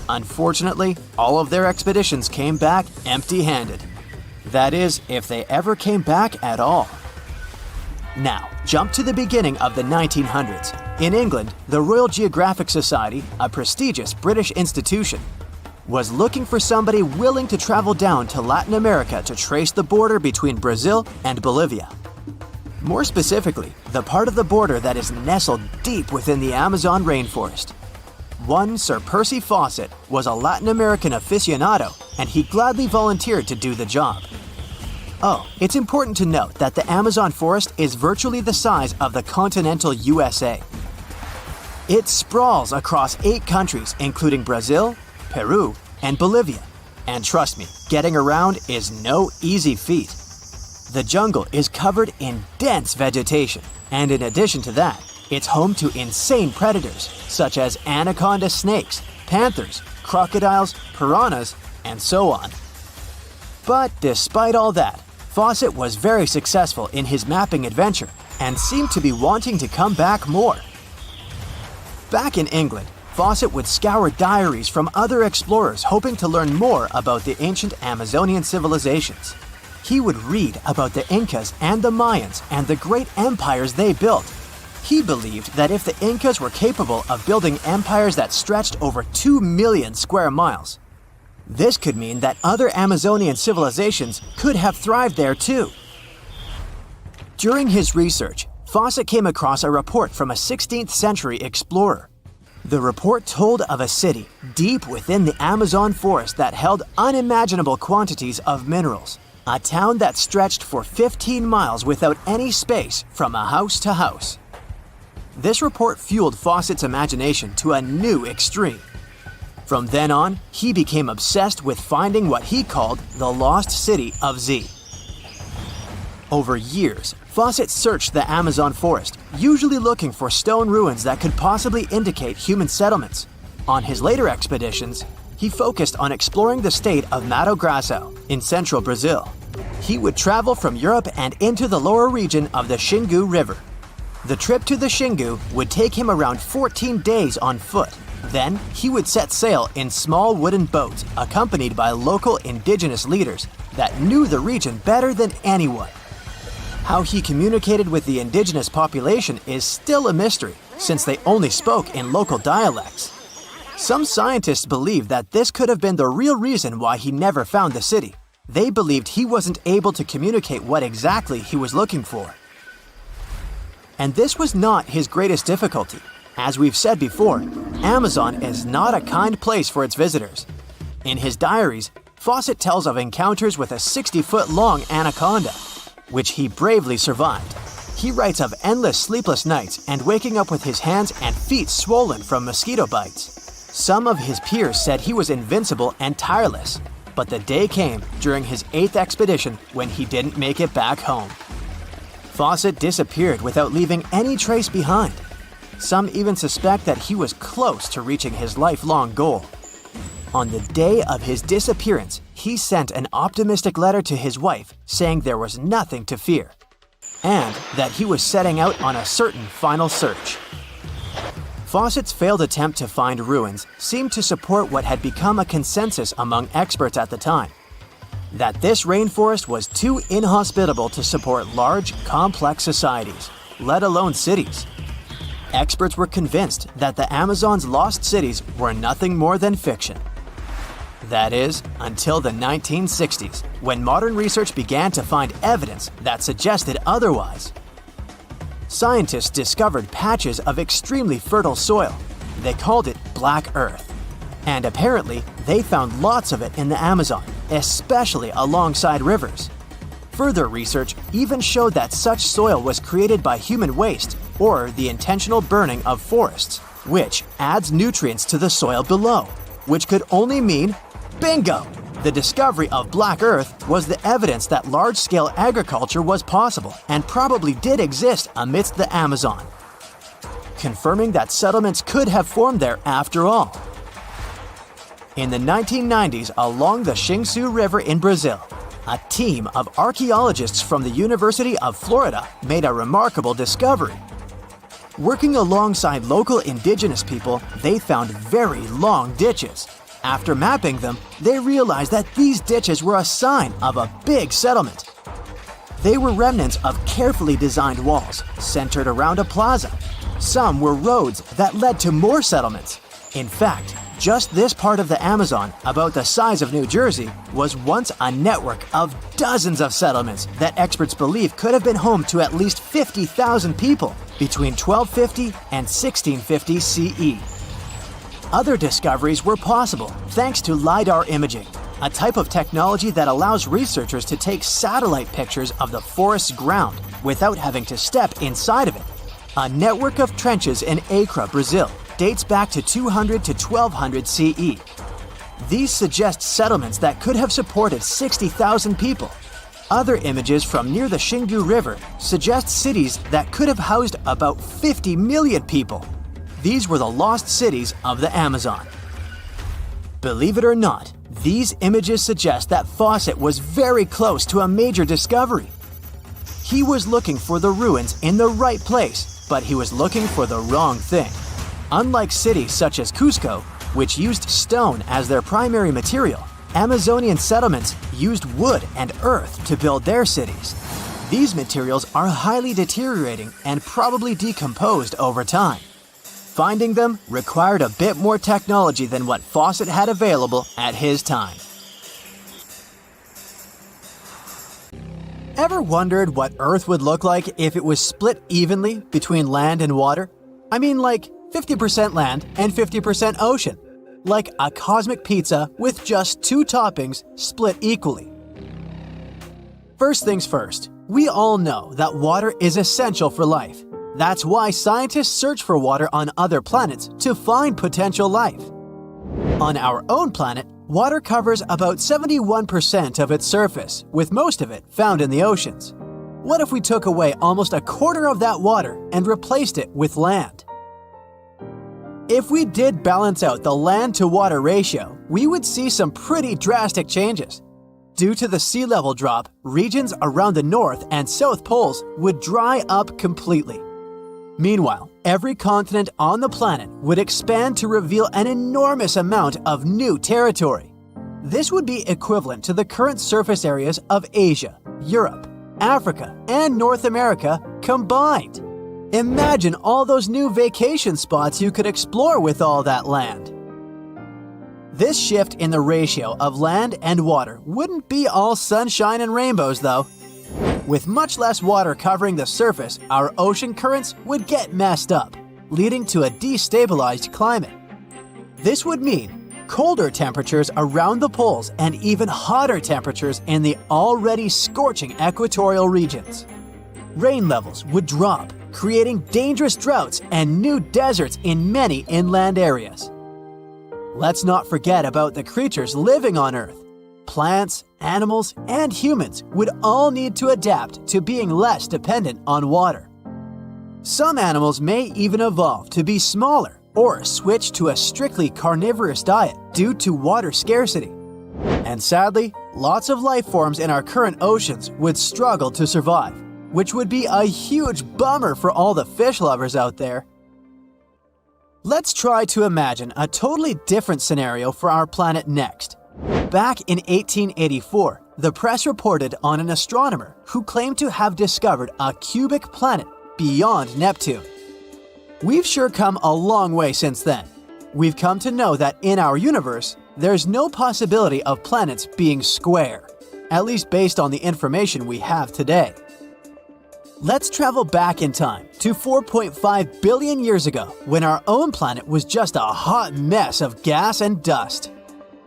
Unfortunately, all of their expeditions came back empty-handed. That is, if they ever came back at all. Now, jump to the beginning of the 1900s. In England, the Royal Geographic Society, a prestigious British institution, was looking for somebody willing to travel down to Latin America to trace the border between Brazil and Bolivia. More specifically, the part of the border that is nestled deep within the Amazon rainforest. One Sir Percy Fawcett was a Latin American aficionado, and he gladly volunteered to do the job. Oh, it's important to note that the Amazon forest is virtually the size of the continental USA. It sprawls across 8 countries, including Brazil, Peru, and Bolivia. And trust me, getting around is no easy feat. The jungle is covered in dense vegetation, and in addition to that, it's home to insane predators such as anaconda snakes, panthers, crocodiles, piranhas, and so on. But despite all that, Fawcett was very successful in his mapping adventure and seemed to be wanting to come back more. Back in England, Fawcett would scour diaries from other explorers hoping to learn more about the ancient Amazonian civilizations. He would read about the Incas and the Mayans and the great empires they built. He believed that if the Incas were capable of building empires that stretched over 2 million square miles, this could mean that other Amazonian civilizations could have thrived there too. During his research, Fawcett came across a report from a 16th century explorer. The report told of a city deep within the Amazon forest that held unimaginable quantities of minerals. A town that stretched for 15 miles without any space from a house to house. This report fueled Fawcett's imagination to a new extreme. From then on, he became obsessed with finding what he called the lost city of Z. Over years, Fawcett searched the Amazon forest, usually looking for stone ruins that could possibly indicate human settlements. On his later expeditions, he focused on exploring the state of Mato Grosso in central Brazil. He would travel from Europe and into the lower region of the Xingu River. The trip to the Xingu would take him around 14 days on foot. Then, he would set sail in small wooden boats accompanied by local indigenous leaders that knew the region better than anyone. How he communicated with the indigenous population is still a mystery, since they only spoke in local dialects. Some scientists believe that this could have been the real reason why he never found the city. They believed he wasn't able to communicate what exactly he was looking for. And this was not his greatest difficulty. As we've said before, Amazon is not a kind place for its visitors. In his diaries, Fawcett tells of encounters with a 60-foot-long anaconda, which he bravely survived. He writes of endless sleepless nights and waking up with his hands and feet swollen from mosquito bites. Some of his peers said he was invincible and tireless, but the day came during his 8th expedition when he didn't make it back home. Fawcett disappeared without leaving any trace behind. Some even suspect that he was close to reaching his lifelong goal. On the day of his disappearance, he sent an optimistic letter to his wife saying there was nothing to fear, and that he was setting out on a certain final search. Fawcett's failed attempt to find ruins seemed to support what had become a consensus among experts at the time, that this rainforest was too inhospitable to support large, complex societies, let alone cities. Experts were convinced that the Amazon's lost cities were nothing more than fiction. That is, until the 1960s, when modern research began to find evidence that suggested otherwise. Scientists discovered patches of extremely fertile soil. They called it Black Earth. And apparently, they found lots of it in the Amazon, especially alongside rivers. Further research even showed that such soil was created by human waste or the intentional burning of forests, which adds nutrients to the soil below, which could only mean bingo! The discovery of Black Earth was the evidence that large-scale agriculture was possible and probably did exist amidst the Amazon, confirming that settlements could have formed there after all. In the 1990s, along the Xingsu River in Brazil, a team of archaeologists from the University of Florida made a remarkable discovery. Working alongside local indigenous people, they found very long ditches. After mapping them, they realized that these ditches were a sign of a big settlement. They were remnants of carefully designed walls centered around a plaza. Some were roads that led to more settlements. In fact, just this part of the Amazon, about the size of New Jersey, was once a network of dozens of settlements that experts believe could have been home to at least 50,000 people between 1250 and 1650 CE. Other discoveries were possible thanks to LiDAR imaging, a type of technology that allows researchers to take satellite pictures of the forest's ground without having to step inside of it. A network of trenches in Acre, Brazil, dates back to 200 to 1200 CE. These suggest settlements that could have supported 60,000 people. Other images from near the Xingu River suggest cities that could have housed about 50 million people. These were the lost cities of the Amazon. Believe it or not, these images suggest that Fawcett was very close to a major discovery. He was looking for the ruins in the right place, but he was looking for the wrong thing. Unlike cities such as Cusco, which used stone as their primary material, Amazonian settlements used wood and earth to build their cities. These materials are highly deteriorating and probably decomposed over time. Finding them required a bit more technology than what Fawcett had available at his time. Ever wondered what Earth would look like if it was split evenly between land and water? I mean, like 50% land and 50% ocean. Like a cosmic pizza with just two toppings split equally. First things first, we all know that water is essential for life. That's why scientists search for water on other planets to find potential life. On our own planet, water covers about 71% of its surface, with most of it found in the oceans. What if we took away almost a quarter of that water and replaced it with land? If we did balance out the land-to-water ratio, we would see some pretty drastic changes. Due to the sea level drop, regions around the North and South Poles would dry up completely. Meanwhile, every continent on the planet would expand to reveal an enormous amount of new territory. This would be equivalent to the current surface areas of Asia, Europe, Africa, and North America combined. Imagine all those new vacation spots you could explore with all that land. This shift in the ratio of land and water wouldn't be all sunshine and rainbows, though. With much less water covering the surface, our ocean currents would get messed up, leading to a destabilized climate. This would mean colder temperatures around the poles and even hotter temperatures in the already scorching equatorial regions. Rain levels would drop, creating dangerous droughts and new deserts in many inland areas. Let's not forget about the creatures living on Earth. Plants, animals, and humans would all need to adapt to being less dependent on water. Some animals may even evolve to be smaller or switch to a strictly carnivorous diet due to water scarcity. And sadly, lots of life forms in our current oceans would struggle to survive, which would be a huge bummer for all the fish lovers out there. Let's try to imagine a totally different scenario for our planet next. Back in 1884, the press reported on an astronomer who claimed to have discovered a cubic planet beyond Neptune. We've sure come a long way since then. We've come to know that in our universe, there's no possibility of planets being square, at least based on the information we have today. Let's travel back in time to 4.5 billion years ago, when our own planet was just a hot mess of gas and dust.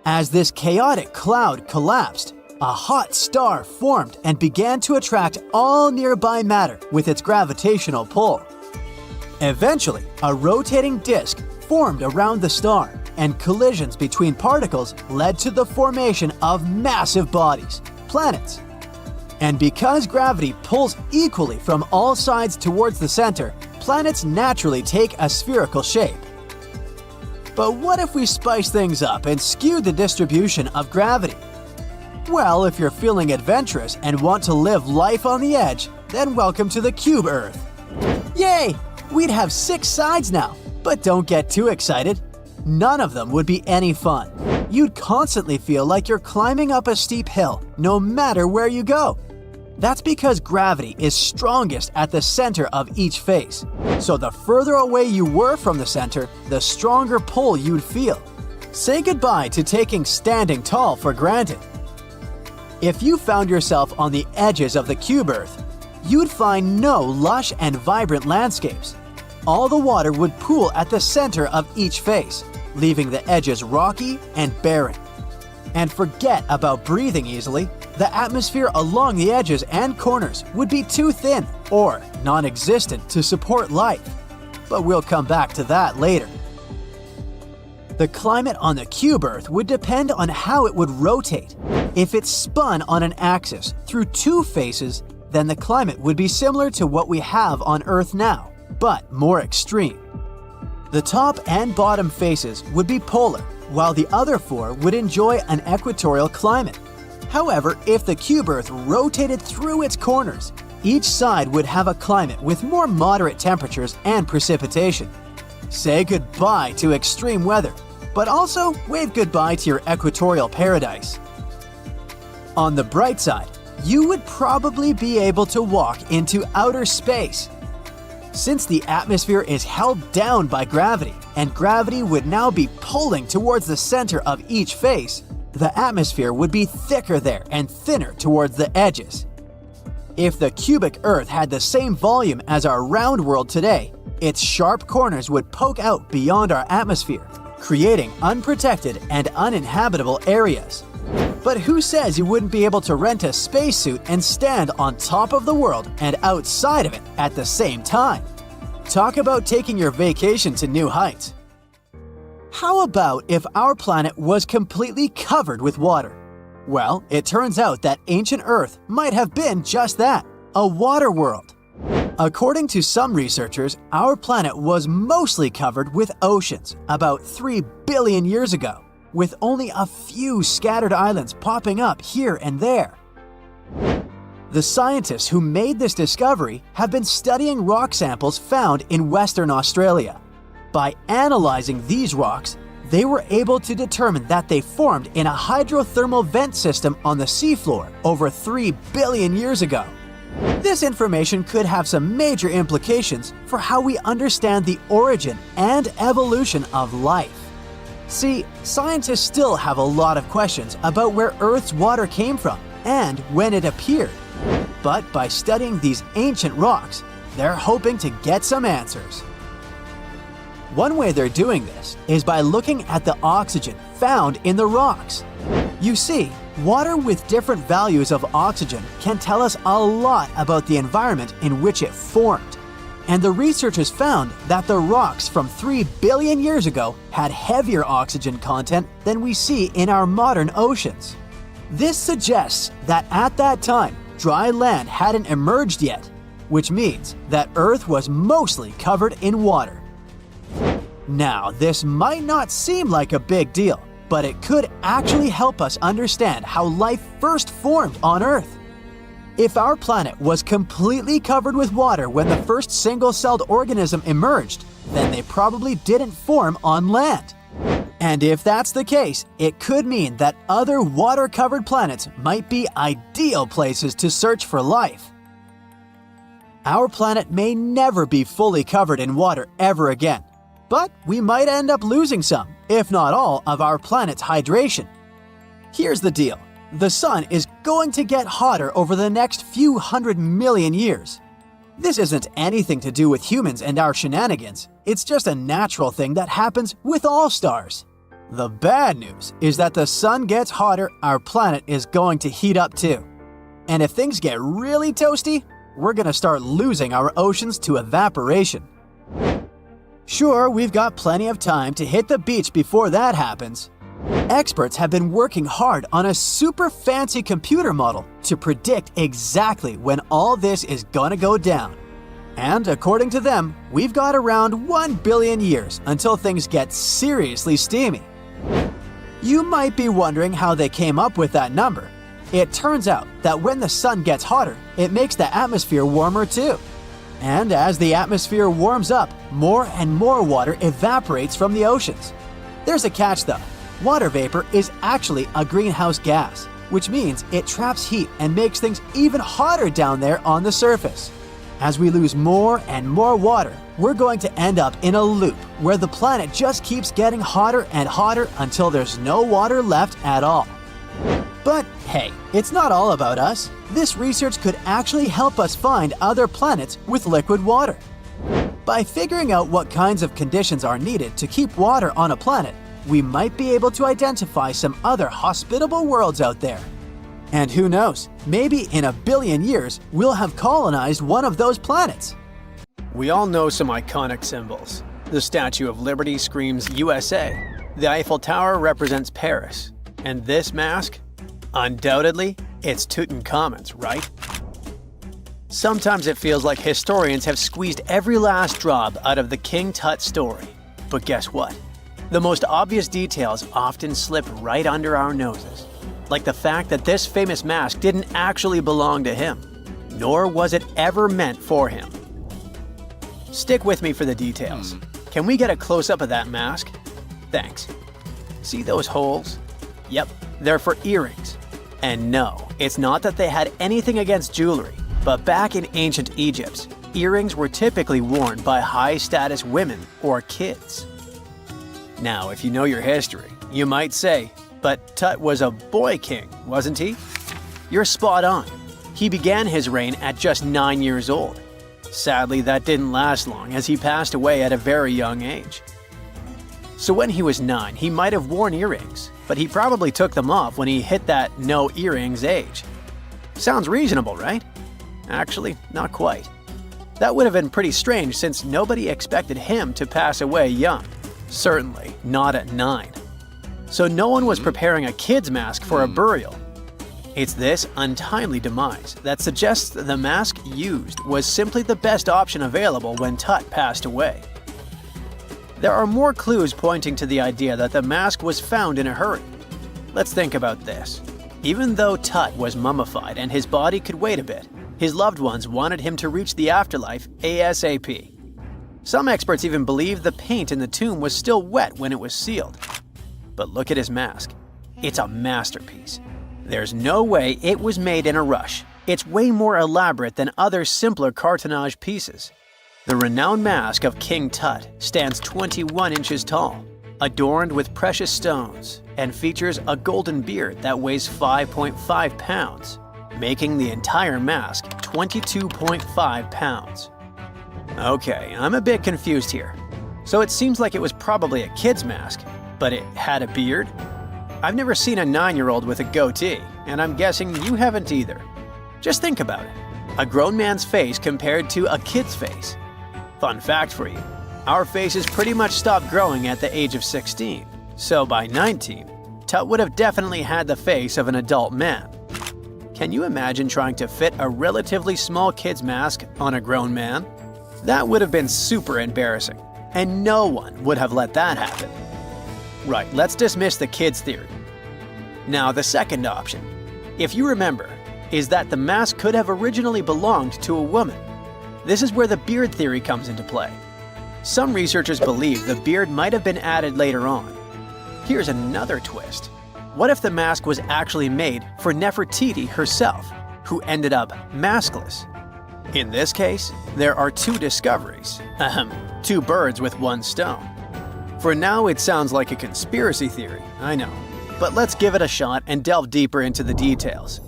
As this chaotic cloud collapsed, a hot star formed and began to attract all nearby matter with its gravitational pull. Eventually, a rotating disk formed around the star, and collisions between particles led to the formation of massive bodies, planets. And because gravity pulls equally from all sides towards the center, planets naturally take a spherical shape. But what if we spice things up and skew the distribution of gravity? Well, if you're feeling adventurous and want to live life on the edge, then welcome to the cube Earth. Yay! We'd have 6 sides now, but don't get too excited. None of them would be any fun. You'd constantly feel like you're climbing up a steep hill, no matter where you go. That's because gravity is strongest at the center of each face. So the further away you were from the center, the stronger pull you'd feel. Say goodbye to taking standing tall for granted. If you found yourself on the edges of the cube Earth, you'd find no lush and vibrant landscapes. All the water would pool at the center of each face, leaving the edges rocky and barren. And forget about breathing easily. The atmosphere along the edges and corners would be too thin or non-existent to support life. But we'll come back to that later. The climate on the cube Earth would depend on how it would rotate. If it spun on an axis through 2 faces, then the climate would be similar to what we have on Earth now, but more extreme. The top and bottom faces would be polar, while the other 4 would enjoy an equatorial climate. However, if the cube Earth rotated through its corners, each side would have a climate with more moderate temperatures and precipitation. Say goodbye to extreme weather, but also wave goodbye to your equatorial paradise. On the bright side, you would probably be able to walk into outer space. Since the atmosphere is held down by gravity, and gravity would now be pulling towards the center of each face, the atmosphere would be thicker there and thinner towards the edges. If the cubic Earth had the same volume as our round world today, its sharp corners would poke out beyond our atmosphere, creating unprotected and uninhabitable areas. But who says you wouldn't be able to rent a spacesuit and stand on top of the world and outside of it at the same time? Talk about taking your vacation to new heights. How about if our planet was completely covered with water? Well, it turns out that ancient Earth might have been just that, a water world. According to some researchers, our planet was mostly covered with oceans about 3 billion years ago, with only a few scattered islands popping up here and there. The scientists who made this discovery have been studying rock samples found in Western Australia. By analyzing these rocks, they were able to determine that they formed in a hydrothermal vent system on the seafloor over 3 billion years ago. This information could have some major implications for how we understand the origin and evolution of life. See, scientists still have a lot of questions about where Earth's water came from and when it appeared. But by studying these ancient rocks, they're hoping to get some answers. One way they're doing this is by looking at the oxygen found in the rocks. You see, water with different values of oxygen can tell us a lot about the environment in which it formed. And the researchers found that the rocks from 3 billion years ago had heavier oxygen content than we see in our modern oceans. This suggests that at that time, dry land hadn't emerged yet, which means that Earth was mostly covered in water. Now, this might not seem like a big deal, but it could actually help us understand how life first formed on Earth. If our planet was completely covered with water when the first single-celled organism emerged, then they probably didn't form on land. And if that's the case, it could mean that other water-covered planets might be ideal places to search for life. Our planet may never be fully covered in water ever again, but we might end up losing some if not all, of our planet's hydration. Here's the deal. The sun is going to get hotter over the next few 100 million years. This isn't anything to do with humans and our shenanigans. It's just a natural thing that happens with all stars. The bad news is that the sun gets hotter, our planet is going to heat up too. And if things get really toasty, we're gonna start losing our oceans to evaporation. Sure, we've got plenty of time to hit the beach before that happens. Experts have been working hard on a super fancy computer model to predict exactly when all this is gonna go down. And according to them, we've got around 1 billion years until things get seriously steamy. You might be wondering how they came up with that number. It turns out that when the sun gets hotter, it makes the atmosphere warmer too. And as the atmosphere warms up, more and more water evaporates from the oceans. There's a catch though. Water vapor is actually a greenhouse gas, which means it traps heat and makes things even hotter down there on the surface. As we lose more and more water, we're going to end up in a loop where the planet just keeps getting hotter and hotter until there's no water left at all. But hey, it's not all about us. This research could actually help us find other planets with liquid water. By figuring out what kinds of conditions are needed to keep water on a planet, we might be able to identify some other hospitable worlds out there. And who knows, maybe in 1 billion years, we'll have colonized one of those planets. We all know some iconic symbols. The Statue of Liberty screams USA. The Eiffel Tower represents Paris. And this mask? Undoubtedly, it's Tutankhamun's, right? Sometimes it feels like historians have squeezed every last drop out of the King Tut story. But guess what? The most obvious details often slip right under our noses. Like the fact that this famous mask didn't actually belong to him, nor was it ever meant for him. Stick with me for the details. Can we get a close-up of that mask? Thanks. See those holes? Yep, they're for earrings. And no, it's not that they had anything against jewelry, but back in ancient Egypt, earrings were typically worn by high-status women or kids. Now, if you know your history, you might say, but Tut was a boy king, wasn't he? You're spot on. He began his reign at just 9 years old. Sadly, that didn't last long as he passed away at a very young age. So when he was 9, he might have worn earrings, but he probably took them off when he hit that no earrings age. Sounds reasonable, right? Actually, not quite. That would have been pretty strange since nobody expected him to pass away young. Certainly not at 9. So no one was preparing a kid's mask for a burial. It's this untimely demise that suggests that the mask used was simply the best option available when Tut passed away. There are more clues pointing to the idea that the mask was found in a hurry. Let's think about this. Even though Tut was mummified and his body could wait a bit, his loved ones wanted him to reach the afterlife ASAP. Some experts even believe the paint in the tomb was still wet when it was sealed. But look at his mask. It's a masterpiece. There's no way it was made in a rush. It's way more elaborate than other simpler cartonnage pieces. The renowned mask of King Tut stands 21 inches tall, adorned with precious stones, and features a golden beard that weighs 5.5 pounds, making the entire mask 22.5 pounds. Okay, I'm a bit confused here. So it seems like it was probably a kid's mask, but it had a beard? I've never seen a 9-year-old with a goatee, and I'm guessing you haven't either. Just think about it. A grown man's face compared to a kid's face. Fun fact for you, our faces pretty much stopped growing at the age of 16, so by 19, Tut would have definitely had the face of an adult man. Can you imagine trying to fit a relatively small kid's mask on a grown man? That would have been super embarrassing, and no one would have let that happen. Right, let's dismiss the kids' theory. Now, the second option, if you remember, is that the mask could have originally belonged to a woman. This is where the beard theory comes into play. Some researchers believe the beard might have been added later on. Here's another twist. What if the mask was actually made for Nefertiti herself, who ended up maskless? In this case, there are two discoveries. Two birds with one stone. For now, it sounds like a conspiracy theory, I know. But let's give it a shot and delve deeper into the details.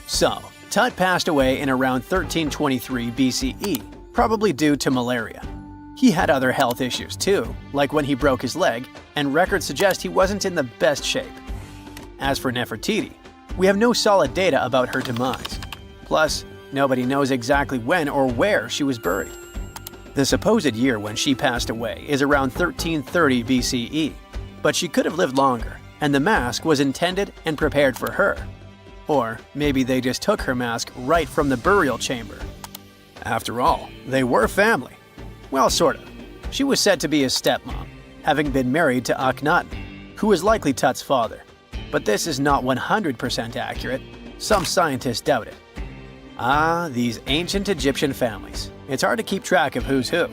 So, Tut passed away in around 1323 BCE, probably due to malaria. He had other health issues too, like when he broke his leg, and records suggest he wasn't in the best shape. As for Nefertiti, we have no solid data about her demise. Plus, nobody knows exactly when or where she was buried. The supposed year when she passed away is around 1330 BCE, but she could have lived longer, and the mask was intended and prepared for her. Or maybe they just took her mask right from the burial chamber. After all, they were family. Well, sort of. She was said to be his stepmom, having been married to Akhenaten, who was likely Tut's father. But this is not 100% accurate. Some scientists doubt it. Ah, these ancient Egyptian families. It's hard to keep track of who's who.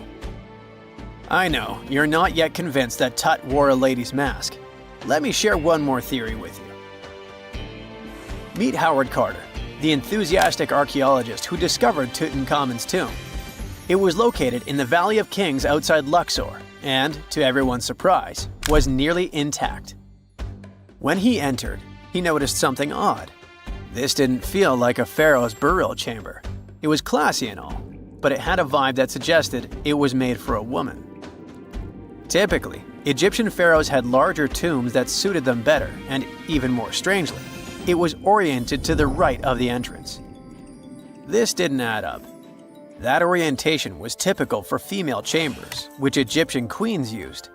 I know, you're not yet convinced that Tut wore a lady's mask. Let me share one more theory with you. Meet Howard Carter, the enthusiastic archaeologist who discovered Tutankhamun's tomb. It was located in the Valley of Kings outside Luxor, and, to everyone's surprise, was nearly intact. When he entered, he noticed something odd. This didn't feel like a pharaoh's burial chamber. It was classy and all, but it had a vibe that suggested it was made for a woman. Typically, Egyptian pharaohs had larger tombs that suited them better, and even more strangely, it was oriented to the right of the entrance. This didn't add up. That orientation was typical for female chambers, which Egyptian queens used.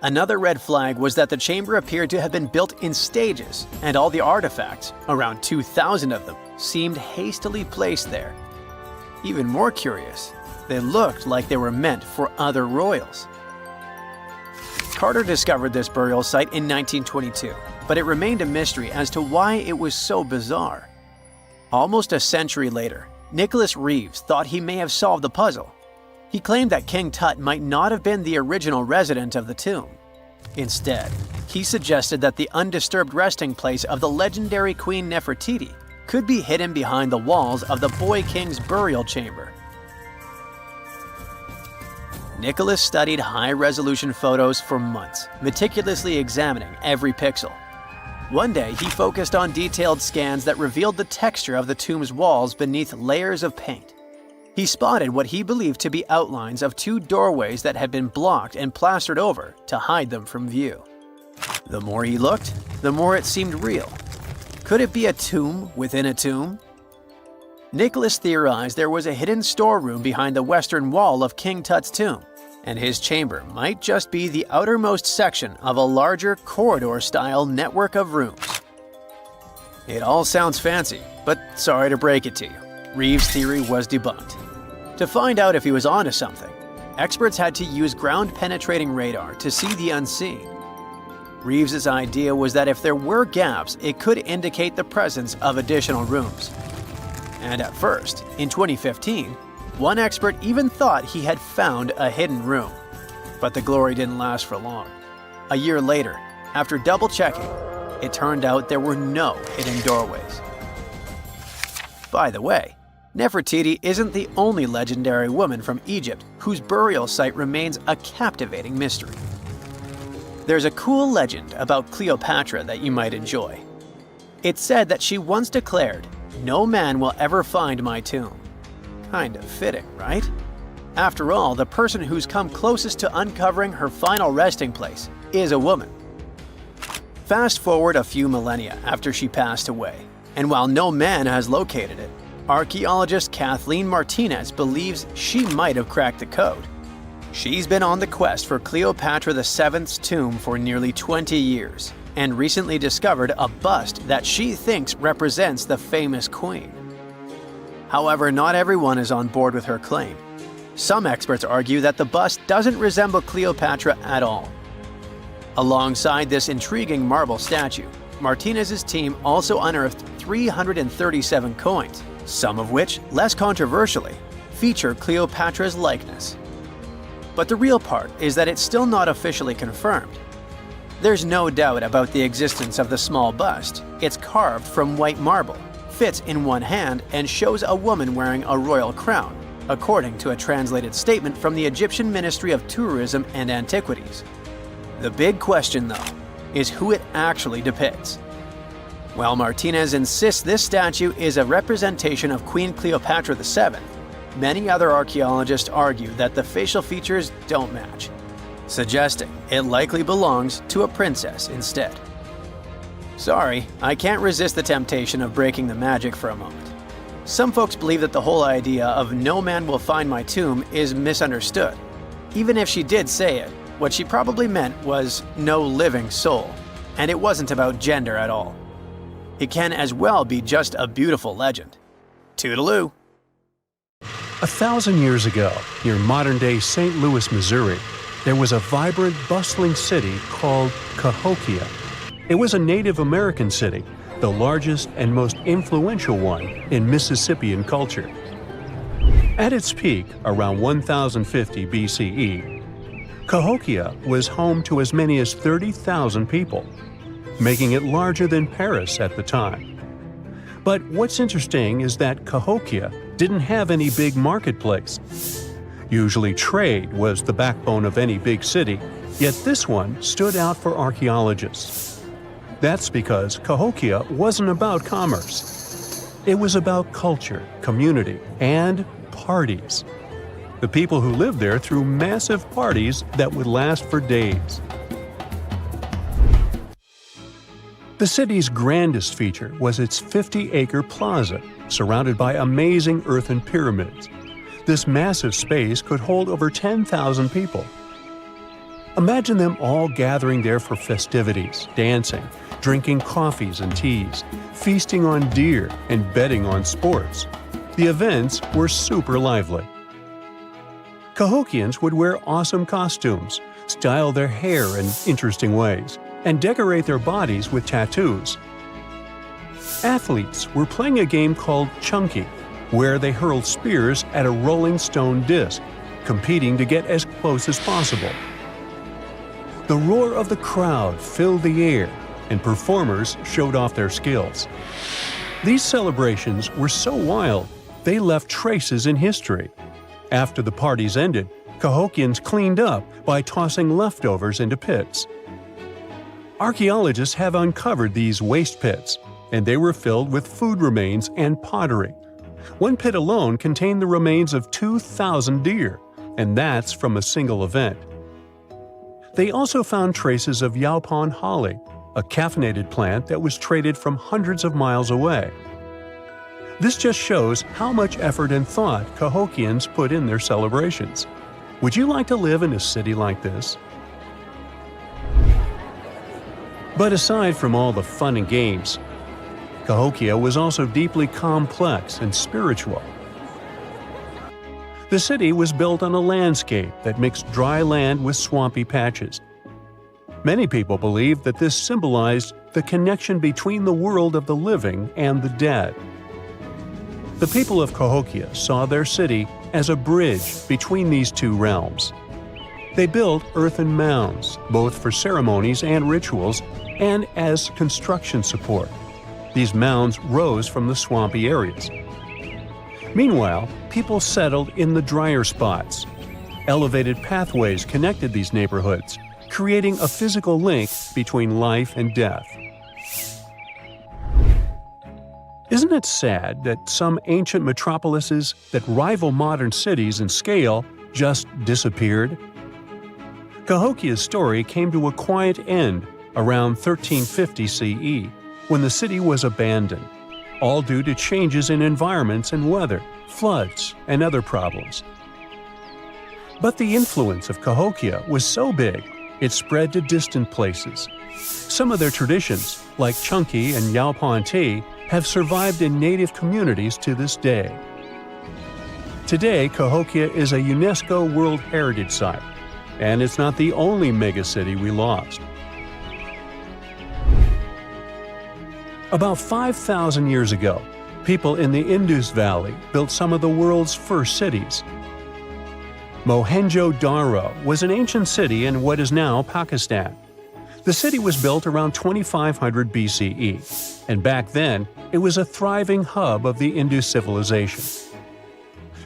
Another red flag was that the chamber appeared to have been built in stages, and all the artifacts, around 2,000 of them, seemed hastily placed there. Even more curious, they looked like they were meant for other royals. Carter discovered this burial site in 1922, but it remained a mystery as to why it was so bizarre. Almost a century later, Nicholas Reeves thought he may have solved the puzzle. He claimed that King Tut might not have been the original resident of the tomb. Instead, he suggested that the undisturbed resting place of the legendary Queen Nefertiti could be hidden behind the walls of the boy king's burial chamber. Nicholas studied high-resolution photos for months, meticulously examining every pixel. One day, he focused on detailed scans that revealed the texture of the tomb's walls beneath layers of paint. He spotted what he believed to be outlines of two doorways that had been blocked and plastered over to hide them from view. The more he looked, the more it seemed real. Could it be a tomb within a tomb? Nicholas theorized there was a hidden storeroom behind the western wall of King Tut's tomb, and his chamber might just be the outermost section of a larger corridor-style network of rooms. It all sounds fancy, but sorry to break it to you. Reeves' theory was debunked. To find out if he was onto something, experts had to use ground-penetrating radar to see the unseen. Reeves' idea was that if there were gaps, it could indicate the presence of additional rooms. And at first, in 2015, one expert even thought he had found a hidden room. But the glory didn't last for long. A year later, after double-checking, it turned out there were no hidden doorways. By the way, Nefertiti isn't the only legendary woman from Egypt whose burial site remains a captivating mystery. There's a cool legend about Cleopatra that you might enjoy. It's said that she once declared, "No man will ever find my tomb." Kind of fitting, right? After all, the person who's come closest to uncovering her final resting place is a woman. Fast forward a few millennia after she passed away, and while no man has located it, archaeologist Kathleen Martinez believes she might have cracked the code. She's been on the quest for Cleopatra VII's tomb for nearly 20 years, and recently discovered a bust that she thinks represents the famous queen. However, not everyone is on board with her claim. Some experts argue that the bust doesn't resemble Cleopatra at all. Alongside this intriguing marble statue, Martinez's team also unearthed 337 coins, some of which, less controversially, feature Cleopatra's likeness. But the real part is that it's still not officially confirmed. There's no doubt about the existence of the small bust. It's carved from white marble, fits in one hand, and shows a woman wearing a royal crown, according to a translated statement from the Egyptian Ministry of Tourism and Antiquities. The big question, though, is who it actually depicts. While Martinez insists this statue is a representation of Queen Cleopatra VII, many other archaeologists argue that the facial features don't match, suggesting it likely belongs to a princess instead. Sorry, I can't resist the temptation of breaking the magic for a moment. Some folks believe that the whole idea of "no man will find my tomb" is misunderstood. Even if she did say it, what she probably meant was "no living soul," and it wasn't about gender at all. It can as well be just a beautiful legend. Toodaloo! 1,000 years ago, near modern-day St. Louis, Missouri, there was a vibrant, bustling city called Cahokia. It was a Native American city, the largest and most influential one in Mississippian culture. At its peak, around 1050 BCE, Cahokia was home to as many as 30,000 people, making it larger than Paris at the time. But what's interesting is that Cahokia didn't have any big marketplace. Usually trade was the backbone of any big city, yet this one stood out for archaeologists. That's because Cahokia wasn't about commerce. It was about culture, community, and parties. The people who lived there threw massive parties that would last for days. The city's grandest feature was its 50-acre plaza, surrounded by amazing earthen pyramids. This massive space could hold over 10,000 people. Imagine them all gathering there for festivities, dancing, drinking coffees and teas, feasting on deer, and betting on sports. The events were super lively. Cahokians would wear awesome costumes, style their hair in interesting ways, and decorate their bodies with tattoos. Athletes were playing a game called chunky, where they hurled spears at a rolling stone disc, competing to get as close as possible. The roar of the crowd filled the air, and performers showed off their skills. These celebrations were so wild, they left traces in history. After the parties ended, Cahokians cleaned up by tossing leftovers into pits. Archaeologists have uncovered these waste pits, and they were filled with food remains and pottery. One pit alone contained the remains of 2,000 deer, and that's from a single event. They also found traces of yaupon holly, a caffeinated plant that was traded from hundreds of miles away. This just shows how much effort and thought Cahokians put in their celebrations. Would you like to live in a city like this? But aside from all the fun and games, Cahokia was also deeply complex and spiritual. The city was built on a landscape that mixed dry land with swampy patches. Many people believe that this symbolized the connection between the world of the living and the dead. The people of Cahokia saw their city as a bridge between these two realms. They built earthen mounds, both for ceremonies and rituals, and as construction support. These mounds rose from the swampy areas. Meanwhile, people settled in the drier spots. Elevated pathways connected these neighborhoods, creating a physical link between life and death. Isn't it sad that some ancient metropolises that rival modern cities in scale just disappeared? Cahokia's story came to a quiet end around 1350 CE, when the city was abandoned, all due to changes in environments and weather, floods, and other problems. But the influence of Cahokia was so big, it spread to distant places. Some of their traditions, like chunky and yaupon tea, have survived in native communities to this day. Today, Cahokia is a UNESCO World Heritage Site, and it's not the only megacity we lost. About 5,000 years ago, people in the Indus Valley built some of the world's first cities. Mohenjo-Daro was an ancient city in what is now Pakistan. The city was built around 2500 BCE, and back then, it was a thriving hub of the Indus civilization.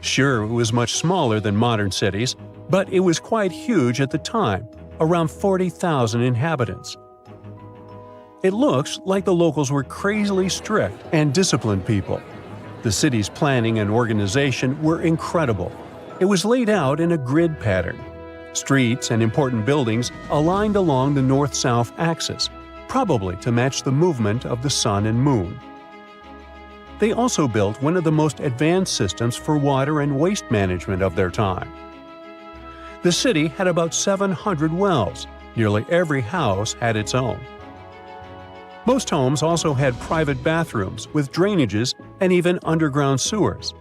Sure, it was much smaller than modern cities, but it was quite huge at the time, around 40,000 inhabitants. It looks like the locals were crazily strict and disciplined people. The city's planning and organization were incredible. It was laid out in a grid pattern. Streets and important buildings aligned along the north-south axis, probably to match the movement of the sun and moon. They also built one of the most advanced systems for water and waste management of their time. The city had about 700 wells. Nearly every house had its own. Most homes also had private bathrooms with drainages and even underground sewers.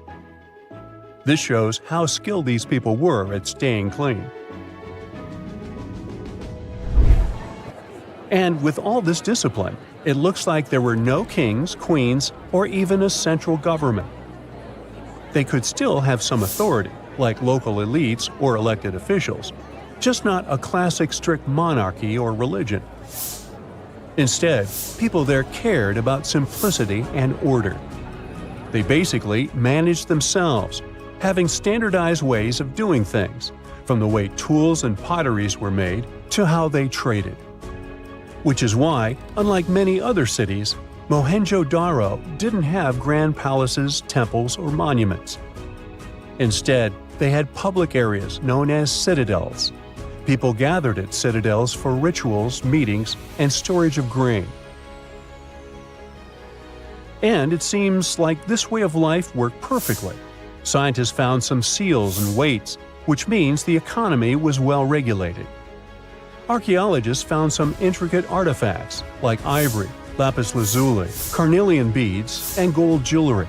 This shows how skilled these people were at staying clean. And with all this discipline, it looks like there were no kings, queens, or even a central government. They could still have some authority, like local elites or elected officials, just not a classic strict monarchy or religion. Instead, people there cared about simplicity and order. They basically managed themselves, having standardized ways of doing things, from the way tools and potteries were made to how they traded. Which is why, unlike many other cities, Mohenjo-Daro didn't have grand palaces, temples, or monuments. Instead, they had public areas known as citadels. People gathered at citadels for rituals, meetings, and storage of grain. And it seems like this way of life worked perfectly. Scientists found some seals and weights, which means the economy was well regulated. Archaeologists found some intricate artifacts like ivory, lapis lazuli, carnelian beads, and gold jewelry.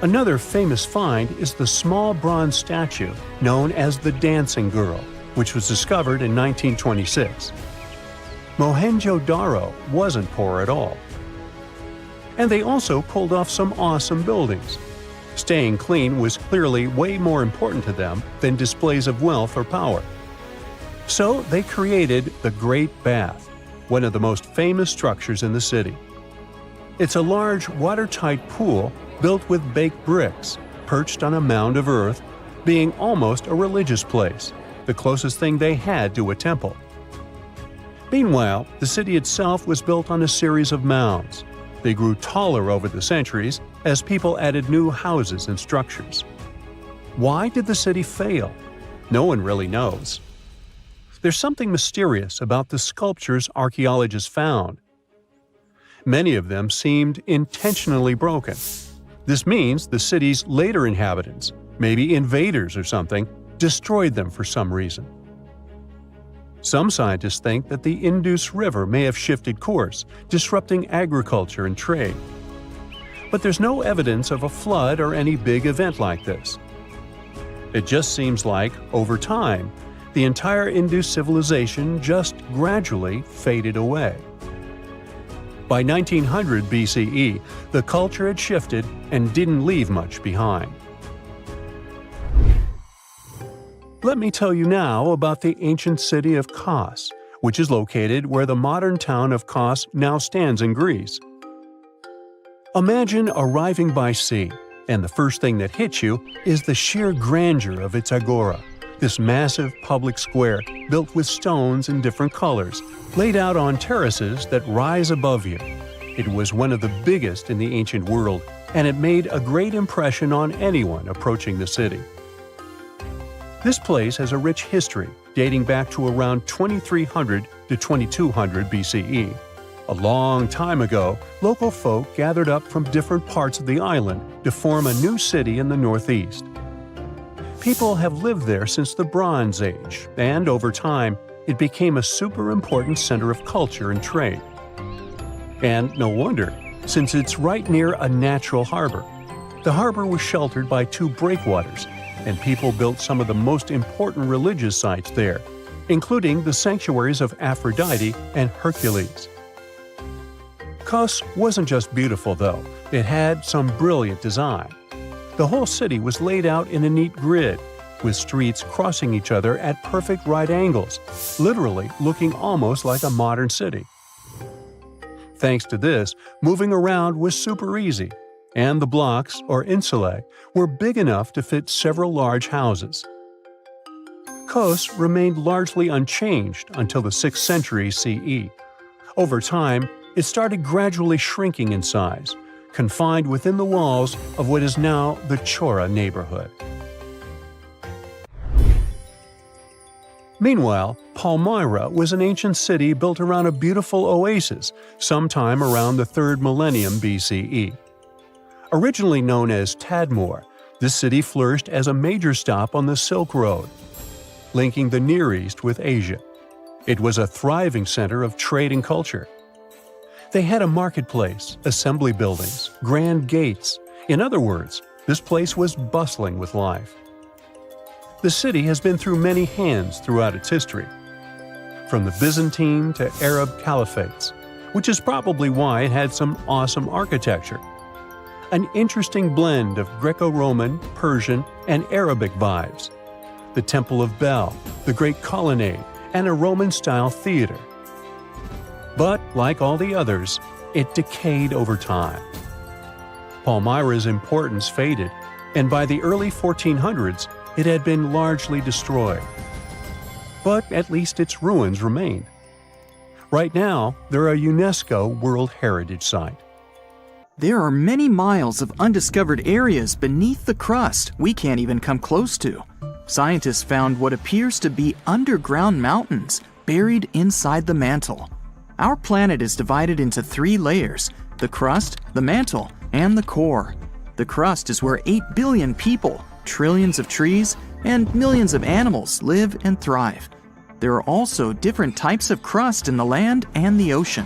Another famous find is the small bronze statue known as the Dancing Girl, which was discovered in 1926. Mohenjo-Daro wasn't poor at all. And they also pulled off some awesome buildings. Staying clean was clearly way more important to them than displays of wealth or power. So they created the Great Bath, one of the most famous structures in the city. It's a large, watertight pool built with baked bricks, perched on a mound of earth, being almost a religious place, the closest thing they had to a temple. Meanwhile, the city itself was built on a series of mounds. They grew taller over the centuries as people added new houses and structures. Why did the city fail? No one really knows. There's something mysterious about the sculptures archaeologists found. Many of them seemed intentionally broken. This means the city's later inhabitants, maybe invaders or something, destroyed them for some reason. Some scientists think that the Indus River may have shifted course, disrupting agriculture and trade. But there's no evidence of a flood or any big event like this. It just seems like, over time, the entire Indus civilization just gradually faded away. By 1900 BCE, the culture had shifted and didn't leave much behind. Let me tell you now about the ancient city of Kos, which is located where the modern town of Kos now stands in Greece. Imagine arriving by sea, and the first thing that hits you is the sheer grandeur of its agora, this massive public square built with stones in different colors, laid out on terraces that rise above you. It was one of the biggest in the ancient world, and it made a great impression on anyone approaching the city. This place has a rich history dating back to around 2300 to 2200 BCE. A long time ago, local folk gathered up from different parts of the island to form a new city in the northeast. People have lived there since the Bronze Age, and over time, it became a super important center of culture and trade. And no wonder, since it's right near a natural harbor. The harbor was sheltered by two breakwaters, and people built some of the most important religious sites there, including the sanctuaries of Aphrodite and Hercules. Kos wasn't just beautiful, though. It had some brilliant design. The whole city was laid out in a neat grid, with streets crossing each other at perfect right angles, literally looking almost like a modern city. Thanks to this, moving around was super easy. and the blocks, or insulae, were big enough to fit several large houses. Kos remained largely unchanged until the 6th century CE. Over time, it started gradually shrinking in size, confined within the walls of what is now the Chora neighborhood. Meanwhile, Palmyra was an ancient city built around a beautiful oasis sometime around the 3rd millennium BCE. Originally known as Tadmor, this city flourished as a major stop on the Silk Road, linking the Near East with Asia. It was a thriving center of trade and culture. They had a marketplace, assembly buildings, grand gates. In other words, this place was bustling with life. The city has been through many hands throughout its history, from the Byzantine to Arab caliphates, which is probably why it had some awesome architecture. An interesting blend of Greco-Roman, Persian, and Arabic vibes. The Temple of Bel, the Great Colonnade, and a Roman-style theater. But, like all the others, it decayed over time. Palmyra's importance faded, and by the early 1400s, it had been largely destroyed. But at least its ruins remain. Right now, they're a UNESCO World Heritage Site. There are many miles of undiscovered areas beneath the crust we can't even come close to. Scientists found what appears to be underground mountains buried inside the mantle. Our planet is divided into 3 layers: the crust, the mantle, and the core. The crust is where 8 billion people, trillions of trees, and millions of animals live and thrive. There are also different types of crust in the land and the ocean.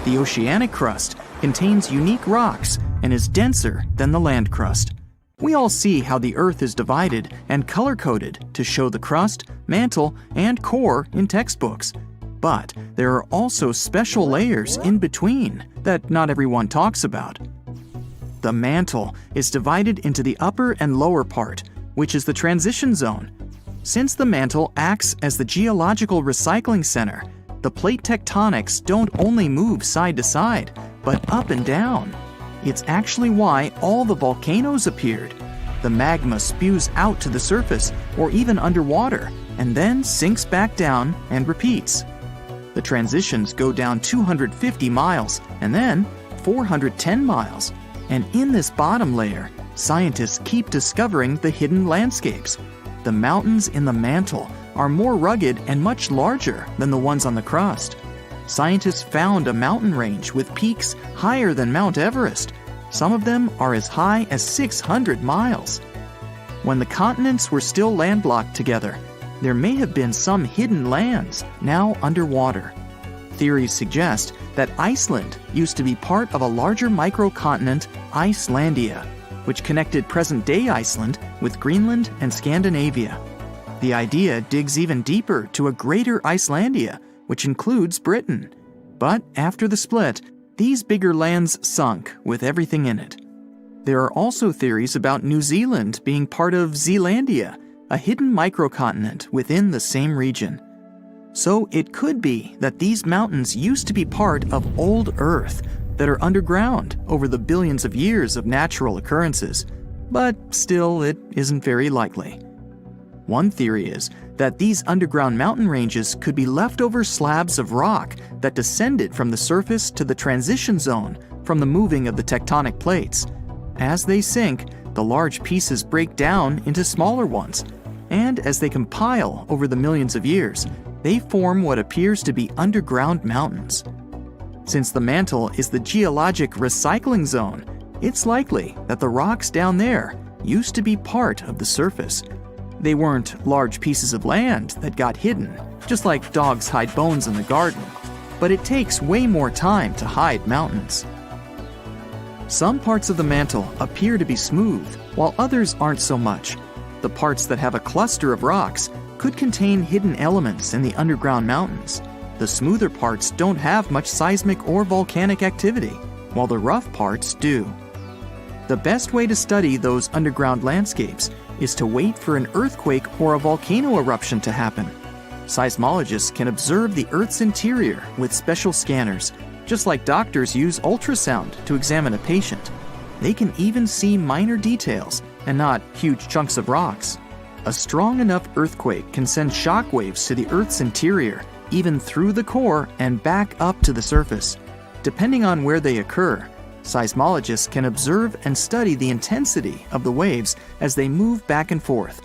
The oceanic crust contains unique rocks and is denser than the land crust. We all see how the Earth is divided and color-coded to show the crust, mantle, and core in textbooks. But there are also special layers in between that not everyone talks about. The mantle is divided into the upper and lower part, which is the transition zone. Since the mantle acts as the geological recycling center, the plate tectonics don't only move side to side, but up and down. It's actually why all the volcanoes appeared. The magma spews out to the surface or even underwater, and then sinks back down and repeats. The transitions go down 250 miles and then 410 miles. And in this bottom layer, scientists keep discovering the hidden landscapes. The mountains in the mantle are more rugged and much larger than the ones on the crust. Scientists found a mountain range with peaks higher than Mount Everest. Some of them are as high as 600 miles. When the continents were still landlocked together, there may have been some hidden lands now underwater. Theories suggest that Iceland used to be part of a larger microcontinent, Icelandia, which connected present-day Iceland with Greenland and Scandinavia. The idea digs even deeper to a greater Icelandia, which includes Britain. But after the split, these bigger lands sunk with everything in it. There are also theories about New Zealand being part of Zealandia, a hidden microcontinent within the same region. So it could be that these mountains used to be part of old Earth that are underground over the billions of years of natural occurrences, but still it isn't very likely. One theory is that these underground mountain ranges could be leftover slabs of rock that descended from the surface to the transition zone from the moving of the tectonic plates. As they sink, the large pieces break down into smaller ones, and as they compile over the millions of years, they form what appears to be underground mountains. Since the mantle is the geologic recycling zone, it's likely that the rocks down there used to be part of the surface. They weren't large pieces of land that got hidden, just like dogs hide bones in the garden, but it takes way more time to hide mountains. Some parts of the mantle appear to be smooth, while others aren't so much. The parts that have a cluster of rocks could contain hidden elements in the underground mountains. The smoother parts don't have much seismic or volcanic activity, while the rough parts do. The best way to study those underground landscapes is to wait for an earthquake or a volcano eruption to happen. Seismologists can observe the Earth's interior with special scanners, just like doctors use ultrasound to examine a patient. They can even see minor details and not huge chunks of rocks. A strong enough earthquake can send shock waves to the Earth's interior, even through the core and back up to the surface. Depending on where they occur, seismologists can observe and study the intensity of the waves as they move back and forth.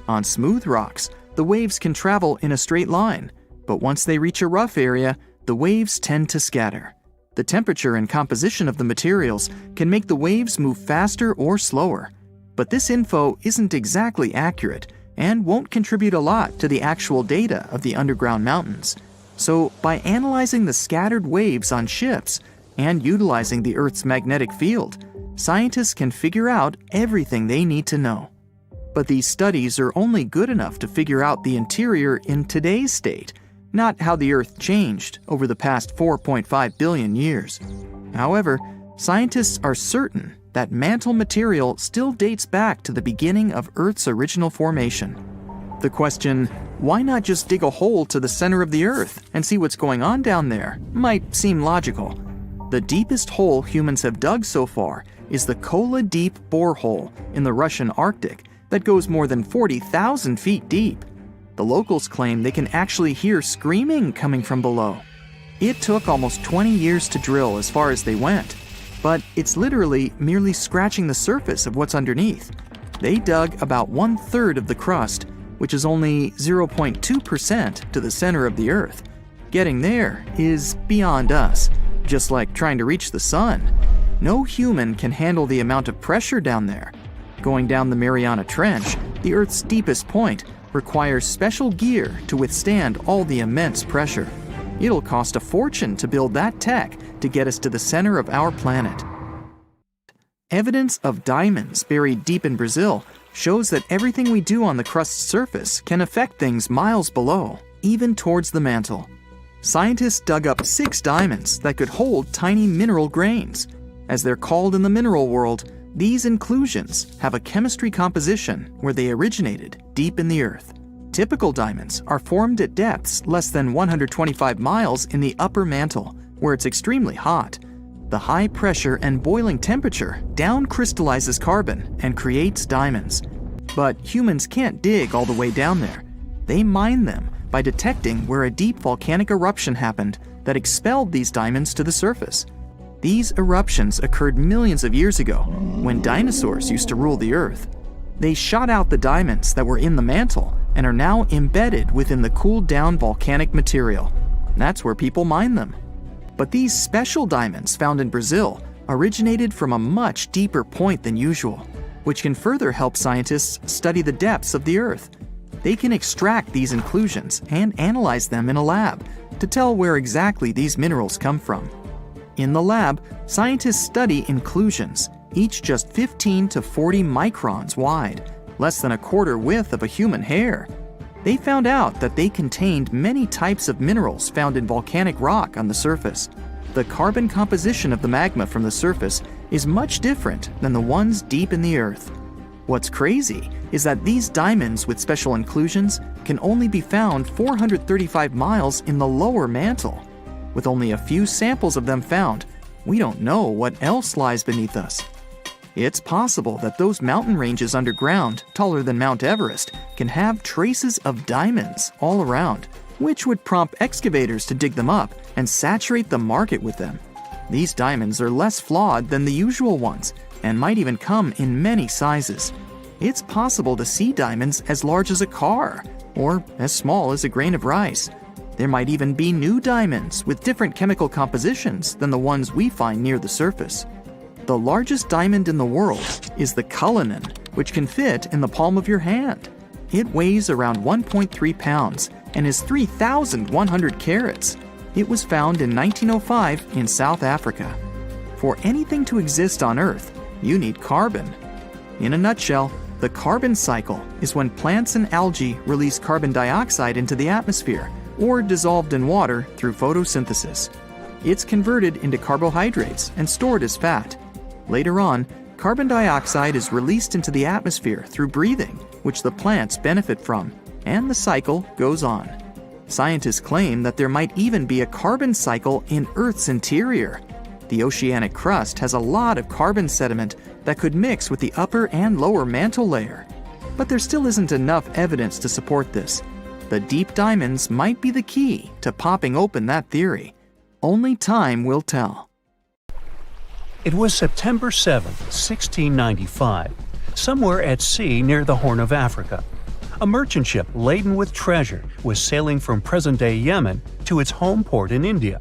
On smooth rocks, the waves can travel in a straight line, but once they reach a rough area, the waves tend to scatter. The temperature and composition of the materials can make the waves move faster or slower. But this info isn't exactly accurate and won't contribute a lot to the actual data of the underground mountains. So, by analyzing the scattered waves on ships and utilizing the Earth's magnetic field, scientists can figure out everything they need to know. But these studies are only good enough to figure out the interior in today's state, not how the Earth changed over the past 4.5 billion years. However, scientists are certain that mantle material still dates back to the beginning of Earth's original formation. The question, why not just dig a hole to the center of the Earth and see what's going on down there, might seem logical. The deepest hole humans have dug so far is the Kola Deep borehole in the Russian Arctic that goes more than 40,000 feet deep. The locals claim they can actually hear screaming coming from below. It took almost 20 years to drill as far as they went, but it's literally merely scratching the surface of what's underneath. They dug about 1/3 of the crust, which is only 0.2% to the center of the Earth. Getting there is beyond us, just like trying to reach the sun. No human can handle the amount of pressure down there. Going down the Mariana Trench, the Earth's deepest point, requires special gear to withstand all the immense pressure. It'll cost a fortune to build that tech to get us to the center of our planet. Evidence of diamonds buried deep in Brazil shows that everything we do on the crust's surface can affect things miles below, even towards the mantle. Scientists dug up 6 diamonds that could hold tiny mineral grains. As they're called in the mineral world, these inclusions have a chemistry composition where they originated deep in the Earth. Typical diamonds are formed at depths less than 125 miles in the upper mantle, where it's extremely hot. The high pressure and boiling temperature down crystallizes carbon and creates diamonds. But humans can't dig all the way down there. They mine them by detecting where a deep volcanic eruption happened that expelled these diamonds to the surface. These eruptions occurred millions of years ago, when dinosaurs used to rule the Earth. They shot out the diamonds that were in the mantle and are now embedded within the cooled down volcanic material. That's where people mine them. But these special diamonds found in Brazil originated from a much deeper point than usual, which can further help scientists study the depths of the Earth. They can extract these inclusions and analyze them in a lab to tell where exactly these minerals come from. In the lab, scientists study inclusions, each just 15 to 40 microns wide, less than a quarter width of a human hair. They found out that they contained many types of minerals found in volcanic rock on the surface. The carbon composition of the magma from the surface is much different than the ones deep in the Earth. What's crazy is that these diamonds with special inclusions can only be found 435 miles in the lower mantle. With only a few samples of them found, we don't know what else lies beneath us. It's possible that those mountain ranges underground, taller than Mount Everest, can have traces of diamonds all around, which would prompt excavators to dig them up and saturate the market with them. These diamonds are less flawed than the usual ones and might even come in many sizes. It's possible to see diamonds as large as a car or as small as a grain of rice. There might even be new diamonds with different chemical compositions than the ones we find near the surface. The largest diamond in the world is the Cullinan, which can fit in the palm of your hand. It weighs around 1.3 pounds and is 3,100 carats. It was found in 1905 in South Africa. For anything to exist on Earth, you need carbon. In a nutshell, the carbon cycle is when plants and algae release carbon dioxide into the atmosphere, or dissolved in water through photosynthesis. It's converted into carbohydrates and stored as fat. Later on, carbon dioxide is released into the atmosphere through breathing, which the plants benefit from, and the cycle goes on. Scientists claim that there might even be a carbon cycle in Earth's interior. The oceanic crust has a lot of carbon sediment that could mix with the upper and lower mantle layer. But there still isn't enough evidence to support this. The deep diamonds might be the key to popping open that theory. Only time will tell. It was September 7, 1695, somewhere at sea near the Horn of Africa. A merchant ship laden with treasure was sailing from present-day Yemen to its home port in India.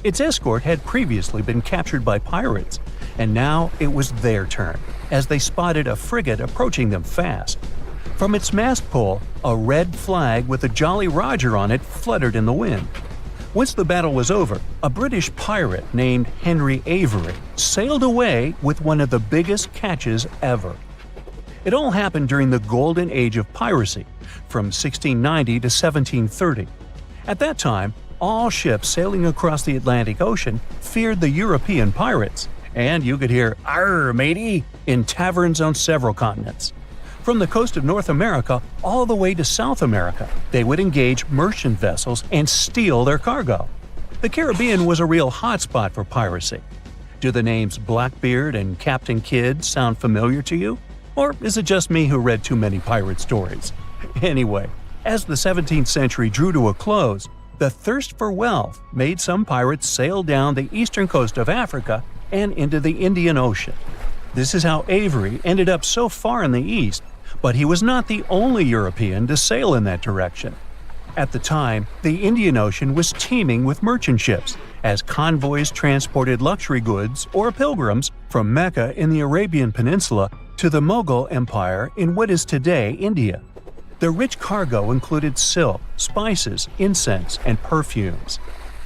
Its escort had previously been captured by pirates, and now it was their turn, as they spotted a frigate approaching them fast. From its mast pole, a red flag with a Jolly Roger on it fluttered in the wind. Once the battle was over, a British pirate named Henry Avery sailed away with one of the biggest catches ever. It all happened during the golden age of piracy, from 1690 to 1730. At that time, all ships sailing across the Atlantic Ocean feared the European pirates, and you could hear "Arr, matey" in taverns on several continents. From the coast of North America all the way to South America, they would engage merchant vessels and steal their cargo. The Caribbean was a real hotspot for piracy. Do the names Blackbeard and Captain Kidd sound familiar to you? Or is it just me who read too many pirate stories? Anyway, as the 17th century drew to a close, the thirst for wealth made some pirates sail down the eastern coast of Africa and into the Indian Ocean. This is how Avery ended up so far in the east, but he was not the only European to sail in that direction. At the time, the Indian Ocean was teeming with merchant ships, as convoys transported luxury goods or pilgrims from Mecca in the Arabian Peninsula to the Mughal Empire in what is today India. The rich cargo included silk, spices, incense, and perfumes.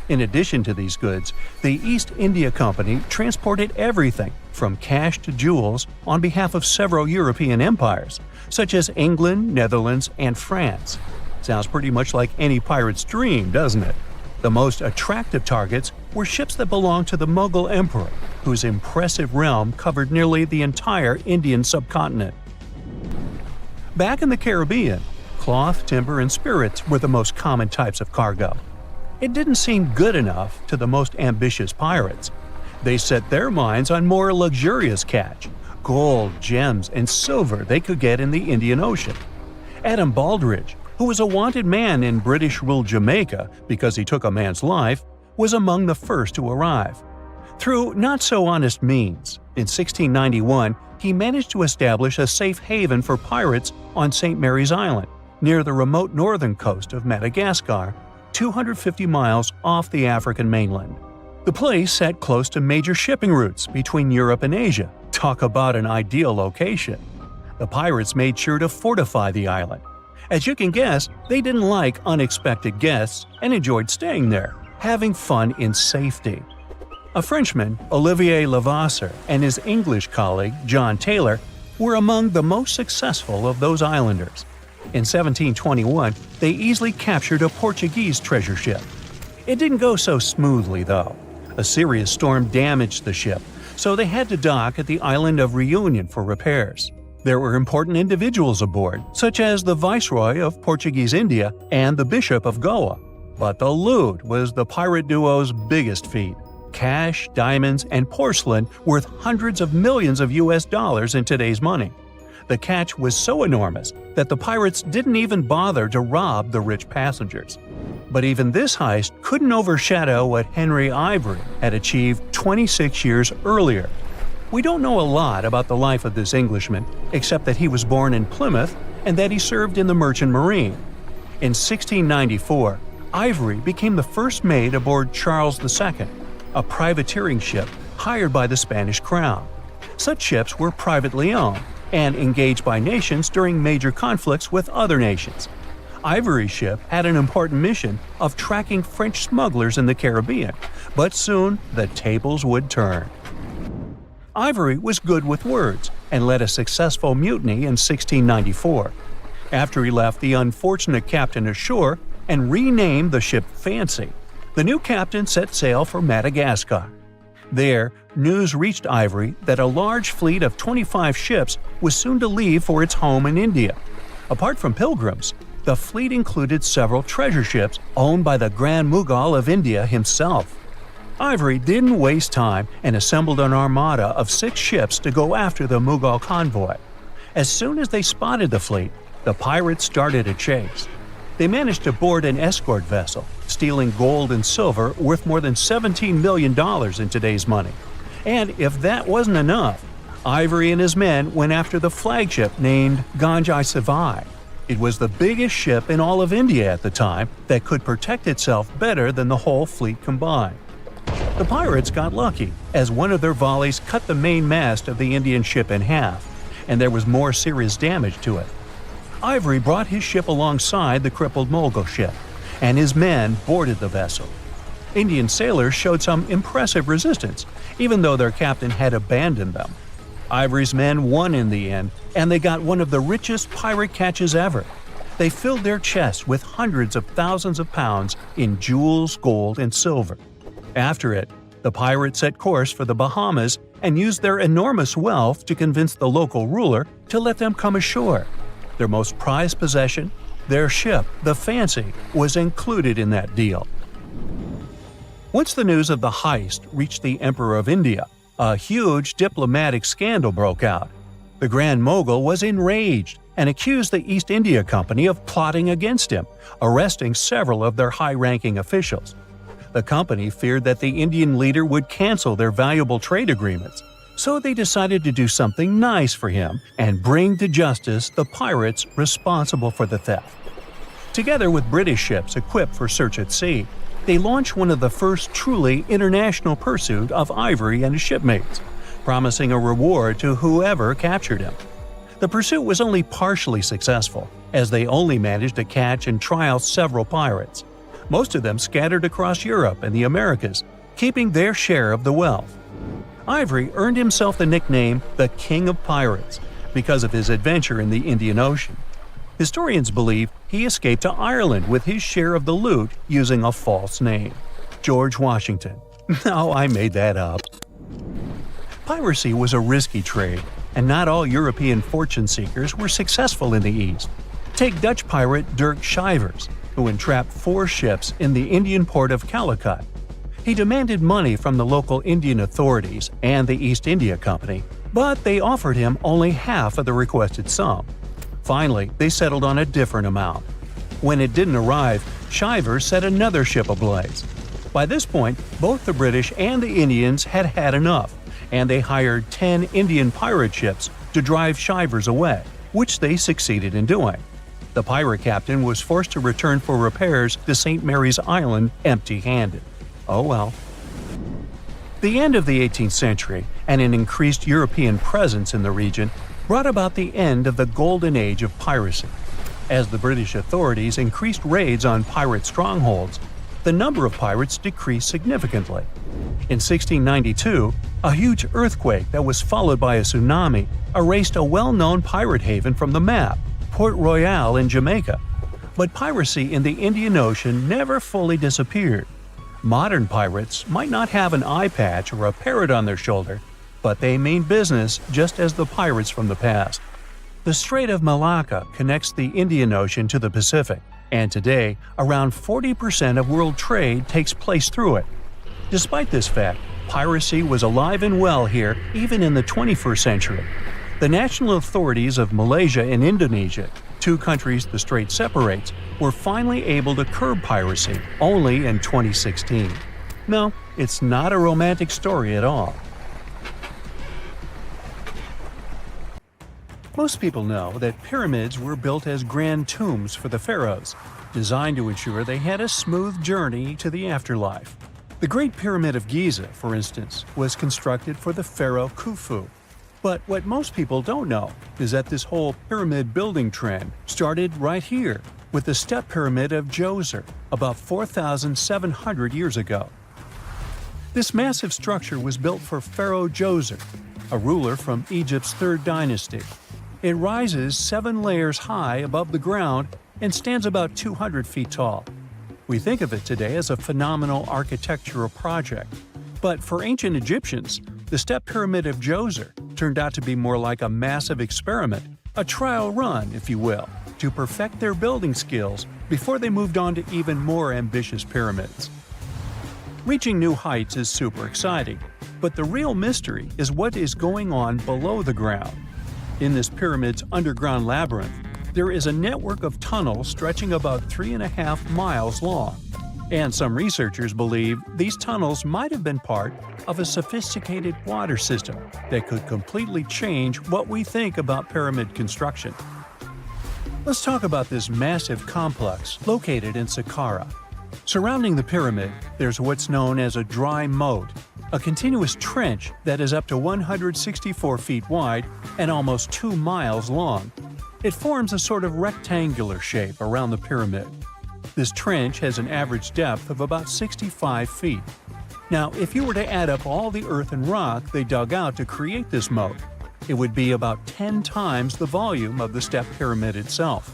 In addition to these goods, the East India Company transported everything from cash to jewels on behalf of several European empires, such as England, Netherlands, and France. Sounds pretty much like any pirate's dream, doesn't it? The most attractive targets were ships that belonged to the Mughal emperor, whose impressive realm covered nearly the entire Indian subcontinent. Back in the Caribbean, cloth, timber, and spirits were the most common types of cargo. It didn't seem good enough to the most ambitious pirates. They set their minds on more luxurious catch: gold, gems, and silver they could get in the Indian Ocean. Adam Baldridge, who was a wanted man in British-ruled Jamaica because he took a man's life, was among the first to arrive. Through not-so-honest means, in 1691, he managed to establish a safe haven for pirates on St. Mary's Island, near the remote northern coast of Madagascar, 250 miles off the African mainland. The place sat close to major shipping routes between Europe and Asia. Talk about an ideal location. The pirates made sure to fortify the island. As you can guess, they didn't like unexpected guests and enjoyed staying there, having fun in safety. A Frenchman, Olivier Levasseur, and his English colleague, John Taylor, were among the most successful of those islanders. In 1721, they easily captured a Portuguese treasure ship. It didn't go so smoothly, though. A serious storm damaged the ship, so they had to dock at the island of Reunion for repairs. There were important individuals aboard, such as the Viceroy of Portuguese India and the Bishop of Goa. But the loot was the pirate duo's biggest feat. Cash, diamonds, and porcelain worth hundreds of millions of US dollars in today's money. The catch was so enormous that the pirates didn't even bother to rob the rich passengers. But even this heist couldn't overshadow what Henry Avery had achieved 26 years earlier. We don't know a lot about the life of this Englishman, except that he was born in Plymouth and that he served in the Merchant Marine. In 1694, Avery became the first mate aboard Charles II, a privateering ship hired by the Spanish crown. Such ships were privately owned and engaged by nations during major conflicts with other nations. Avery's ship had an important mission of tracking French smugglers in the Caribbean, but soon the tables would turn. Avery was good with words and led a successful mutiny in 1694. After he left the unfortunate captain ashore and renamed the ship Fancy, the new captain set sail for Madagascar. There, news reached Avery that a large fleet of 25 ships was soon to leave for its home in India. Apart from pilgrims, the fleet included several treasure ships owned by the Grand Mughal of India himself. Ivory didn't waste time and assembled an armada of 6 ships to go after the Mughal convoy. As soon as they spotted the fleet, the pirates started a chase. They managed to board an escort vessel, stealing gold and silver worth more than $17 million in today's money. And if that wasn't enough, Ivory and his men went after the flagship named Ganjai Savai. It was the biggest ship in all of India at the time that could protect itself better than the whole fleet combined. The pirates got lucky, as one of their volleys cut the main mast of the Indian ship in half, and there was more serious damage to it. Ivory brought his ship alongside the crippled Mughal ship, and his men boarded the vessel. Indian sailors showed some impressive resistance, even though their captain had abandoned them. Ivory's men won in the end, and they got one of the richest pirate catches ever. They filled their chests with hundreds of thousands of pounds in jewels, gold, and silver. After it, the pirates set course for the Bahamas and used their enormous wealth to convince the local ruler to let them come ashore. Their most prized possession, their ship, the Fancy, was included in that deal. Once the news of the heist reached the Emperor of India, a huge diplomatic scandal broke out. The Grand Mogul was enraged and accused the East India Company of plotting against him, arresting several of their high-ranking officials. The company feared that the Indian leader would cancel their valuable trade agreements, so they decided to do something nice for him and bring to justice the pirates responsible for the theft. Together with British ships equipped for search at sea, they launched one of the first truly international pursuit of Ivory and his shipmates, promising a reward to whoever captured him. The pursuit was only partially successful, as they only managed to catch and trial several pirates. Most of them scattered across Europe and the Americas, keeping their share of the wealth. Ivory earned himself the nickname the King of Pirates because of his adventure in the Indian Ocean. Historians believe he escaped to Ireland with his share of the loot using a false name, George Washington. No, I made that up. Piracy was a risky trade, and not all European fortune seekers were successful in the East. Take Dutch pirate Dirk Schijvers, who entrapped 4 ships in the Indian port of Calicut. He demanded money from the local Indian authorities and the East India Company, but they offered him only half of the requested sum. Finally, they settled on a different amount. When it didn't arrive, Schijvers set another ship ablaze. By this point, both the British and the Indians had had enough, and they hired 10 Indian pirate ships to drive Schijvers away, which they succeeded in doing. The pirate captain was forced to return for repairs to St. Mary's Island empty-handed. Oh well. The end of the 18th century and an increased European presence in the region brought about the end of the golden age of piracy. As the British authorities increased raids on pirate strongholds, the number of pirates decreased significantly. In 1692, a huge earthquake that was followed by a tsunami erased a well-known pirate haven from the map, Port Royal in Jamaica. But piracy in the Indian Ocean never fully disappeared. Modern pirates might not have an eye patch or a parrot on their shoulder, but they mean business just as the pirates from the past. The Strait of Malacca connects the Indian Ocean to the Pacific, and today, around 40% of world trade takes place through it. Despite this fact, piracy was alive and well here even in the 21st century. The national authorities of Malaysia and Indonesia, 2 countries the strait separates, were finally able to curb piracy only in 2016. No, it's not a romantic story at all. Most people know that pyramids were built as grand tombs for the pharaohs, designed to ensure they had a smooth journey to the afterlife. The Great Pyramid of Giza, for instance, was constructed for the pharaoh Khufu. But what most people don't know is that this whole pyramid building trend started right here with the step pyramid of Djoser about 4,700 years ago. This massive structure was built for Pharaoh Djoser, a ruler from Egypt's 3rd dynasty. It rises 7 layers high above the ground and stands about 200 feet tall. We think of it today as a phenomenal architectural project, but for ancient Egyptians, the step pyramid of Djoser turned out to be more like a massive experiment, a trial run, if you will, to perfect their building skills before they moved on to even more ambitious pyramids. Reaching new heights is super exciting, but the real mystery is what is going on below the ground. In this pyramid's underground labyrinth, there is a network of tunnels stretching about 3.5 miles long, and some researchers believe these tunnels might have been part of a sophisticated water system that could completely change what we think about pyramid construction. Let's talk about this massive complex located in Saqqara. Surrounding the pyramid, there's what's known as a dry moat, a continuous trench that is up to 164 feet wide and almost 2 miles long. It forms a sort of rectangular shape around the pyramid. This trench has an average depth of about 65 feet. Now, if you were to add up all the earth and rock they dug out to create this moat, it would be about 10 times the volume of the step pyramid itself.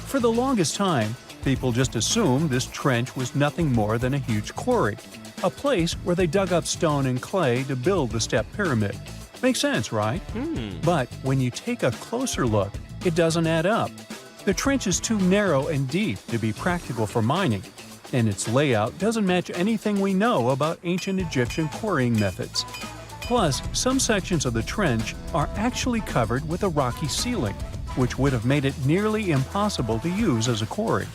For the longest time, people just assumed this trench was nothing more than a huge quarry, a place where they dug up stone and clay to build the step pyramid. Makes sense, right? But when you take a closer look, it doesn't add up. The trench is too narrow and deep to be practical for mining, and its layout doesn't match anything we know about ancient Egyptian quarrying methods. Plus, some sections of the trench are actually covered with a rocky ceiling, which would have made it nearly impossible to use as a quarry.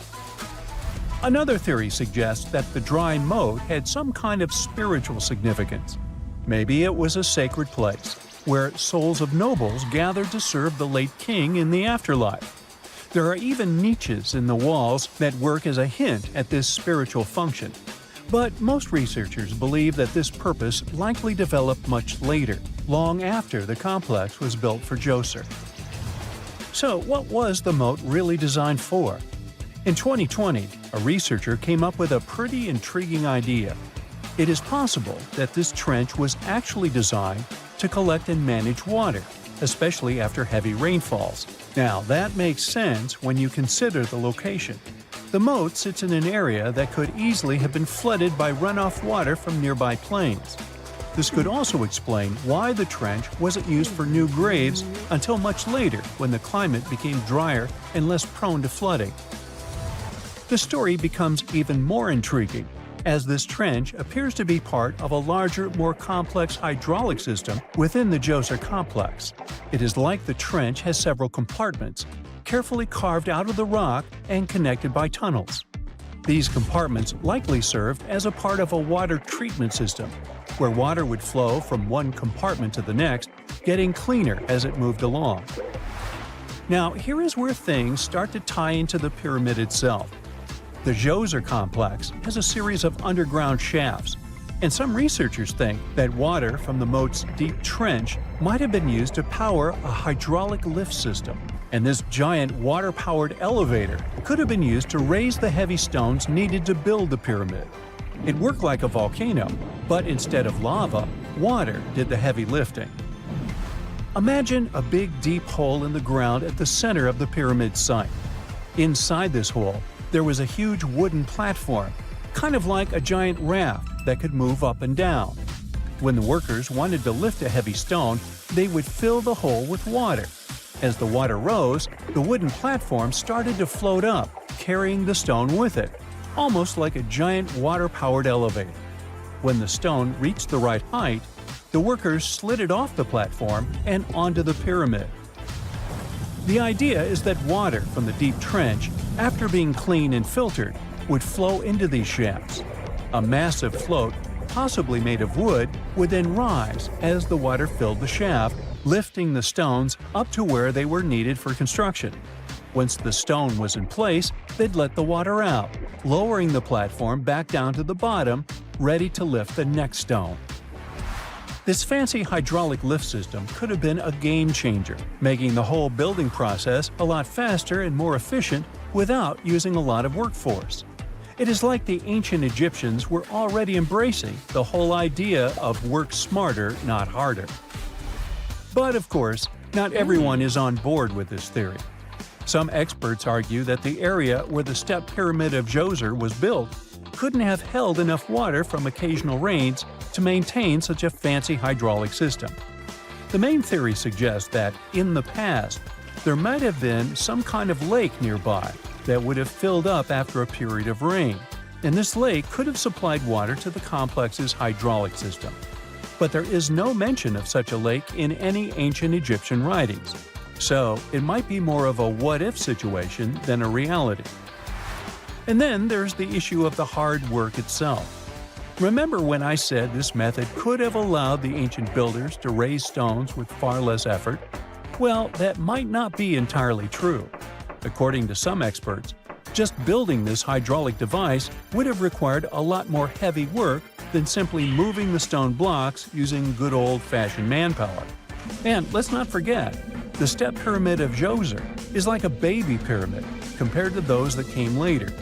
Another theory suggests that the dry moat had some kind of spiritual significance. Maybe it was a sacred place, where souls of nobles gathered to serve the late king in the afterlife. There are even niches in the walls that work as a hint at this spiritual function. But most researchers believe that this purpose likely developed much later, long after the complex was built for Djoser. So what was the moat really designed for? In 2020, a researcher came up with a pretty intriguing idea. It is possible that this trench was actually designed to collect and manage water, especially after heavy rainfalls. Now, that makes sense when you consider the location. The moat sits in an area that could easily have been flooded by runoff water from nearby plains. This could also explain why the trench wasn't used for new graves until much later when the climate became drier and less prone to flooding. The story becomes even more intriguing, as this trench appears to be part of a larger, more complex hydraulic system within the Djoser complex. It is like the trench has several compartments, carefully carved out of the rock and connected by tunnels. These compartments likely served as a part of a water treatment system, where water would flow from one compartment to the next, getting cleaner as it moved along. Now, here is where things start to tie into the pyramid itself. The Djoser complex has a series of underground shafts, and some researchers think that water from the moat's deep trench might have been used to power a hydraulic lift system, and this giant water-powered elevator could have been used to raise the heavy stones needed to build the pyramid. It worked like a volcano, but instead of lava, water did the heavy lifting. Imagine a big deep hole in the ground at the center of the pyramid site. Inside this hole, there was a huge wooden platform, kind of like a giant raft that could move up and down. When the workers wanted to lift a heavy stone, they would fill the hole with water. As the water rose, the wooden platform started to float up, carrying the stone with it, almost like a giant water-powered elevator. When the stone reached the right height, the workers slid it off the platform and onto the pyramid. The idea is that water from the deep trench, after being cleaned and filtered, would flow into these shafts. A massive float, possibly made of wood, would then rise as the water filled the shaft, lifting the stones up to where they were needed for construction. Once the stone was in place, they'd let the water out, lowering the platform back down to the bottom, ready to lift the next stone. This fancy hydraulic lift system could have been a game changer, making the whole building process a lot faster and more efficient without using a lot of workforce. It is like the ancient Egyptians were already embracing the whole idea of work smarter, not harder. But of course, not everyone is on board with this theory. Some experts argue that the area where the step pyramid of Djoser was built couldn't have held enough water from occasional rains to maintain such a fancy hydraulic system. The main theory suggests that, in the past, there might have been some kind of lake nearby that would have filled up after a period of rain, and this lake could have supplied water to the complex's hydraulic system. But there is no mention of such a lake in any ancient Egyptian writings, so it might be more of a what-if situation than a reality. And then there's the issue of the hard work itself. Remember when I said this method could have allowed the ancient builders to raise stones with far less effort? Well, that might not be entirely true. According to some experts, just building this hydraulic device would have required a lot more heavy work than simply moving the stone blocks using good old-fashioned manpower. And let's not forget, the step pyramid of Djoser is like a baby pyramid compared to those that came later.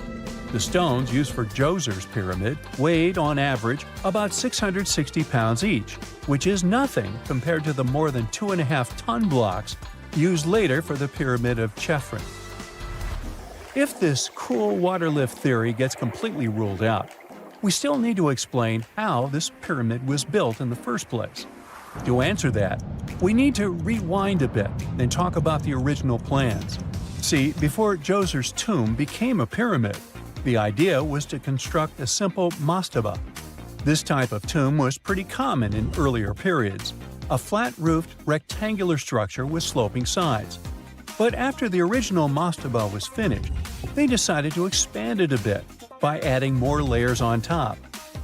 The stones used for Djoser's pyramid weighed, on average, about 660 pounds each, which is nothing compared to the more than 2.5-ton blocks used later for the pyramid of Chephren. If this cool water lift theory gets completely ruled out, we still need to explain how this pyramid was built in the first place. To answer that, we need to rewind a bit and talk about the original plans. See, before Djoser's tomb became a pyramid, the idea was to construct a simple mastaba. This type of tomb was pretty common in earlier periods, a flat-roofed, rectangular structure with sloping sides. But after the original mastaba was finished, they decided to expand it a bit by adding more layers on top.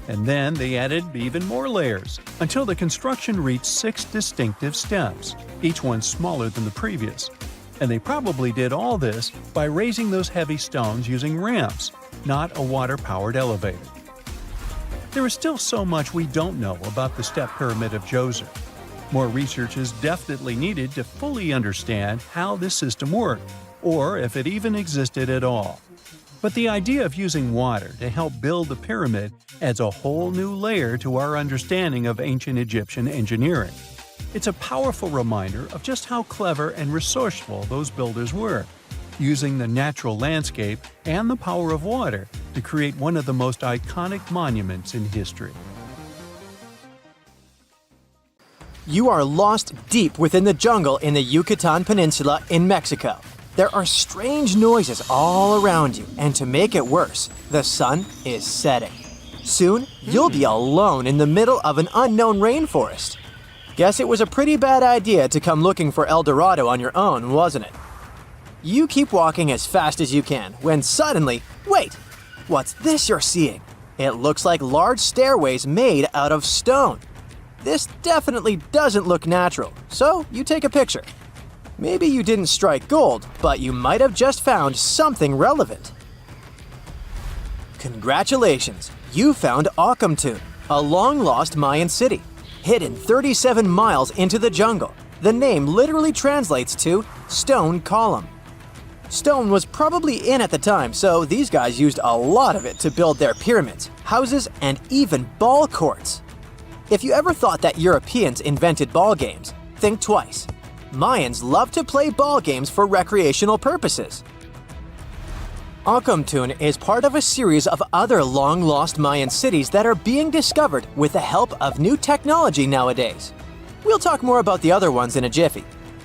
And then they added even more layers, until the construction reached 6 distinctive steps, each one smaller than the previous. And they probably did all this by raising those heavy stones using ramps, not a water-powered elevator. There is still so much we don't know about the step pyramid of Djoser. More research is definitely needed to fully understand how this system worked, or if it even existed at all. But the idea of using water to help build the pyramid adds a whole new layer to our understanding of ancient Egyptian engineering. It's a powerful reminder of just how clever and resourceful those builders were, using the natural landscape and the power of water to create one of the most iconic monuments in history. You are lost deep within the jungle in the Yucatan Peninsula in Mexico. There are strange noises all around you, and to make it worse, the sun is setting. Soon, you'll be alone in the middle of an unknown rainforest. Guess it was a pretty bad idea to come looking for El Dorado on your own, wasn't it? You keep walking as fast as you can, when suddenly, wait! What's this you're seeing? It looks like large stairways made out of stone. This definitely doesn't look natural, so you take a picture. Maybe you didn't strike gold, but you might have just found something relevant. Congratulations! You found Akhumtun, a long-lost Mayan city, hidden 37 miles into the jungle. The name literally translates to stone column. Stone was probably in at the time, so these guys used a lot of it to build their pyramids, houses, and even ball courts. If you ever thought that Europeans invented ball games, think twice. Mayans loved to play ball games for recreational purposes. Akhumtun is part of a series of other long-lost Mayan cities that are being discovered with the help of new technology nowadays. We'll talk more about the other ones in a jiffy.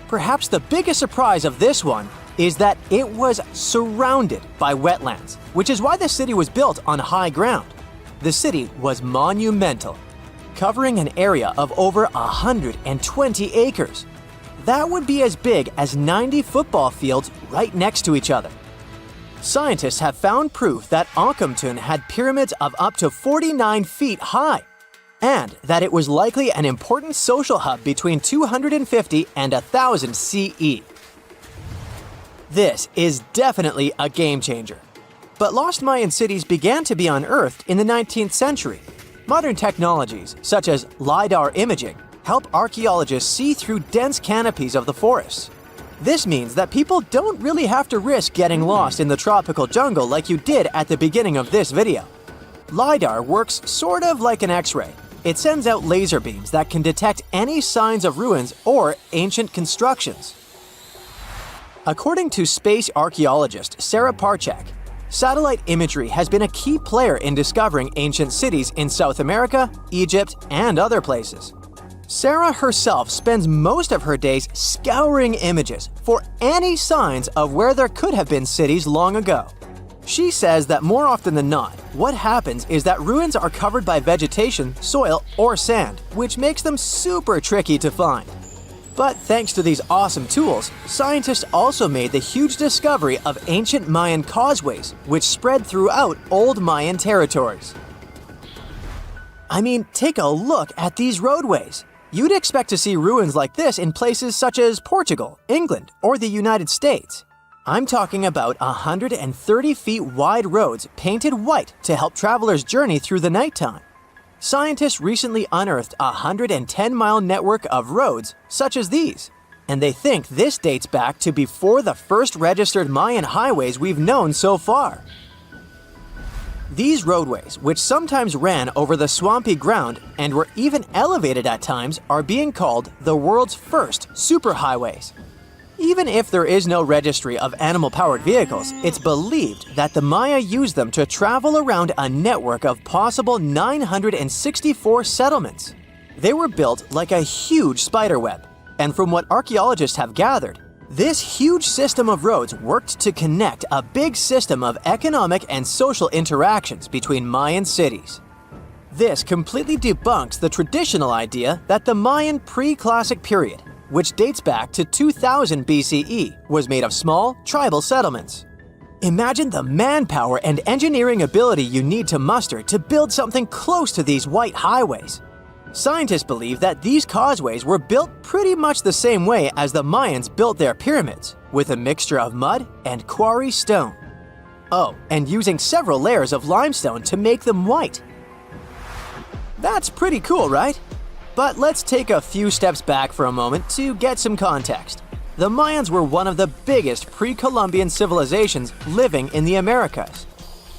Perhaps the biggest surprise of this one is that it was surrounded by wetlands, which is why the city was built on high ground. The city was monumental, covering an area of over 120 acres. That would be as big as 90 football fields right next to each other. Scientists have found proof that Akhumtun had pyramids of up to 49 feet high, and that it was likely an important social hub between 250 and 1000 CE. This is definitely a game changer. But lost Mayan cities began to be unearthed in the 19th century. Modern technologies, such as LiDAR imaging, help archaeologists see through dense canopies of the forests. This means that people don't really have to risk getting lost in the tropical jungle like you did at the beginning of this video. LiDAR works sort of like an X-ray. It sends out laser beams that can detect any signs of ruins or ancient constructions. According to space archaeologist Serapeum, satellite imagery has been a key player in discovering ancient cities in South America, Egypt, and other places. Sarah herself spends most of her days scouring images for any signs of where there could have been cities long ago. She says that more often than not, what happens is that ruins are covered by vegetation, soil, or sand, which makes them super tricky to find. But thanks to these awesome tools, scientists also made the huge discovery of ancient Mayan causeways, which spread throughout old Mayan territories. I mean, take a look at these roadways. You'd expect to see ruins like this in places such as Portugal, England, or the United States. I'm talking about 130 feet wide roads painted white to help travelers journey through the nighttime. Scientists recently unearthed a 110-mile network of roads such as these, and they think this dates back to before the first registered Mayan highways we've known so far. These roadways, which sometimes ran over the swampy ground and were even elevated at times, are being called the world's first superhighways. Even if there is no registry of animal-powered vehicles, it's believed that the Maya used them to travel around a network of possible 964 settlements. They were built like a huge spiderweb, and from what archaeologists have gathered, this huge system of roads worked to connect a big system of economic and social interactions between Mayan cities. This completely debunks the traditional idea that the Mayan pre-classic period, which dates back to 2000 BCE, was made of small, tribal settlements. Imagine the manpower and engineering ability you need to muster to build something close to these white highways. Scientists believe that these causeways were built pretty much the same way as the Mayans built their pyramids, with a mixture of mud and quarry stone. Oh, and using several layers of limestone to make them white. That's pretty cool, right? But let's take a few steps back for a moment to get some context. The Mayans were one of the biggest pre-Columbian civilizations living in the Americas.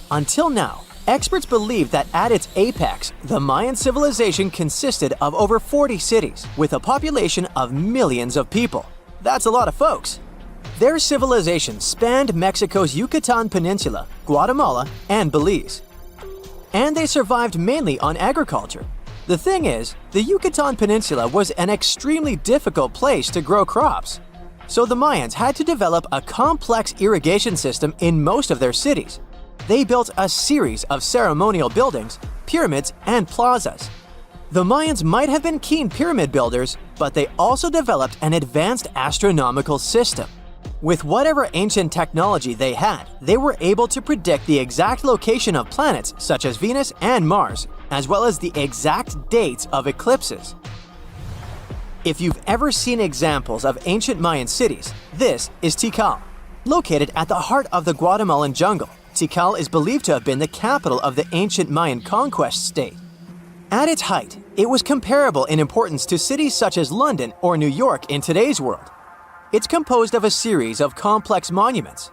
Until now, experts believe that at its apex, the Mayan civilization consisted of over 40 cities with a population of millions of people. That's a lot of folks. Their civilization spanned Mexico's Yucatan Peninsula, Guatemala, and Belize. And they survived mainly on agriculture. The thing is, the Yucatan Peninsula was an extremely difficult place to grow crops. So the Mayans had to develop a complex irrigation system in most of their cities. They built a series of ceremonial buildings, pyramids, and plazas. The Mayans might have been keen pyramid builders, but they also developed an advanced astronomical system. With whatever ancient technology they had, they were able to predict the exact location of planets such as Venus and Mars, as well as the exact dates of eclipses. If you've ever seen examples of ancient Mayan cities, this is Tikal. Located at the heart of the Guatemalan jungle, Tikal is believed to have been the capital of the ancient Mayan conquest state. At its height, it was comparable in importance to cities such as London or New York in today's world. It's composed of a series of complex monuments.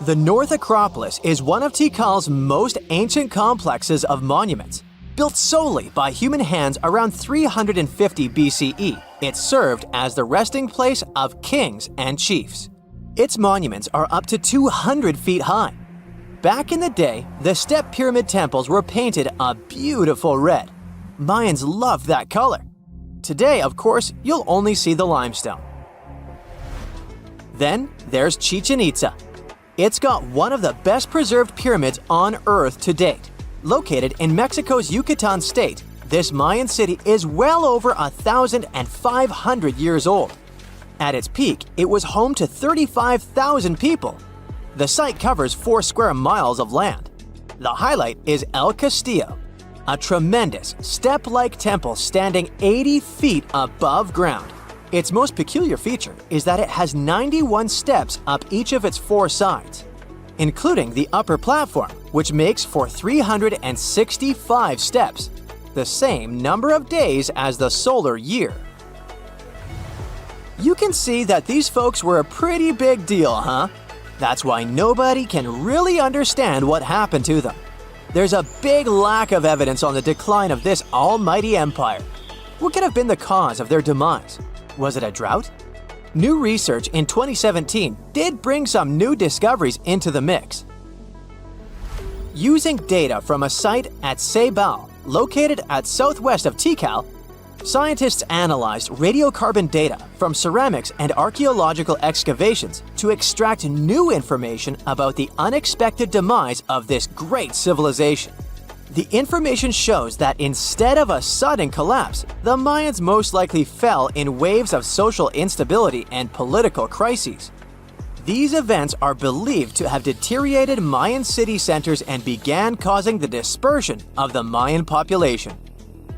The North Acropolis is one of Tikal's most ancient complexes of monuments. Built solely by human hands around 350 BCE, it served as the resting place of kings and chiefs. Its monuments are up to 200 feet high. Back in the day, the step pyramid temples were painted a beautiful red. Mayans loved that color. Today, of course, you'll only see the limestone. Then there's Chichen Itza. It's got one of the best preserved pyramids on Earth to date. Located in Mexico's Yucatan state, this Mayan city is well over 1,500 years old. At its peak, it was home to 35,000 people. The site covers 4 square miles of land. The highlight is El Castillo, a tremendous step-like temple standing 80 feet above ground. Its most peculiar feature is that it has 91 steps up each of its 4 sides, including the upper platform, which makes for 365 steps, the same number of days as the solar year. You can see that these folks were a pretty big deal, huh? That's why nobody can really understand what happened to them. There's a big lack of evidence on the decline of this almighty empire. What could have been the cause of their demise? Was it a drought? New research in 2017 did bring some new discoveries into the mix. Using data from a site at Cambay, located at southwest of Tikal, Scientists analyzed radiocarbon data from ceramics and archaeological excavations to extract new information about the unexpected demise of this great civilization. The information shows that instead of a sudden collapse, the Mayans most likely fell in waves of social instability and political crises. These events are believed to have deteriorated Mayan city centers and began causing the dispersion of the Mayan population.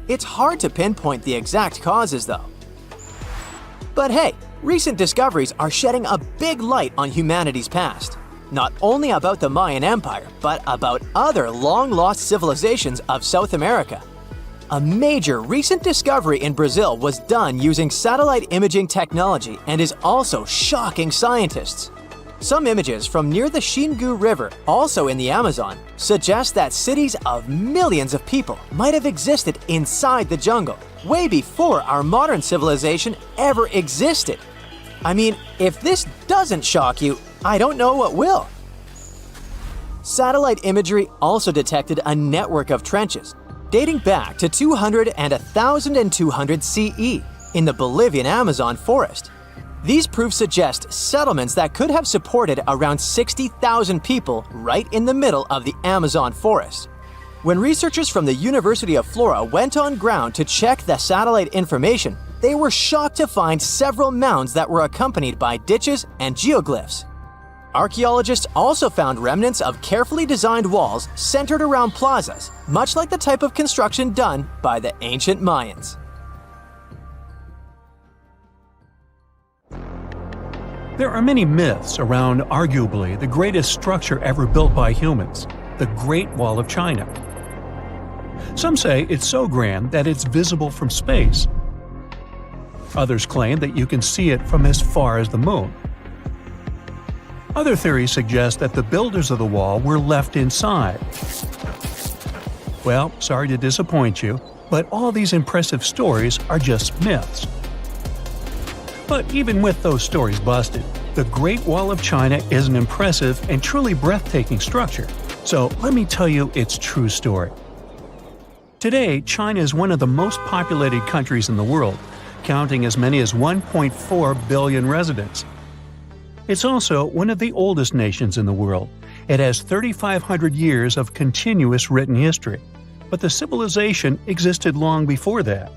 It's hard to pinpoint the exact causes, though. But hey, recent discoveries are shedding a big light on humanity's past. Not only about the Mayan Empire, but about other long-lost civilizations of South America. A major recent discovery in Brazil was done using satellite imaging technology and is also shocking scientists. Some images from near the Xingu River, also in the Amazon, suggest that cities of millions of people might have existed inside the jungle, way before our modern civilization ever existed. I mean, if this doesn't shock you, I don't know what will. Satellite imagery also detected a network of trenches dating back to 200 and 1200 CE in the Bolivian Amazon forest. These proofs suggest settlements that could have supported around 60,000 people right in the middle of the Amazon forest. When researchers from the University of Florida went on ground to check the satellite information, they were shocked to find several mounds that were accompanied by ditches and geoglyphs. Archaeologists also found remnants of carefully designed walls centered around plazas, much like the type of construction done by the ancient Mayans. There are many myths around arguably the greatest structure ever built by humans, the Great Wall of China. Some say it's so grand that it's visible from space. Others claim that you can see it from as far as the moon. Other theories suggest that the builders of the wall were left inside. Well, sorry to disappoint you, but all these impressive stories are just myths. But even with those stories busted, the Great Wall of China is an impressive and truly breathtaking structure. So let me tell you its true story. Today, China is one of the most populated countries in the world, counting as many as 1.4 billion residents. It's also one of the oldest nations in the world. It has 3,500 years of continuous written history, but the civilization existed long before that.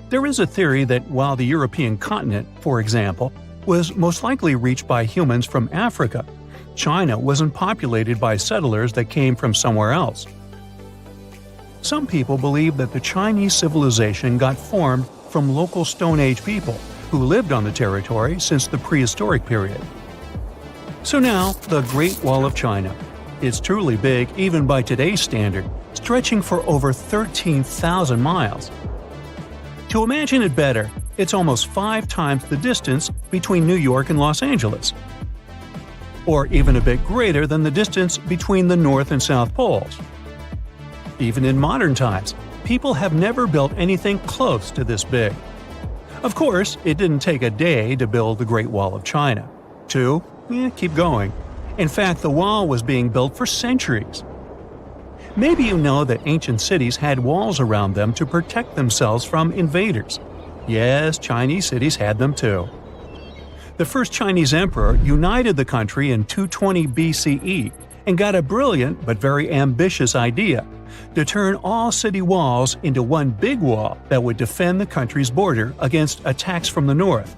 There is a theory that while the European continent, for example, was most likely reached by humans from Africa, China wasn't populated by settlers that came from somewhere else. Some people believe that the Chinese civilization got formed from local Stone Age people who lived on the territory since the prehistoric period. So now, the Great Wall of China. It's truly big even by today's standard, stretching for over 13,000 miles. To imagine it better, it's almost 5 times the distance between New York and Los Angeles. Or even a bit greater than the distance between the North and South Poles. Even in modern times, people have never built anything close to this big. Of course, it didn't take a day to build the Great Wall of China. 2, keep going. In fact, the wall was being built for centuries. Maybe you know that ancient cities had walls around them to protect themselves from invaders. Yes, Chinese cities had them too. The first Chinese emperor united the country in 220 BCE and got a brilliant but very ambitious idea to turn all city walls into one big wall that would defend the country's border against attacks from the north.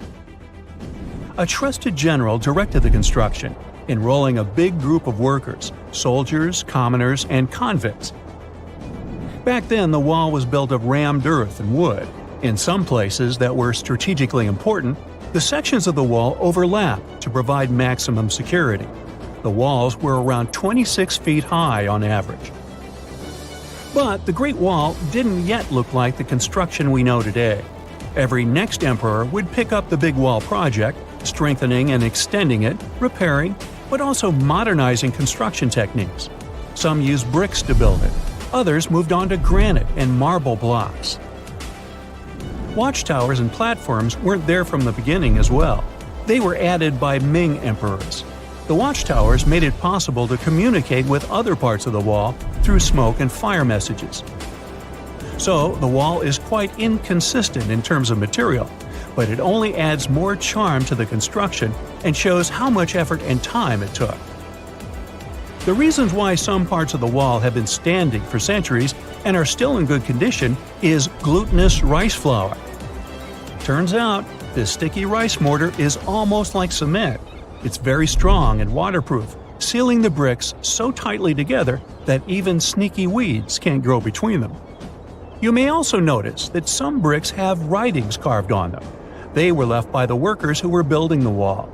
A trusted general directed the construction, enrolling a big group of workers, soldiers, commoners, and convicts. Back then, the wall was built of rammed earth and wood. In some places that were strategically important, the sections of the wall overlapped to provide maximum security. The walls were around 26 feet high on average. But the Great Wall didn't yet look like the construction we know today. Every next emperor would pick up the big wall project, strengthening and extending it, repairing, but also modernizing construction techniques. Some used bricks to build it, others moved on to granite and marble blocks. Watchtowers and platforms weren't there from the beginning as well. They were added by Ming emperors. The watchtowers made it possible to communicate with other parts of the wall through smoke and fire messages. So the wall is quite inconsistent in terms of material, but it only adds more charm to the construction and shows how much effort and time it took. The reasons why some parts of the wall have been standing for centuries and are still in good condition is glutinous rice flour. Turns out, this sticky rice mortar is almost like cement. It's very strong and waterproof, sealing the bricks so tightly together that even sneaky weeds can't grow between them. You may also notice that some bricks have writings carved on them. They were left by the workers who were building the wall.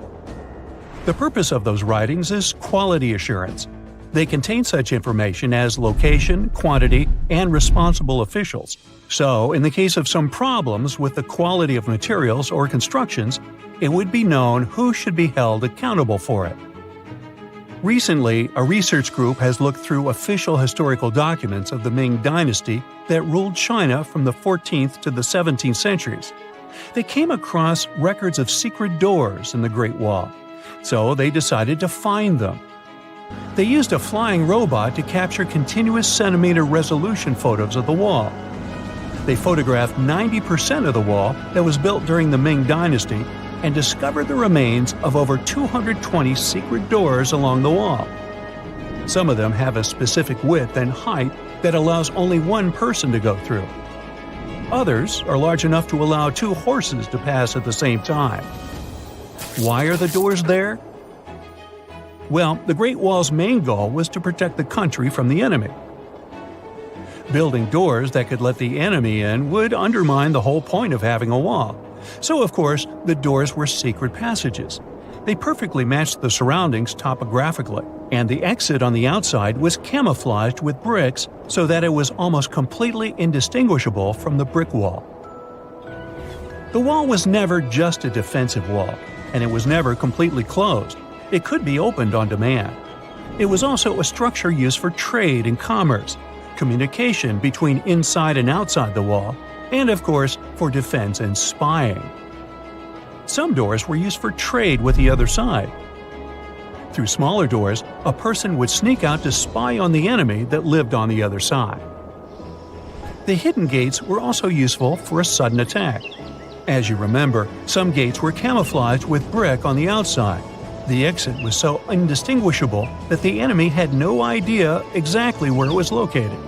The purpose of those writings is quality assurance. They contain such information as location, quantity, and responsible officials. So, in the case of some problems with the quality of materials or constructions, it would be known who should be held accountable for it. Recently, a research group has looked through official historical documents of the Ming Dynasty that ruled China from the 14th to the 17th centuries. They came across records of secret doors in the Great Wall, so they decided to find them. They used a flying robot to capture continuous centimeter resolution photos of the wall. They photographed 90% of the wall that was built during the Ming Dynasty and discovered the remains of over 220 secret doors along the wall. Some of them have a specific width and height that allows only one person to go through. Others are large enough to allow 2 horses to pass at the same time. Why are the doors there? Well, the Great Wall's main goal was to protect the country from the enemy. Building doors that could let the enemy in would undermine the whole point of having a wall. So, of course, the doors were secret passages. They perfectly matched the surroundings topographically, and the exit on the outside was camouflaged with bricks so that it was almost completely indistinguishable from the brick wall. The wall was never just a defensive wall, and it was never completely closed. It could be opened on demand. It was also a structure used for trade and commerce, communication between inside and outside the wall, and of course, for defense and spying. Some doors were used for trade with the other side. Through smaller doors, a person would sneak out to spy on the enemy that lived on the other side. The hidden gates were also useful for a sudden attack. As you remember, some gates were camouflaged with brick on the outside. The exit was so indistinguishable that the enemy had no idea exactly where it was located.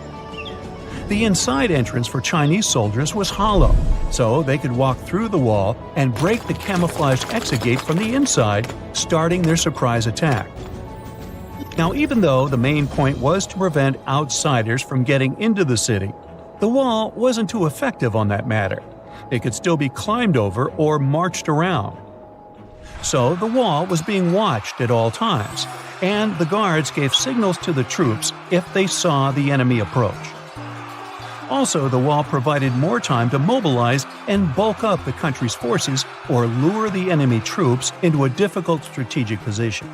The inside entrance for Chinese soldiers was hollow, so they could walk through the wall and break the camouflaged exit gate from the inside, starting their surprise attack. Now, even though the main point was to prevent outsiders from getting into the city, the wall wasn't too effective on that matter. It could still be climbed over or marched around. So the wall was being watched at all times, and the guards gave signals to the troops if they saw the enemy approach. Also, the wall provided more time to mobilize and bulk up the country's forces or lure the enemy troops into a difficult strategic position.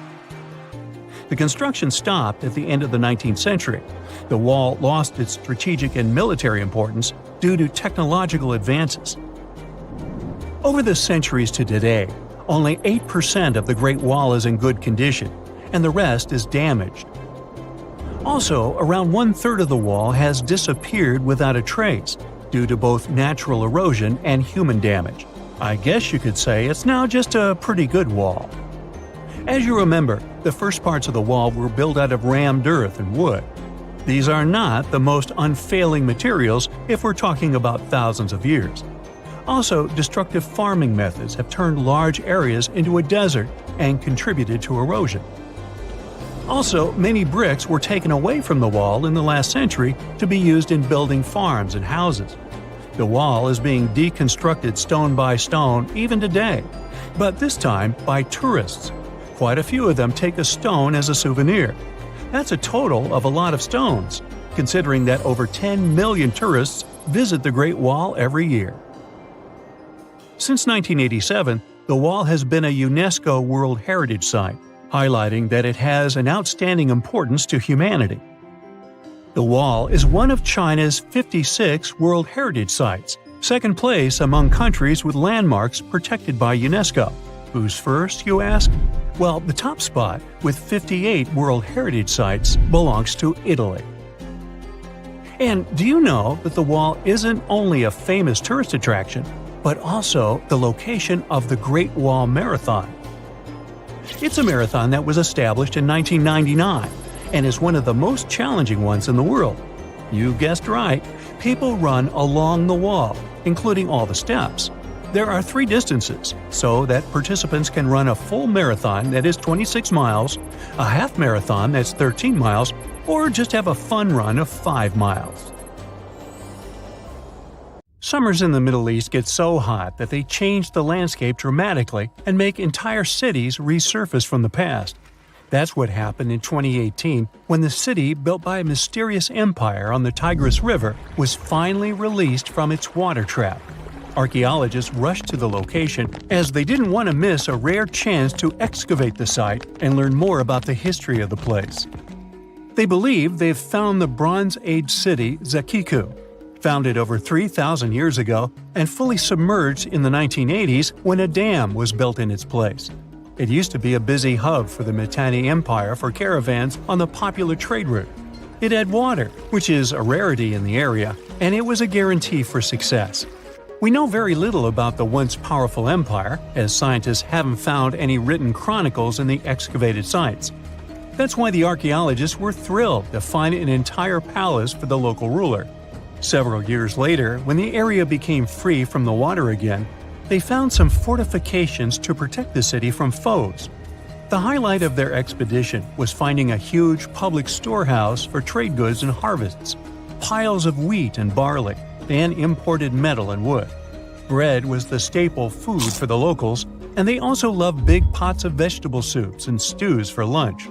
The construction stopped at the end of the 19th century. The wall lost its strategic and military importance due to technological advances. Over the centuries to today, only 8% of the Great Wall is in good condition, and the rest is damaged. Also, around 1/3 of the wall has disappeared without a trace, due to both natural erosion and human damage. I guess you could say it's now just a pretty good wall. As you remember, the first parts of the wall were built out of rammed earth and wood. These are not the most unfailing materials if we're talking about thousands of years. Also, destructive farming methods have turned large areas into a desert and contributed to erosion. Also, many bricks were taken away from the wall in the last century to be used in building farms and houses. The wall is being deconstructed stone by stone even today, but this time by tourists. Quite a few of them take a stone as a souvenir. That's a total of a lot of stones, considering that over 10 million tourists visit the Great Wall every year. Since 1987, the wall has been a UNESCO World Heritage Site, highlighting that it has an outstanding importance to humanity. The wall is one of China's 56 World Heritage Sites, second place among countries with landmarks protected by UNESCO. Who's first, you ask? Well, the top spot, with 58 World Heritage Sites, belongs to Italy. And do you know that the wall isn't only a famous tourist attraction, but also the location of the Great Wall Marathon? It's a marathon that was established in 1999 and is one of the most challenging ones in the world. You guessed right, people run along the wall, including all the steps. There are 3 distances, so that participants can run a full marathon that is 26 miles, a half marathon that's 13 miles, or just have a fun run of 5 miles. Summers in the Middle East get so hot that they change the landscape dramatically and make entire cities resurface from the past. That's what happened in 2018 when the city built by a mysterious empire on the Tigris River was finally released from its water trap. Archaeologists rushed to the location as they didn't want to miss a rare chance to excavate the site and learn more about the history of the place. They believe they've found the Bronze Age city Zaku, founded over 3,000 years ago and fully submerged in the 1980s when a dam was built in its place. It used to be a busy hub for the Mitanni Empire for caravans on the popular trade route. It had water, which is a rarity in the area, and it was a guarantee for success. We know very little about the once powerful empire, as scientists haven't found any written chronicles in the excavated sites. That's why the archaeologists were thrilled to find an entire palace for the local ruler. Several years later, when the area became free from the water again, they found some fortifications to protect the city from foes. The highlight of their expedition was finding a huge public storehouse for trade goods and harvests, piles of wheat and barley, and imported metal and wood. Bread was the staple food for the locals, and they also loved big pots of vegetable soups and stews for lunch.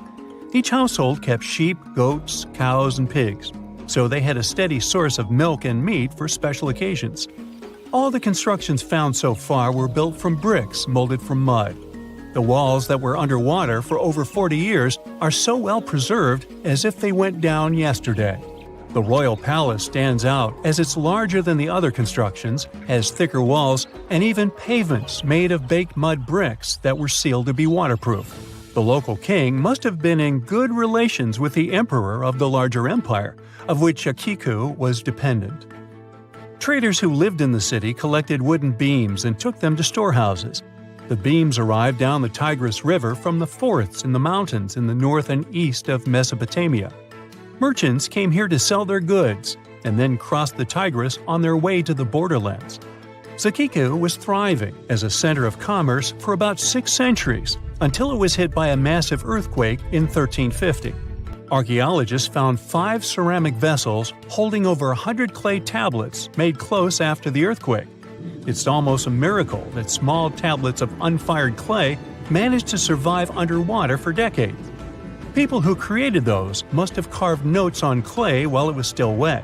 Each household kept sheep, goats, cows, and pigs, so they had a steady source of milk and meat for special occasions. All the constructions found so far were built from bricks molded from mud. The walls that were underwater for over 40 years are so well preserved as if they went down yesterday. The royal palace stands out as it's larger than the other constructions, has thicker walls, and even pavements made of baked mud bricks that were sealed to be waterproof. The local king must have been in good relations with the emperor of the larger empire, of which Zaku was dependent. Traders who lived in the city collected wooden beams and took them to storehouses. The beams arrived down the Tigris River from the forests in the mountains in the north and east of Mesopotamia. Merchants came here to sell their goods and then crossed the Tigris on their way to the borderlands. Zaku was thriving as a center of commerce for about 6 centuries until it was hit by a massive earthquake in 1350. Archaeologists found 5 ceramic vessels holding over 100 clay tablets made close after the earthquake. It's almost a miracle that small tablets of unfired clay managed to survive underwater for decades. People who created those must have carved notes on clay while it was still wet.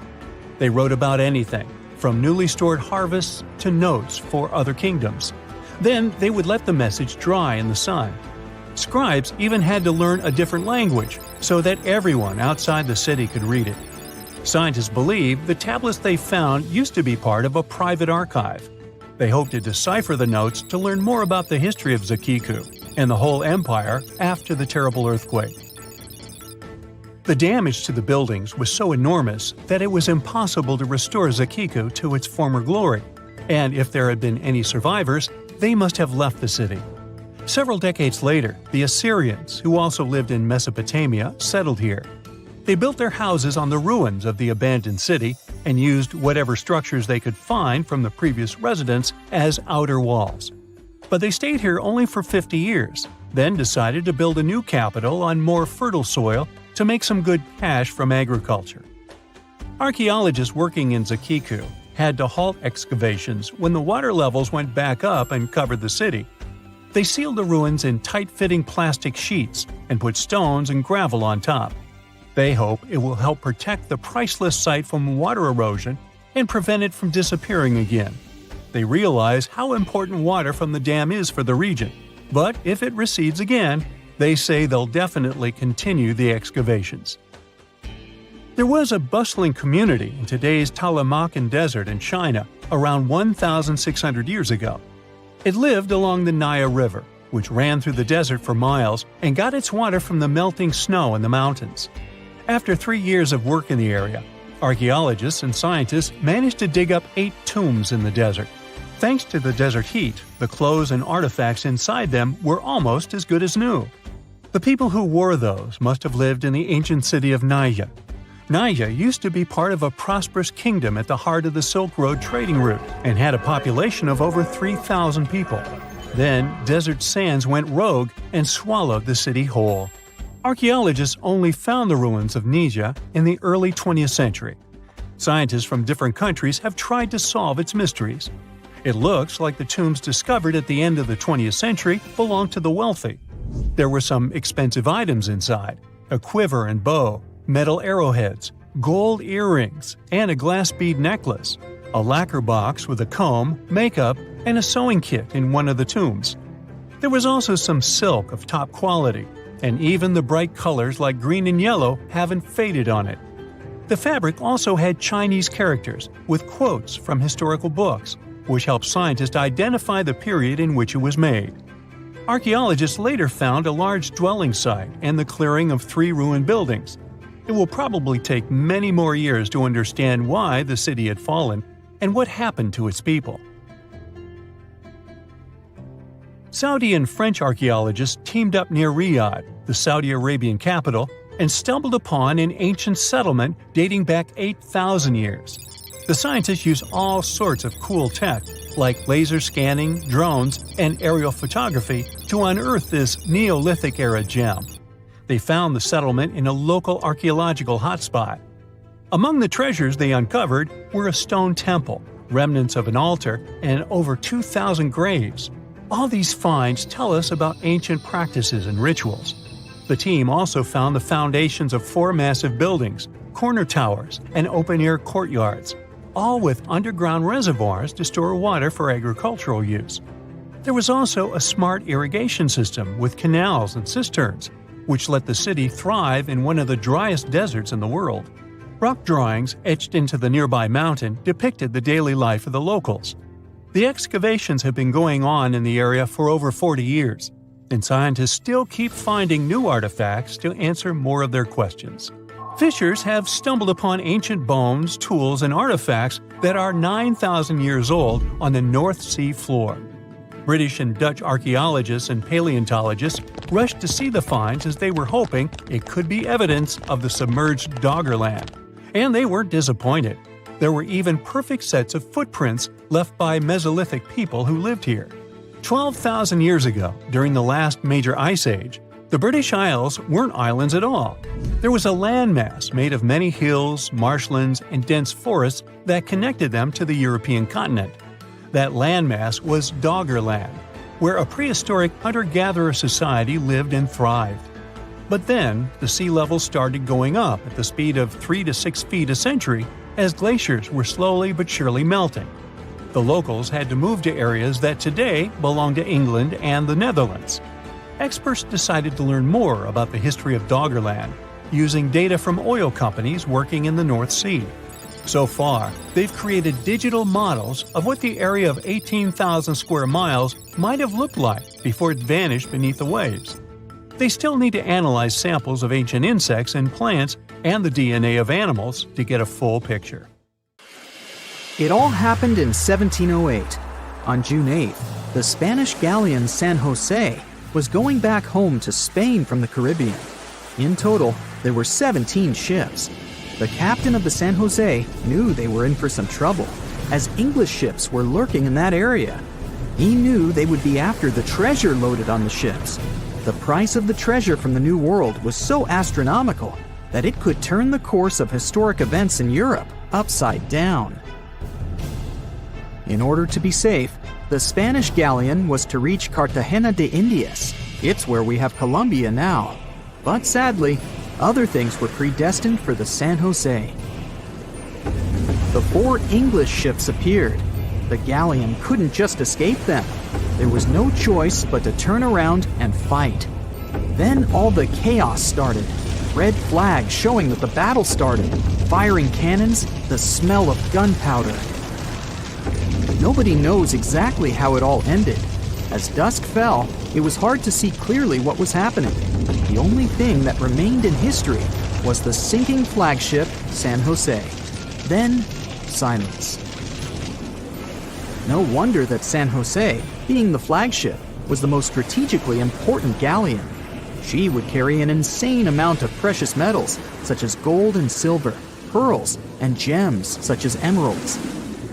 They wrote about anything, from newly stored harvests to notes for other kingdoms. Then they would let the message dry in the sun. Scribes even had to learn a different language so that everyone outside the city could read it. Scientists believe the tablets they found used to be part of a private archive. They hope to decipher the notes to learn more about the history of Zaku and the whole empire after the terrible earthquake. The damage to the buildings was so enormous that it was impossible to restore Zaku to its former glory, and if there had been any survivors, they must have left the city. Several decades later, the Assyrians, who also lived in Mesopotamia, settled here. They built their houses on the ruins of the abandoned city and used whatever structures they could find from the previous residents as outer walls. But they stayed here only for 50 years, then decided to build a new capital on more fertile soil to make some good cash from agriculture. Archaeologists working in Zaku had to halt excavations when the water levels went back up and covered the city. They sealed the ruins in tight-fitting plastic sheets and put stones and gravel on top. They hope it will help protect the priceless site from water erosion and prevent it from disappearing again. They realize how important water from the dam is for the region, but if it recedes again, they say they'll definitely continue the excavations. There was a bustling community in today's Taklamakan Desert in China around 1,600 years ago. It lived along the Nile River, which ran through the desert for miles and got its water from the melting snow in the mountains. After 3 years of work in the area, Archaeologists and scientists managed to dig up 8 tombs in the desert. Thanks to the desert heat, the clothes and artifacts inside them were almost as good as new. The people who wore those must have lived in the ancient city of Naya. Naya used to be part of a prosperous kingdom at the heart of the Silk Road trading route and had a population of over 3,000 people. Then, desert sands went rogue and swallowed the city whole. Archaeologists only found the ruins of Nija in the early 20th century. Scientists from different countries have tried to solve its mysteries. It looks like the tombs discovered at the end of the 20th century belonged to the wealthy. There were some expensive items inside: a quiver and bow, metal arrowheads, gold earrings, and a glass bead necklace, a lacquer box with a comb, makeup, and a sewing kit in one of the tombs. There was also some silk of top quality, and even the bright colors like green and yellow haven't faded on it. The fabric also had Chinese characters with quotes from historical books, which helped scientists identify the period in which it was made. Archaeologists later found a large dwelling site and the clearing of 3 ruined buildings. It will probably take many more years to understand why the city had fallen and what happened to its people. Saudi and French archaeologists teamed up near Riyadh, the Saudi Arabian capital, and stumbled upon an ancient settlement dating back 8,000 years. The scientists used all sorts of cool tech, like laser scanning, drones, and aerial photography, to unearth this Neolithic-era gem. They found the settlement in a local archaeological hotspot. Among the treasures they uncovered were a stone temple, remnants of an altar, and over 2,000 graves. All these finds tell us about ancient practices and rituals. The team also found the foundations of 4 massive buildings, corner towers, and open-air courtyards, all with underground reservoirs to store water for agricultural use. There was also a smart irrigation system with canals and cisterns, which let the city thrive in one of the driest deserts in the world. Rock drawings etched into the nearby mountain depicted the daily life of the locals. The excavations have been going on in the area for over 40 years, and scientists still keep finding new artifacts to answer more of their questions. Fishers have stumbled upon ancient bones, tools, and artifacts that are 9,000 years old on the North Sea floor. British and Dutch archaeologists and paleontologists rushed to see the finds as they were hoping it could be evidence of the submerged Doggerland. And they weren't disappointed. There were even perfect sets of footprints left by Mesolithic people who lived here. 12,000 years ago, during the last major ice age, the British Isles weren't islands at all. There was a landmass made of many hills, marshlands, and dense forests that connected them to the European continent. That landmass was Doggerland, where a prehistoric hunter-gatherer society lived and thrived. But then, the sea level started going up at the speed of 3 to 6 feet a century as glaciers were slowly but surely melting. The locals had to move to areas that today belong to England and the Netherlands. Experts decided to learn more about the history of Doggerland, using data from oil companies working in the North Sea. So far, they've created digital models of what the area of 18,000 square miles might have looked like before it vanished beneath the waves. They still need to analyze samples of ancient insects and plants and the DNA of animals to get a full picture. It all happened in 1708. On June 8th, the Spanish galleon San Jose was going back home to Spain from the Caribbean. In total, there were 17 ships. The captain of the San Jose knew they were in for some trouble, as English ships were lurking in that area. He knew they would be after the treasure loaded on the ships. The price of the treasure from the New World was so astronomical that it could turn the course of historic events in Europe upside down. In order to be safe, the Spanish galleon was to reach Cartagena de Indias. It's where we have Colombia now. But sadly, other things were predestined for the San Jose. The 4 English ships appeared. The galleon couldn't just escape them. There was no choice but to turn around and fight. Then all the chaos started. Red flags showing that the battle started. Firing cannons, the smell of gunpowder. Nobody knows exactly how it all ended. As dusk fell, it was hard to see clearly what was happening. The only thing that remained in history was the sinking flagship San Jose. Then, silence. No wonder that San Jose, being the flagship, was the most strategically important galleon. She would carry an insane amount of precious metals, such as gold and silver, pearls, and gems, such as emeralds.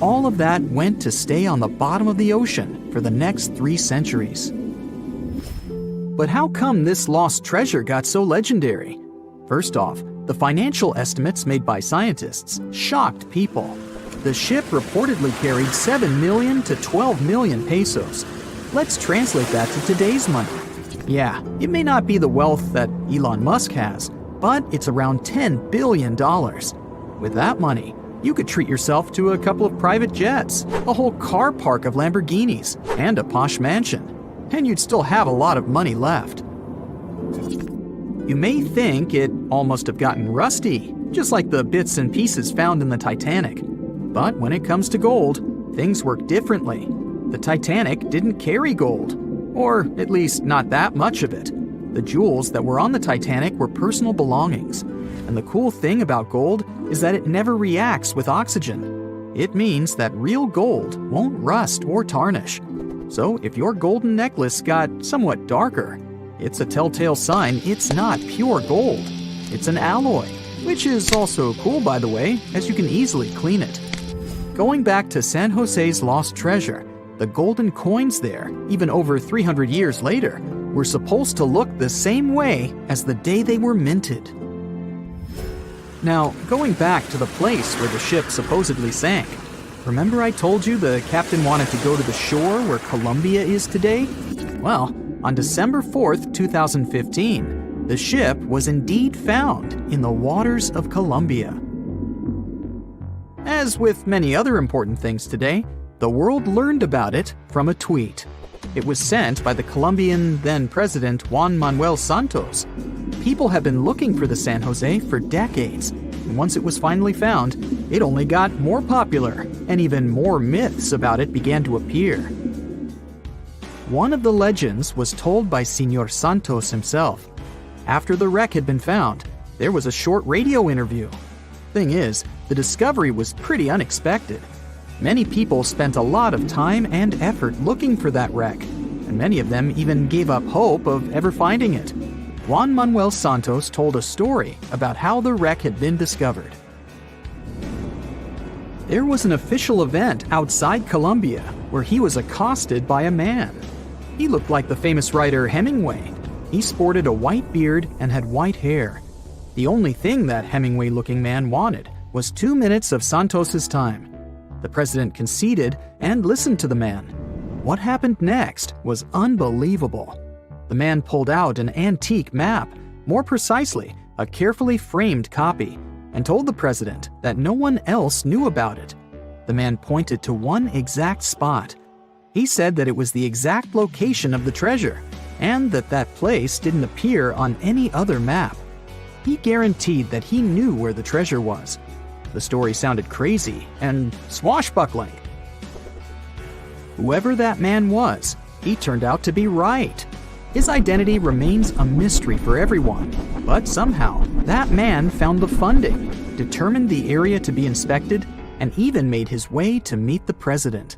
All of that went to stay on the bottom of the ocean for the next 3 centuries. But how come this lost treasure got so legendary? First off, the financial estimates made by scientists shocked people. The ship reportedly carried 7 million to 12 million pesos. Let's translate that to today's money. Yeah, it may not be the wealth that Elon Musk has, but it's around $10 billion. With that money, you could treat yourself to a couple of private jets, a whole car park of Lamborghinis, and a posh mansion. And you'd still have a lot of money left. You may think it all must have gotten rusty, just like the bits and pieces found in the Titanic. But when it comes to gold, things work differently. The Titanic didn't carry gold, or at least not that much of it. The jewels that were on the Titanic were personal belongings. And the cool thing about gold is that it never reacts with oxygen. It means that real gold won't rust or tarnish. So if your golden necklace got somewhat darker, it's a telltale sign it's not pure gold. It's an alloy, which is also cool, by the way, as you can easily clean it. Going back to San Jose's lost treasure, the golden coins there, even over 300 years later, were supposed to look the same way as the day they were minted. Now, going back to the place where the ship supposedly sank, remember I told you the captain wanted to go to the shore where Colombia is today? Well, on December 4th, 2015, the ship was indeed found in the waters of Colombia. As with many other important things today, the world learned about it from a tweet. It was sent by the Colombian then-president Juan Manuel Santos. People have been looking for the San Jose for decades, and once it was finally found, it only got more popular, and even more myths about it began to appear. One of the legends was told by Señor Santos himself. After the wreck had been found, there was a short radio interview. Thing is, the discovery was pretty unexpected. Many people spent a lot of time and effort looking for that wreck, and many of them even gave up hope of ever finding it. Juan Manuel Santos told a story about how the wreck had been discovered. There was an official event outside Colombia where he was accosted by a man. He looked like the famous writer Hemingway. He sported a white beard and had white hair. The only thing that Hemingway-looking man wanted was 2 minutes of Santos's time. The president conceded and listened to the man. What happened next was unbelievable. The man pulled out an antique map, more precisely, a carefully framed copy, and told the president that no one else knew about it. The man pointed to one exact spot. He said that it was the exact location of the treasure, and that place didn't appear on any other map. He guaranteed that he knew where the treasure was. The story sounded crazy and swashbuckling. Whoever that man was, he turned out to be right. His identity remains a mystery for everyone, but somehow that man found the funding, determined the area to be inspected, and even made his way to meet the president.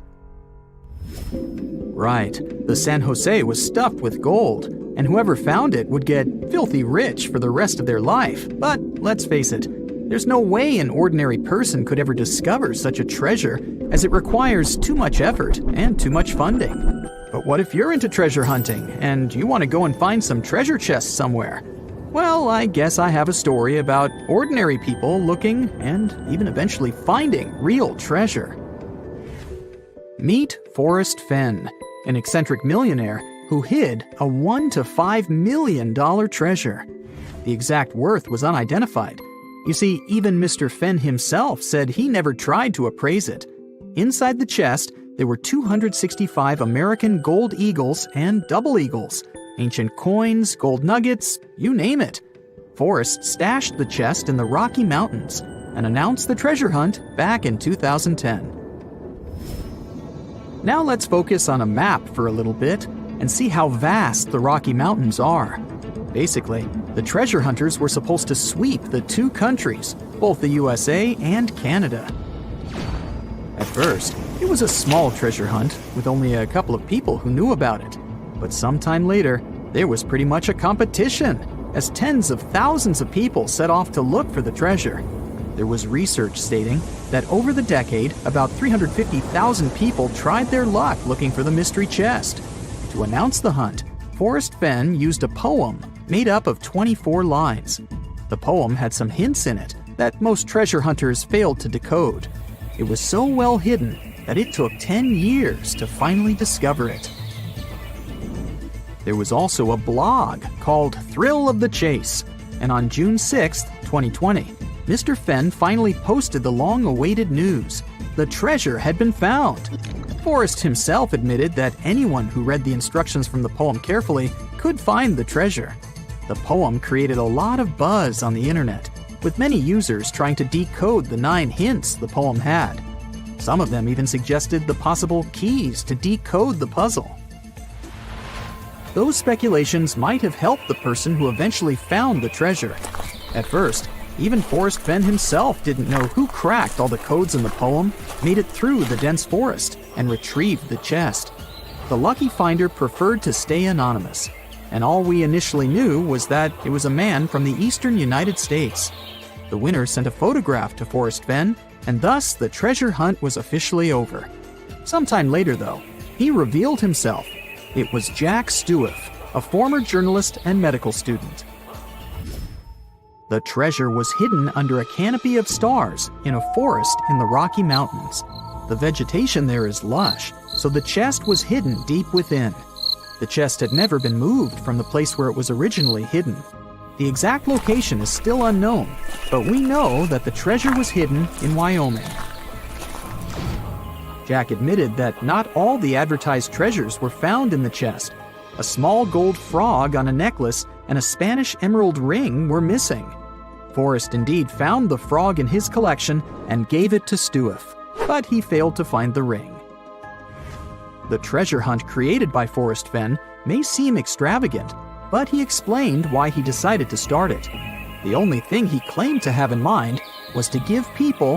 Right, the San Jose was stuffed with gold, and whoever found it would get filthy rich for the rest of their life. But let's face it, there's no way an ordinary person could ever discover such a treasure, as it requires too much effort and too much funding. But what if you're into treasure hunting, and you want to go and find some treasure chests somewhere? Well, I guess I have a story about ordinary people looking and even eventually finding real treasure. Meet Forrest Fenn, an eccentric millionaire who hid a $1 to $5 million treasure. The exact worth was unidentified. You see, even Mr. Fenn himself said he never tried to appraise it. Inside the chest, there were 265 American gold eagles and double eagles, ancient coins, gold nuggets, you name it. Forrest stashed the chest in the Rocky Mountains and announced the treasure hunt back in 2010. Now let's focus on a map for a little bit and see how vast the Rocky Mountains are. Basically, the treasure hunters were supposed to sweep the two countries, both the USA and Canada. At first, it was a small treasure hunt with only a couple of people who knew about it. But sometime later, there was pretty much a competition, as tens of thousands of people set off to look for the treasure. There was research stating that over the decade, about 350,000 people tried their luck looking for the mystery chest. To announce the hunt, Forrest Fenn used a poem made up of 24 lines. The poem had some hints in it that most treasure hunters failed to decode. It was so well hidden that it took 10 years to finally discover it. There was also a blog called Thrill of the Chase, and on June 6, 2020, Mr. Fenn finally posted the long-awaited news. The treasure had been found. Forrest himself admitted that anyone who read the instructions from the poem carefully could find the treasure. The poem created a lot of buzz on the internet, with many users trying to decode the 9 hints the poem had. Some of them even suggested the possible keys to decode the puzzle. Those speculations might have helped the person who eventually found the treasure. At first, even Forrest Fenn himself didn't know who cracked all the codes in the poem, made it through the dense forest, and retrieved the chest. The lucky finder preferred to stay anonymous, and all we initially knew was that it was a man from the eastern United States. The winner sent a photograph to Forrest Fenn, and thus the treasure hunt was officially over. Sometime later, though, he revealed himself. It was Jack Stewart, a former journalist and medical student. The treasure was hidden under a canopy of stars in a forest in the Rocky Mountains. The vegetation there is lush, so the chest was hidden deep within. The chest had never been moved from the place where it was originally hidden. The exact location is still unknown, but we know that the treasure was hidden in Wyoming. Jack admitted that not all the advertised treasures were found in the chest. A small gold frog on a necklace and a Spanish emerald ring were missing. Forrest indeed found the frog in his collection and gave it to Stewart, but he failed to find the ring. The treasure hunt created by Forrest Fenn may seem extravagant, but he explained why he decided to start it. The only thing he claimed to have in mind was to give people